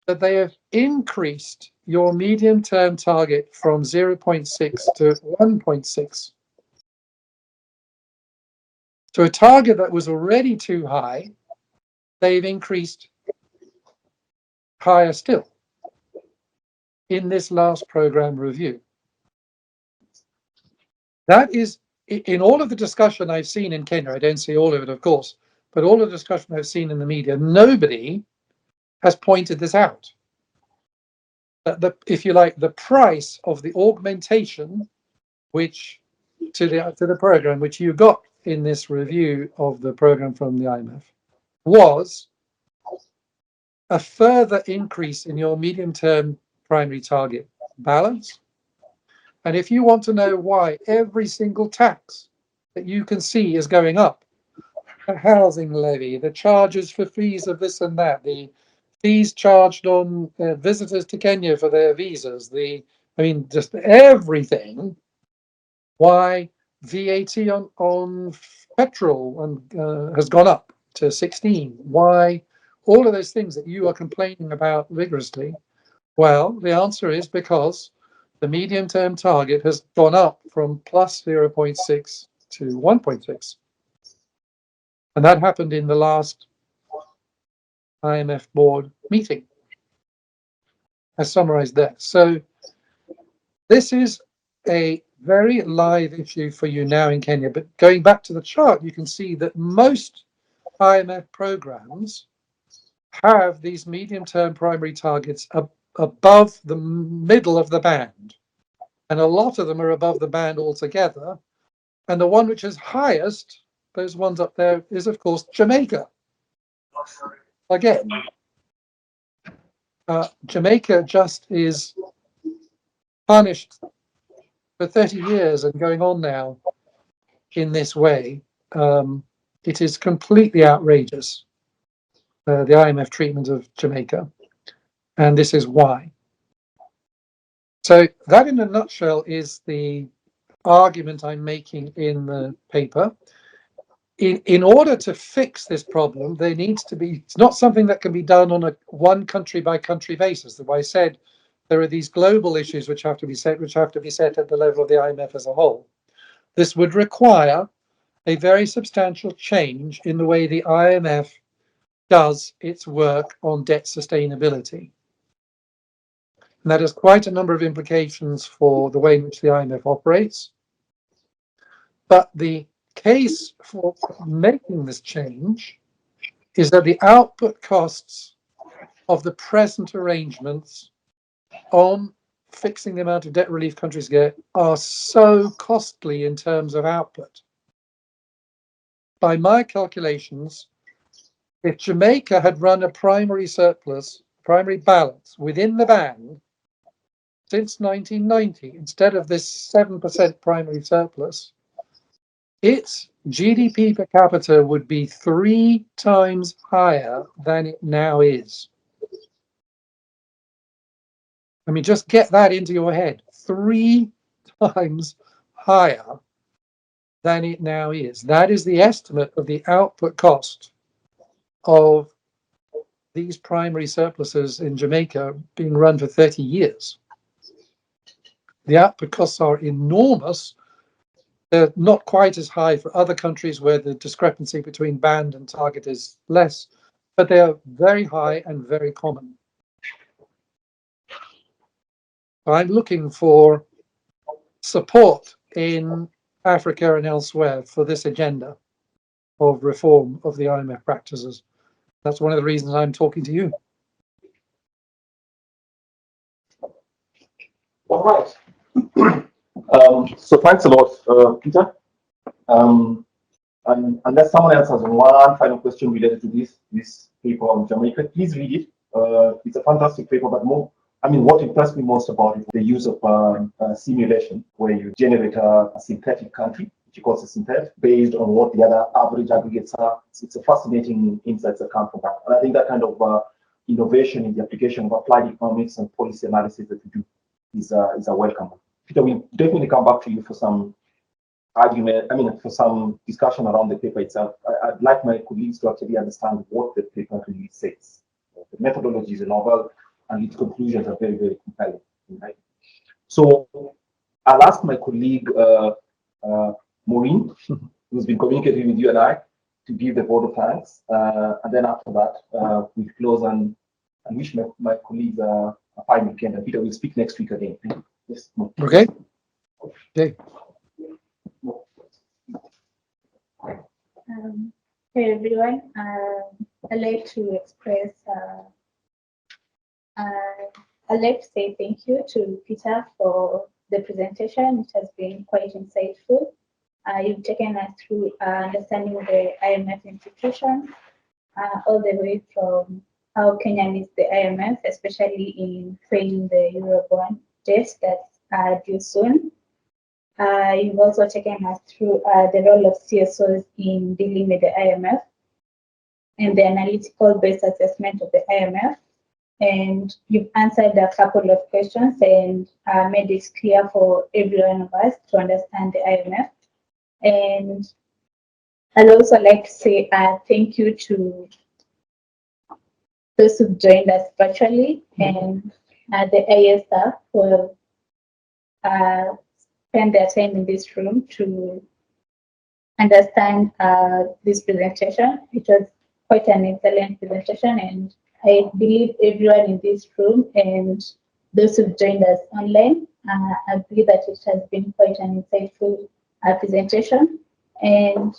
that they have increased your medium-term target from 0.6 to 1.6. So a target that was already too high, they've increased higher still in this last program review. That is, in all of the discussion I've seen in Kenya, I don't see all of it, of course, but all of the discussion I've seen in the media, nobody has pointed this out. If you like, the price of the augmentation, which to the program, which you got in this review of the program from the IMF, was a further increase in your medium-term primary target balance. And if you want to know why every single tax that you can see is going up, the housing levy, the charges for fees of this and that, the fees charged on visitors to Kenya for their visas, just everything, why VAT on petrol has gone up to 16, why all of those things that you are complaining about vigorously. Well, the answer is because the medium-term target has gone up from plus 0.6 to 1.6. And that happened in the last IMF board meeting, as summarized there. So this is a very live issue for you now in Kenya. But going back to the chart, you can see that most IMF programs have these medium-term primary targets above the middle of the band. And a lot of them are above the band altogether. And the one which is highest, those ones up there, is of course Jamaica. Again, Jamaica just is punished for 30 years and going on now in this way. It is completely outrageous, the IMF treatment of Jamaica, and this is why. So that in a nutshell is the argument I'm making in the paper. In order to fix this problem, there needs to be, it's not something that can be done on a one country by country basis. As I said, there are these global issues which have to be set at the level of the IMF as a whole. This would require a very substantial change in the way the IMF does its work on debt sustainability. And that has quite a number of implications for the way in which the IMF operates. But the case for making this change is that the output costs of the present arrangements on fixing the amount of debt relief countries get are so costly in terms of output. By my calculations, if Jamaica had run a primary surplus, primary balance within the band since 1990, instead of this 7% primary surplus, its GDP per capita would be 3 times higher than it now is. I mean, just get that into your head. 3 times higher than it now is. That is the estimate of the output cost of these primary surpluses in Jamaica being run for 30 years. The output costs are enormous. They're not quite as high for other countries where the discrepancy between band and target is less, but they are very high and very common. I'm looking for support in Africa and elsewhere for this agenda of reform of the IMF practices. That's one of the reasons I'm talking to you. All right. So thanks a lot, Peter. And unless someone else has one final question related to this paper on Jamaica, please read it. It's a fantastic paper, but what impressed me most about it, the use of simulation, where you generate a synthetic country, which you call a synthetic, based on what the other average aggregates are. It's a fascinating insights that come from that. And I think that kind of innovation in the application of applied economics and policy analysis that we do is a welcome. Peter, we'll definitely come back to you for some argument, for some discussion around the paper itself. I'd like my colleagues to actually understand what the paper really says. The methodology is novel, and its conclusions are very, very compelling. Right? So I'll ask my colleague, Maureen, who's been communicating with you and I, to give the vote of thanks. And then after that, we'll close and wish my colleagues a fine weekend. And Peter will speak next week again. Yes. Okay. Okay. Hey everyone, I'd like to express, I'd like to say thank you to Peter for the presentation. It has been quite insightful. You've taken us through understanding the IMF institution, all the way from how Kenya needs the IMF, especially in paying the Eurobond debt that's due soon. You've also taken us through the role of CSOs in dealing with the IMF and the analytical based assessment of the IMF. And you've answered a couple of questions and made it clear for every one of us to understand the IMF. And I'd also like to say thank you to those who've joined us virtually and the AS staff who have spend their time in this room to understand this presentation. It was quite an excellent presentation, and I believe everyone in this room and those who've joined us online agree that it has been quite an insightful presentation. And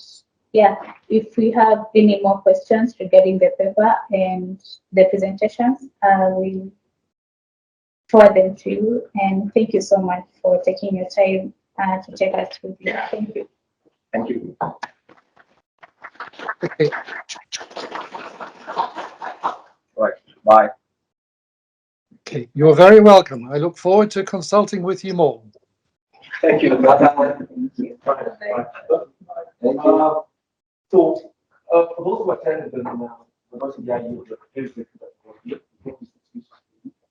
yeah, if we have any more questions regarding the paper and the presentations, we'll forward them to you. And thank you so much for taking your time to take us through this. Thank you. Thank you. Okay. Right. Bye. Okay. You're very welcome. I look forward to consulting with you more. Thank you. Thank you. So For those who attended the University IU,